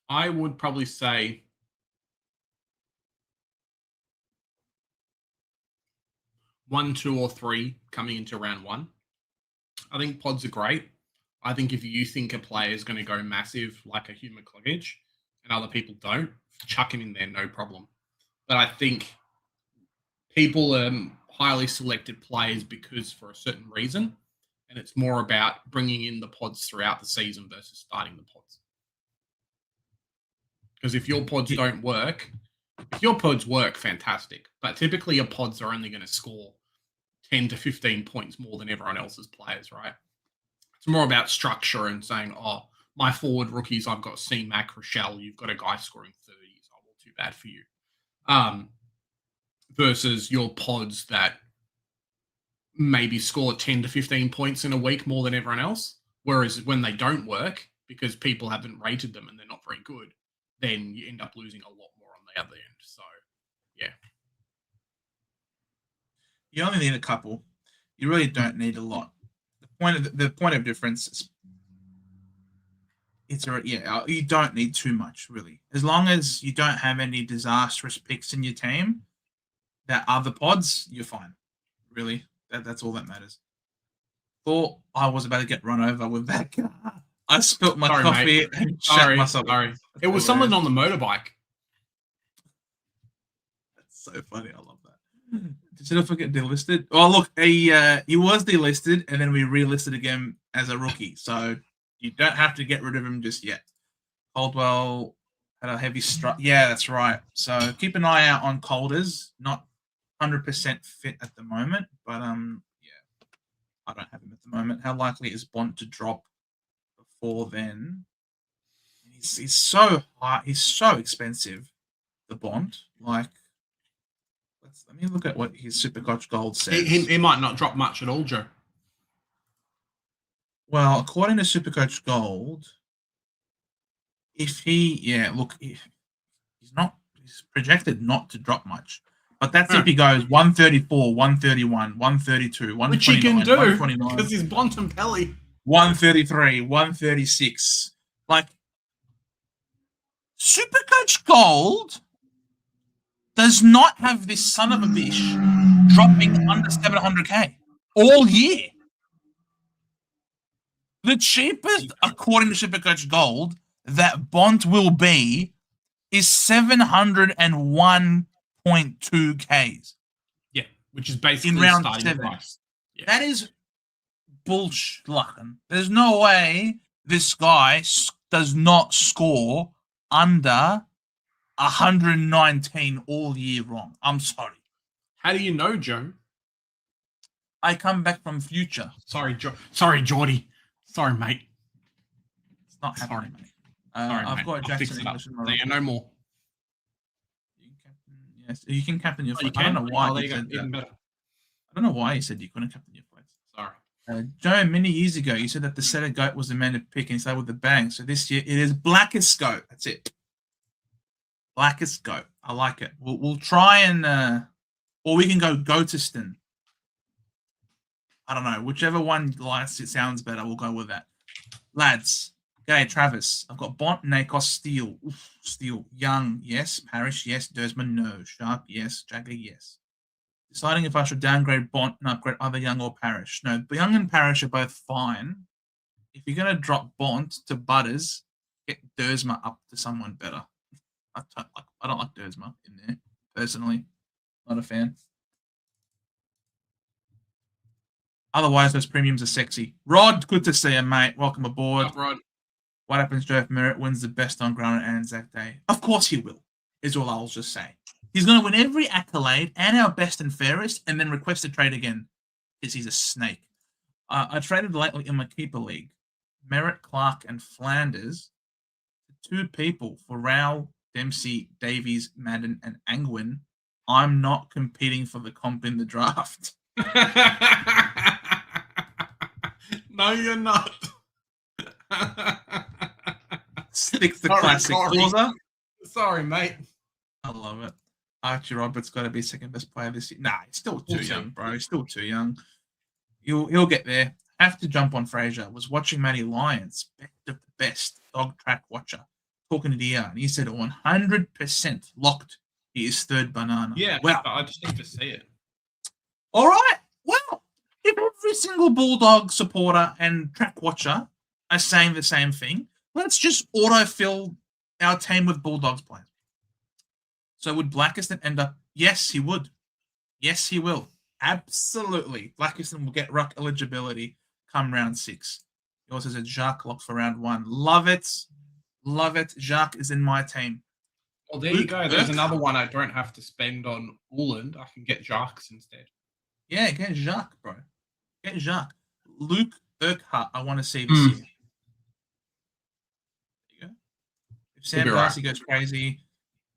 I would probably say 1, 2, or 3 coming into round 1. I think pods are great. I think if you think a player is going to go massive like a Hugh McCluggage and other people don't, chuck him in there, no problem. But I think people are highly selected players because for a certain reason, and it's more about bringing in the pods throughout the season versus starting the pods. Because if your pods don't work, if your pods work, fantastic. But typically your pods are only going to score 10 to 15 points more than everyone else's players, right? It's more about structure and saying, oh, my forward rookies, I've got C-Mac, Rochelle, you've got a guy scoring 30s. Oh, well, too bad for you. Versus your pods that maybe score 10 to 15 points in a week more than everyone else. Whereas when they don't work, because people haven't rated them and they're not very good, then you end up losing a lot more on the other end. So, yeah. You only need a couple. You really don't need a lot. The point of difference is you don't need too much, really. As long as you don't have any disastrous picks in your team that other pods, you're fine. Really. That's all that matters. Thought I was about to get run over with that car. I spilt my coffee and shat myself. Sorry. It was someone on the motorbike. That's so funny. I love that. Did I forget delisted? Oh, look, he was delisted, and then we relisted again as a rookie. So you don't have to get rid of him just yet. Caldwell had a heavy strike. Yeah, that's right. So keep an eye out on Colders. Not 100% fit at the moment, but yeah, I don't have him at the moment. How likely is Bont to drop before then? He's so high. He's so expensive. The Bont, like. Let me look at what his Supercoach Gold says. He might not drop much at all, Joe. Well, according to Supercoach Gold, he's projected not to drop much. But that's if he goes 134, 131, 132, 129, which he can do 129, because he's Bontempelli. 133, 136. Like, Supercoach Gold does not have this son of a bitch dropping under 700k all year. The cheapest, according to Supercoach Gold, that Bont will be is 701.2Ks. Yeah, which is basically in round starting 7. Price. Yeah. That is bullshit. There's no way this guy does not score under 119 all year long. I'm sorry. How do you know, Joe? I come back from future. Sorry, Geordie. Sorry, mate. It's not happening, mate. Sorry, I've mate. got Jackson English in my There you no more. Yes, you can captain your flex. I don't know why you said even that. better. I don't know why he said you couldn't captain your flex. Sorry. Joe, many years ago, you said that the setter goat was the man to pick and he started with the bang. So this year, it is Blackest Goat. That's it. Blackest Goat. I like it. We'll try and, or we can go Goatiston. I don't know. Whichever one likes it sounds better, we'll go with that. Lads, okay, Travis. I've got Bont, Nakos, Steele. Oof, Steele. Young, yes. Parish, yes. Dersman, no. Sharp, yes. Jagger, yes. Deciding if I should downgrade Bont and upgrade either Young or Parish. No, Young and Parish are both fine. If you're going to drop Bont to Butters, get Dersma up to someone better. I don't like Dersma in there, personally. Not a fan. Otherwise, those premiums are sexy. Rod, good to see you, mate. Welcome aboard. Up, Rod. What happens, Joe, if Merritt wins the best on ground on Anzac Day? Of course he will, is all I'll just say. He's going to win every accolade and our best and fairest and then request a trade again because he's a snake. I traded lately in my keeper league. Merritt, Clark, and Flanders. 2 people for Rao, Dempsey, Davies, Madden, and Angwin. I'm not competing for the comp in the draft. No, you're not. Sticks the classic closer. Sorry, mate. I love it. Archie Roberts got to be second best player this year. Nah, he's still too young, bro. He's still too young. He'll get there. Have to jump on Fraser. Was watching Matty Lyons, best of the best dog track watcher, talking to Dia, and he said 100% locked. He is third banana. Yeah, wow. I just need to see it. All right. Well, if every single Bulldog supporter and track watcher are saying the same thing, let's just autofill our team with Bulldogs players. So would Blackiston end up? Yes, he would. Yes, he will. Absolutely. Blackiston will get ruck eligibility come round 6. He also said Jacques locked for round 1. Love it. Love it. Jacques is in my team. Well, there you go. There's another one I don't have to spend on Uland. I can get Jacques instead. Yeah, get Jacques, bro. Get Jacques. Luke Urquhart, I want to see this year. There you go. If Sam Darcy goes crazy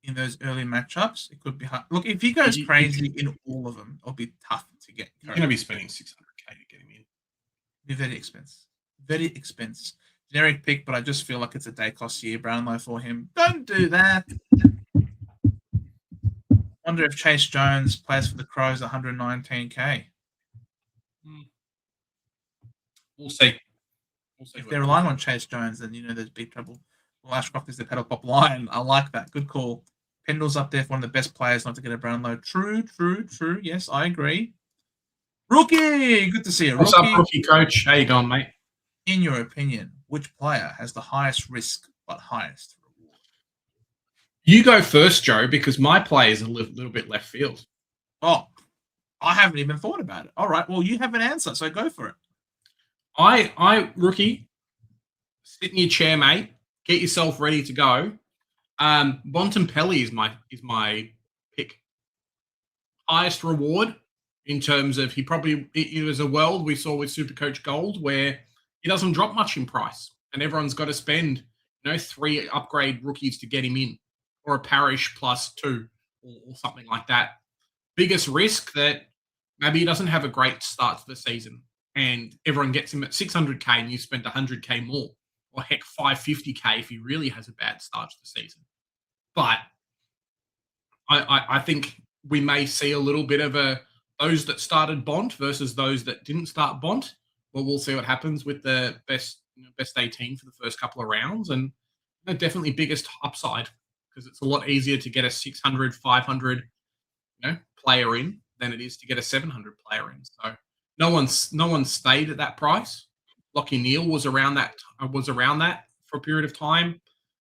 in those early matchups, it could be hard. Look, if he goes crazy in all of them, it'll be tough to get. You're going to be spending $600K to get him in. Be very expensive. Very expensive. Generic pick, but I just feel like it's a day cost year, Brownlow, for him. Don't do that. Wonder if Chase Jones plays for the Crows 119K. We'll see. If they're relying on Chase Jones, then there's big trouble. Well, Ashcroft is the pedal pop line. I like that. Good call. Pendle's up there for one of the best players not to get a Brownlow. True. Yes, I agree. Rookie! Good to see you, What's up, Rookie Coach? How you going, mate? In your opinion, which player has the highest risk but highest reward? You go first, Joe, because my play is a little bit left field. Oh, I haven't even thought about it. All right, well, you have an answer, so go for it. I Rookie, sit in your chair, mate. Get yourself ready to go. Bontempelli is my pick. Highest reward in terms of it was a world we saw with Supercoach Gold where he doesn't drop much in price, and everyone's got to spend 3 upgrade rookies to get him in, or a Parish +2 or something like that. Biggest risk that maybe he doesn't have a great start to the season, and everyone gets him at 600K, and you spend 100K more, or heck 550K if he really has a bad start to the season. But I think we may see a little bit of those that started Bont versus those that didn't start Bont. Well, we'll see what happens with the best 18 for the first couple of rounds, and definitely biggest upside because it's a lot easier to get a 600, 500 player in than it is to get a 700 player in. So no one stayed at that price. Lockie Neal was around that for a period of time.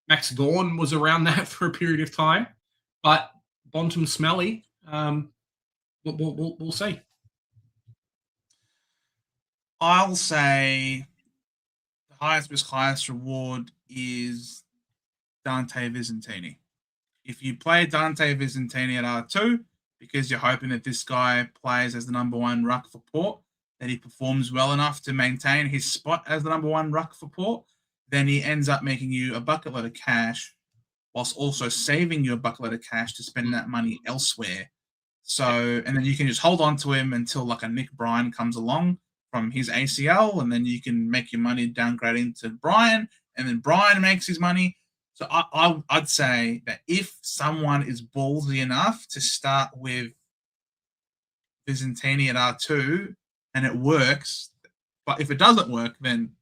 Max Gawn was around that for a period of time, but Bontum Smelly, we'll see. I'll say the highest risk, highest reward is Dante Visentini. If you play Dante Visentini at R2 because you're hoping that this guy plays as the number 1 ruck for Port, that he performs well enough to maintain his spot as the number 1 ruck for Port, then he ends up making you a bucket load of cash whilst also saving you a bucket load of cash to spend that money elsewhere. So, and then you can just hold on to him until like a Nick Bryan comes along from his ACL, and then you can make your money downgrading to Brian, and then Brian makes his money. So I'd say that if someone is ballsy enough to start with Byzantini at R2 and it works, but if it doesn't work, then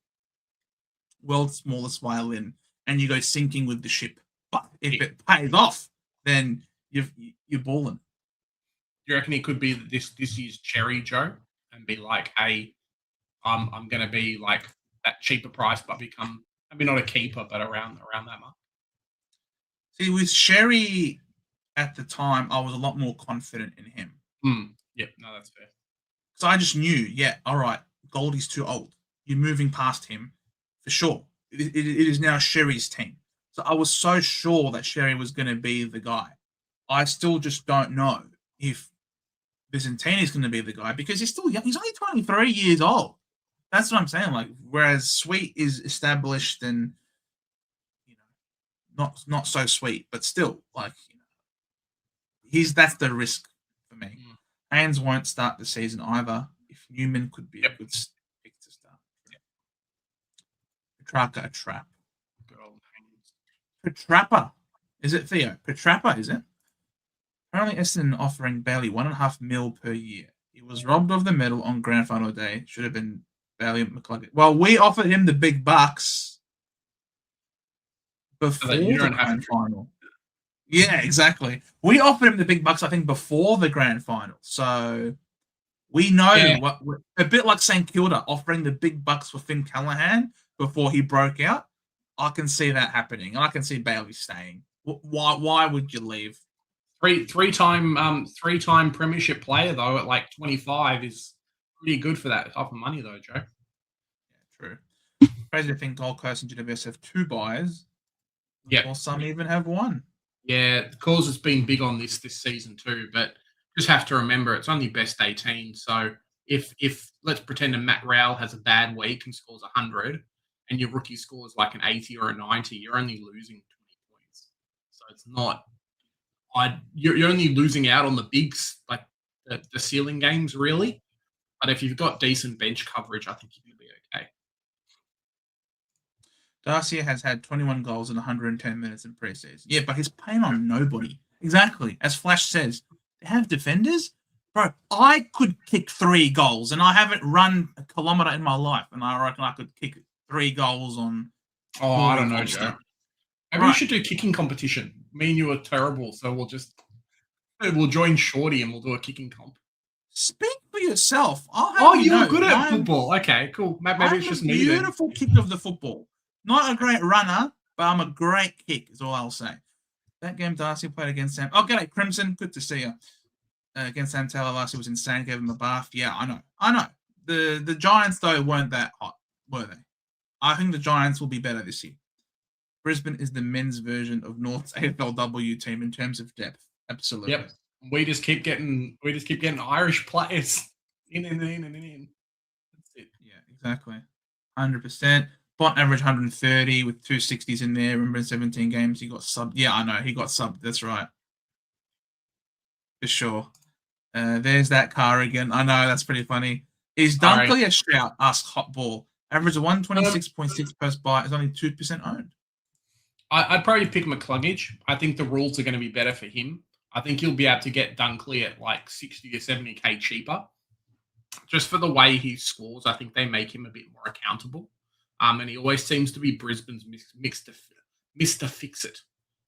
world's smallest violin, and you go sinking with the ship. But if it pays off, then you're balling. Do you reckon it could be this year's cherry, Joe, and be like, hey, I'm going to be like that cheaper price, but become maybe not a keeper, but around that mark? See, with Sherry at the time, I was a lot more confident in him. Yep, no, that's fair. So I just knew, all right, Goldie's too old. You're moving past him for sure. It is now Sherry's team. So I was so sure that Sherry was going to be the guy. I still just don't know if Byzantini is going to be the guy because he's still young. He's only 23 years old. That's what I'm saying. Like, whereas Sweet is established and not so sweet, but still, like, that's the risk for me. Haynes won't start the season either. If Newman could be a good pick to start. Petrarca, a trap. Good old Haynes. Petrappa. Is it Theo? Petrappa, is it? Apparently Essendon offering Bailey $1.5 million per year. He was robbed of the medal on grand final day. Should have been Bailey McCluggett. Well, we offered him the big bucks before the grand final. Yeah, exactly. We offered him the big bucks, I think, before the grand final. So we know what a bit like St Kilda offering the big bucks for Finn Callahan before he broke out. I can see that happening. I can see Bailey staying. Why would you leave? Three-time premiership player though at like 25 is pretty good for that type of money though, Joe. Yeah, true. Crazy to think Gold Coast and GWS have 2 buys. Yeah. Or some even have 1. Yeah, the cause has been big on this season too, but just have to remember it's only best 18. So if let's pretend a Matt Rowell has a bad week and scores 100 and your rookie scores like an 80 or a 90, you're only losing 20 points. So it's not you're only losing out on the bigs, like the ceiling games, really. But if you've got decent bench coverage, I think you're going to be okay. Darcy has had 21 goals in 110 minutes in preseason. Yeah, but he's playing on nobody. Exactly. As Flash says, they have defenders. Bro, I could kick 3 goals, and I haven't run a kilometre in my life, and I reckon I could kick 3 goals on... Oh, I don't know, Joe. Maybe we should do kicking competition. Me and you are terrible, so we'll join Shorty and we'll do a kicking comp. Speak for yourself. You're good at football. Okay, cool. Maybe it's just me. Beautiful kick of the football. Not a great runner, but I'm a great kick, is all I'll say. That game Darcy played against Sam. Oh, g'day, Crimson. Good to see you. Against Sam Taylor last year was insane. Gave him a bath. Yeah, I know. The Giants, though, weren't that hot, were they? I think the Giants will be better this year. Brisbane is the men's version of North's AFLW team in terms of depth. Absolutely. Yep. We just keep getting Irish players in. That's it. Yeah, exactly. 100%. Bont average 130 with 260s in there. Remember in 17 games he got subbed. Yeah, I know. He got subbed. That's right. For sure. There's that car again. I know. That's pretty funny. Is Dunkley a shout? Ask Hot Ball. Average of 126.6 per buy is only 2% owned. I'd probably pick McCluggage. I think the rules are going to be better for him. I think he'll be able to get Dunkley at like 60 or 70k cheaper. Just for the way he scores, I think they make him a bit more accountable. And he always seems to be Brisbane's Mr. Fix-It.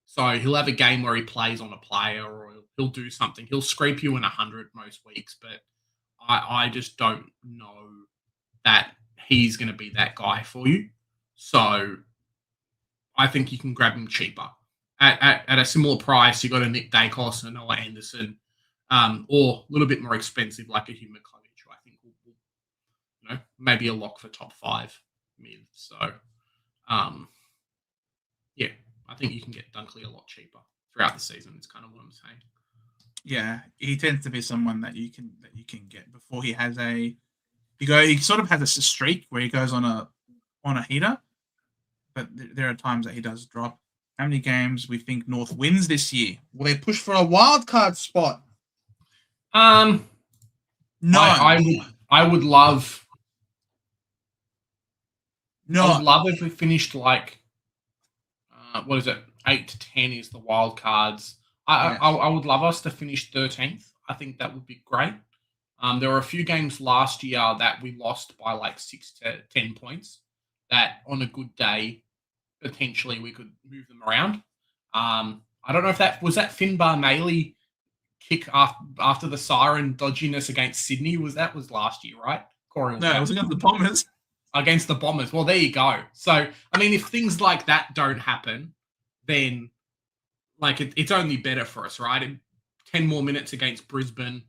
So he'll have a game where he plays on a player or he'll do something. He'll scrape you in 100 most weeks, but I just don't know that he's going to be that guy for you. So I think you can grab him cheaper. At a similar price, you got a Nick Dacos and Noah Anderson, or a little bit more expensive like a Hugh McCluggage, who I think will maybe a lock for top 5 mid. So, yeah, I think you can get Dunkley a lot cheaper throughout the season. It's kind of what I'm saying. Yeah, he tends to be someone that you can get before he has he sort of has a streak where he goes on a heater, but there are times that he does drop. How many games we think North wins this year? Will they push for a wild card spot? No. I would love No, I would love if we finished like, what is it? 8 to 10 is the wild cards. I would love us to finish 13th. I think that would be great. There were a few games last year that we lost by like 6 to 10 points. That on a good day, potentially we could move them around. I don't know if that was Finbar Nayley kick after the siren dodginess against Sydney. Was last year, right? Corey, it was against the Bombers. Against the Bombers. Well, there you go. So, I mean, if things like that don't happen, then like it's only better for us, right? In 10 more minutes against Brisbane,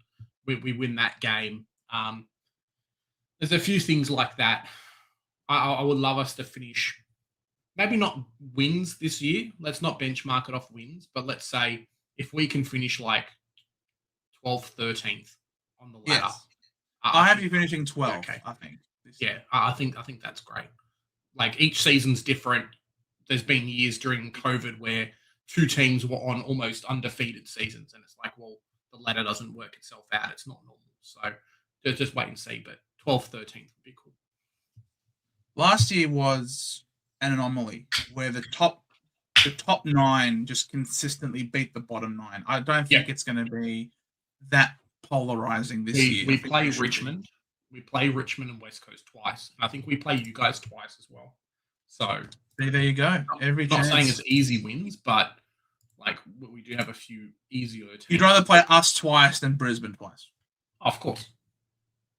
we win that game. There's a few things like that. I would love us to finish, maybe not wins this year. Let's not benchmark it off wins, but let's say if we can finish like 12th, 13th on the ladder. Yes. I have you finishing 12th, okay. I think. Yeah, I think that's great. Like each season's different. There's been years during COVID where two teams were on almost undefeated seasons, and it's like, well, the ladder doesn't work itself out. It's not normal. So just wait and see. But 12th, 13th would be cool. Last year was an anomaly where the top 9 just consistently beat the bottom 9. I don't think it's going to be that polarizing this year. We play Richmond. We play Richmond and West Coast twice. And I think we play you guys twice as well. So there you go. I'm not saying it's easy wins, but like we do have a few easier teams. You'd rather play us twice than Brisbane twice. Of course.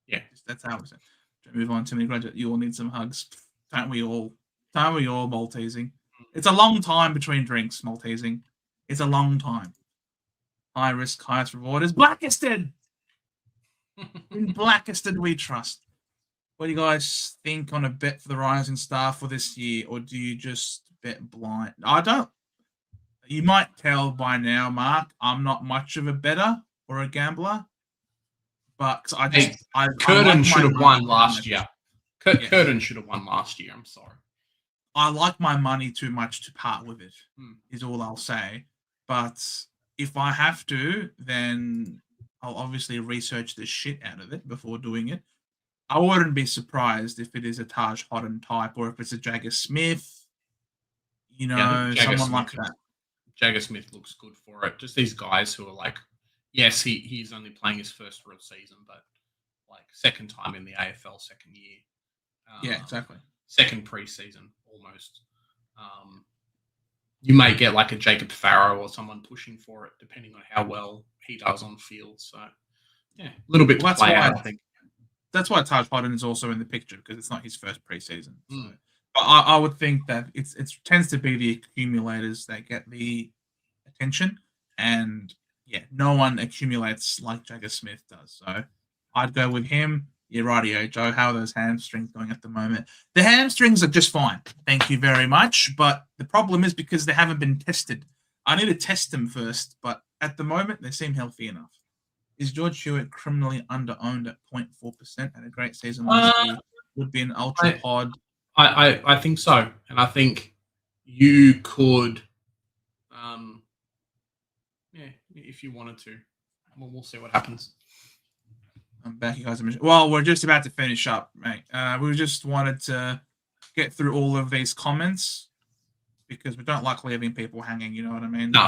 Yeah. That's how we say. Move on to me, graduate. You all need some hugs. Don't we all? Maltesing. It's a long time between drinks, Maltesing. It's a long time. High risk, highest reward is Blackiston. In Blackiston we trust. What do you guys think on a bet for the Rising Star for this year, or do you just bet blind? I don't. You might tell by now, Mark, I'm not much of a bettor or a gambler. But Curtin should have won last year. Curtin should have won last year. I'm sorry. I like my money too much to part with it, is all I'll say. But if I have to, then I'll obviously research the shit out of it before doing it. I wouldn't be surprised if it is a Taj Hodden type or if it's a Jagger Smith, someone Smith, like that. Jagger Smith looks good for it. Just these guys who are like, yes, he's only playing his first real season, but like second time in the AFL, second year. Yeah, exactly. Second preseason, almost. You may get like a Jacob Farrow or someone pushing for it, depending on how well he does on field. So, yeah, a little bit to play out, I think. That's why Taj Hodden is also in the picture, because it's not his first preseason. So. But I would think that it tends to be the accumulators that get the attention, and yeah, no one accumulates like Jagger Smith does. So I'd go with him. You're rightio, Joe. How are those hamstrings going at the moment? The hamstrings are just fine. Thank you very much. But the problem is because they haven't been tested. I need to test them first. But at the moment, they seem healthy enough. Is George Hewitt criminally under-owned at 0.4% at a great season last year? Would be an ultra pod. I think so. And I think you could, if you wanted to. We'll see what happens. I'm back, you guys. Well, we're just about to finish up, mate. We just wanted to get through all of these comments because we don't like leaving people hanging. You know what I mean? No,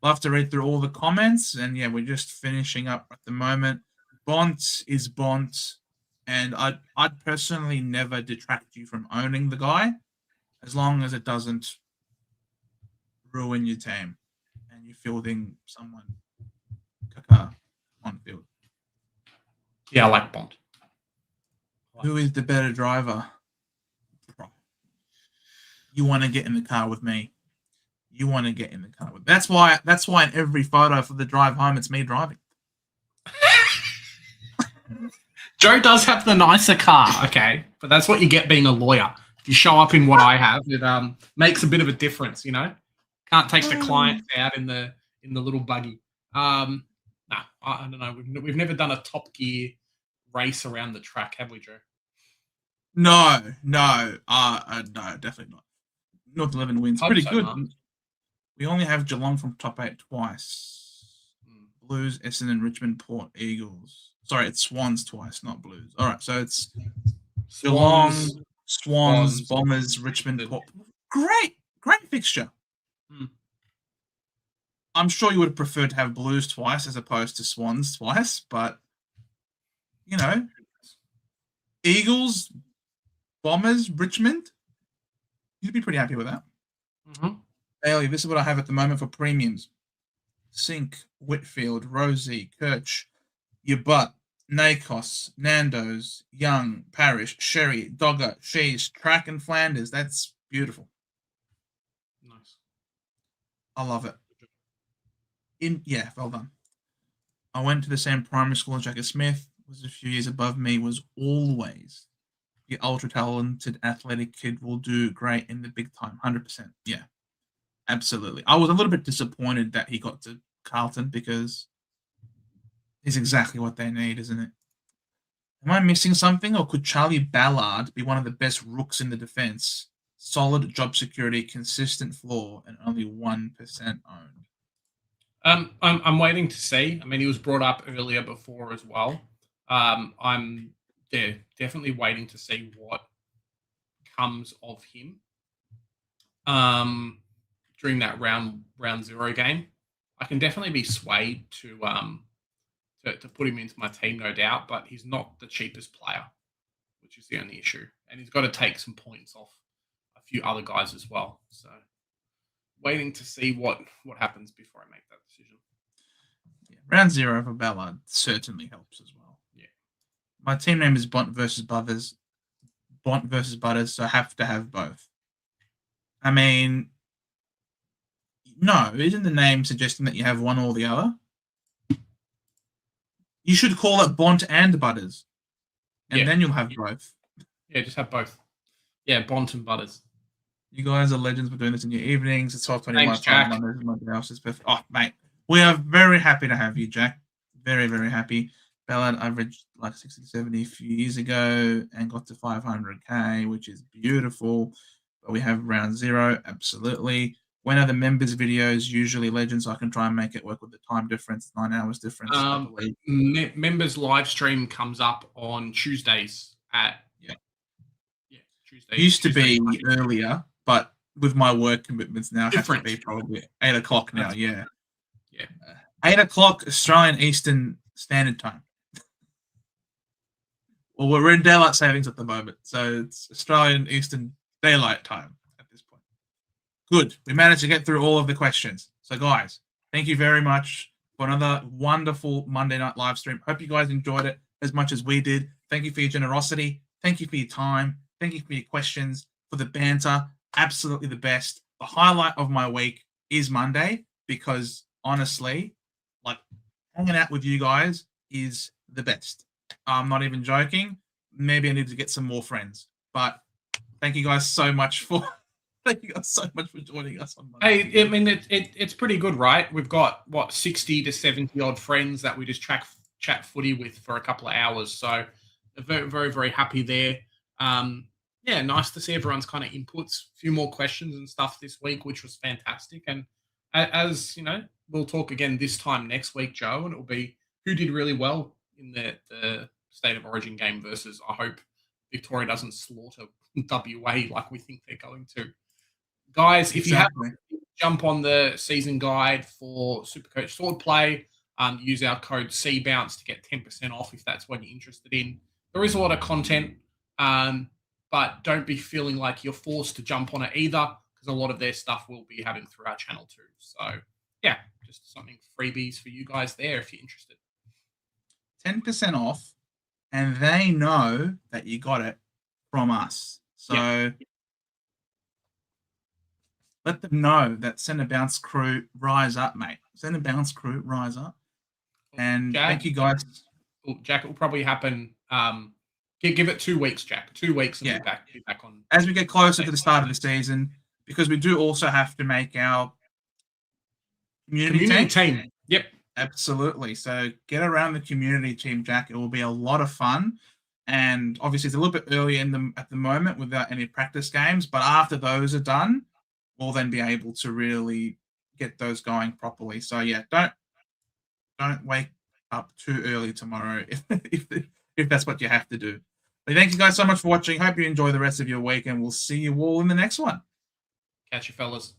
love to read through all the comments, and yeah, we're just finishing up at the moment. Bont is Bont, and I'd personally never detract you from owning the guy, as long as it doesn't ruin your team and you're fielding someone on field. Yeah, I like Bond. Who is the better driver? You want to get in the car with me. You want to get in the car with. That's why in every photo for the drive home, it's me driving. Joe does have the nicer car, okay, but that's what you get being a lawyer. If you show up in what I have, it makes a bit of a difference, you know. Can't take the client out in the little buggy. No, I don't know. We've never done a Top Gear race around the track, have we, Joe? No, definitely not. North 11 wins. Pretty good. Not. We only have Geelong from top 8 twice. Blues, Essendon, Richmond, Port, Eagles. Sorry, it's Swans twice, not Blues. All right, so it's Geelong, Swans, Bombers, Richmond. Great fixture. Hmm. I'm sure you would have preferred to have Blues twice as opposed to Swans twice, but Eagles, Bombers, Richmond. You'd be pretty happy with that. Mm-hmm. Bailey, this is what I have at the moment for premiums. Sink, Whitfield, Rosie, Kirch, Your Butt, Nakos, Nando's, Young, Parish, Sherry, Dogger, Shees, Track, and Flanders. That's beautiful. Nice. I love it. Well done. I went to the same primary school as Jackie Smith, was a few years above me, was always the ultra talented athletic kid will do great in the big time. 100%. Yeah, absolutely. I was a little bit disappointed that he got to Carlton because he's exactly what they need, isn't it? Am I missing something, or could Charlie Ballard be one of the best rooks in the defense? Solid job security, consistent floor, and only 1% owned. I'm waiting to see. I mean, he was brought up earlier before as well. I'm definitely waiting to see what comes of him during that round 0 game. I can definitely be swayed to put him into my team, no doubt, but he's not the cheapest player, which is the only issue. And he's got to take some points off a few other guys as well. So waiting to see what happens before I make that decision. Yeah, round 0 for Ballard certainly helps as well. Yeah. My team name is Bont versus Butters. So I have to have both. I mean, no, isn't the name suggesting that you have one or the other? You should call it Bont and Butters. And then you'll have both. Yeah, just have both. Yeah, Bont and Butters. You guys are legends for doing this in your evenings. It's 12:20 Thanks, Jack. Monday else is perfect. Oh, mate. We are very happy to have you, Jack. Very, very happy. Ballard averaged like 60 to 70 a few years ago and got to 500K, which is beautiful. But we have round 0, absolutely. When are the members' videos usually legends? So I can try and make it work with the time difference, 9 hours difference, I believe. Members live stream comes up on Tuesdays at Tuesdays. Used to be earlier, but with my work commitments now, have to be probably 8 o'clock now. Yeah. 8 o'clock Australian Eastern Standard Time. Well, we're in daylight savings at the moment, so it's Australian Eastern Daylight Time at this point. Good. We managed to get through all of the questions. So, guys, thank you very much for another wonderful Monday night live stream. Hope you guys enjoyed it as much as we did. Thank you for your generosity. Thank you for your time. Thank you for your questions, for the banter. Absolutely the best. The highlight of my week is Monday because, honestly, like, hanging out with you guys is the best. I'm not even joking. Maybe I need to get some more friends. But thank you guys so much for joining us on Monday. Hey, I mean, it's pretty good, right? We've got 60 to 70 odd friends that we just chat footy with for a couple of hours. So very, very, very happy there. Yeah, nice to see everyone's kind of inputs. A few more questions and stuff this week, which was fantastic. And as you know, we'll talk again this time next week, Joe, and it'll be who did really well in the State of Origin game versus, I hope, Victoria doesn't slaughter WA like we think they're going to. Guys, if you have jump on the season guide for Supercoach Sword Play, use our code CBOUNCE to get 10% off if that's what you're interested in. There is a lot of content, but don't be feeling like you're forced to jump on it either, because a lot of their stuff we'll be having through our channel too. So, yeah, just something freebies for you guys there if you're interested. 10% off, and they know that you got it from us. So let them know that Send a Bounce crew rise up, mate. Send a Bounce crew rise up. And Jack, thank you guys. Jack, it will probably happen. Give it 2 weeks, Jack. 2 weeks and be back on. As we get closer to the start of the season, because we do also have to make our community team. Yep. Absolutely. So get around the community team, Jack. It will be a lot of fun. And obviously, it's a little bit early at the moment without any practice games. But after those are done, we'll then be able to really get those going properly. So yeah, don't wake up too early tomorrow if that's what you have to do. But thank you guys so much for watching. Hope you enjoy the rest of your week, and we'll see you all in the next one. Catch you, fellas.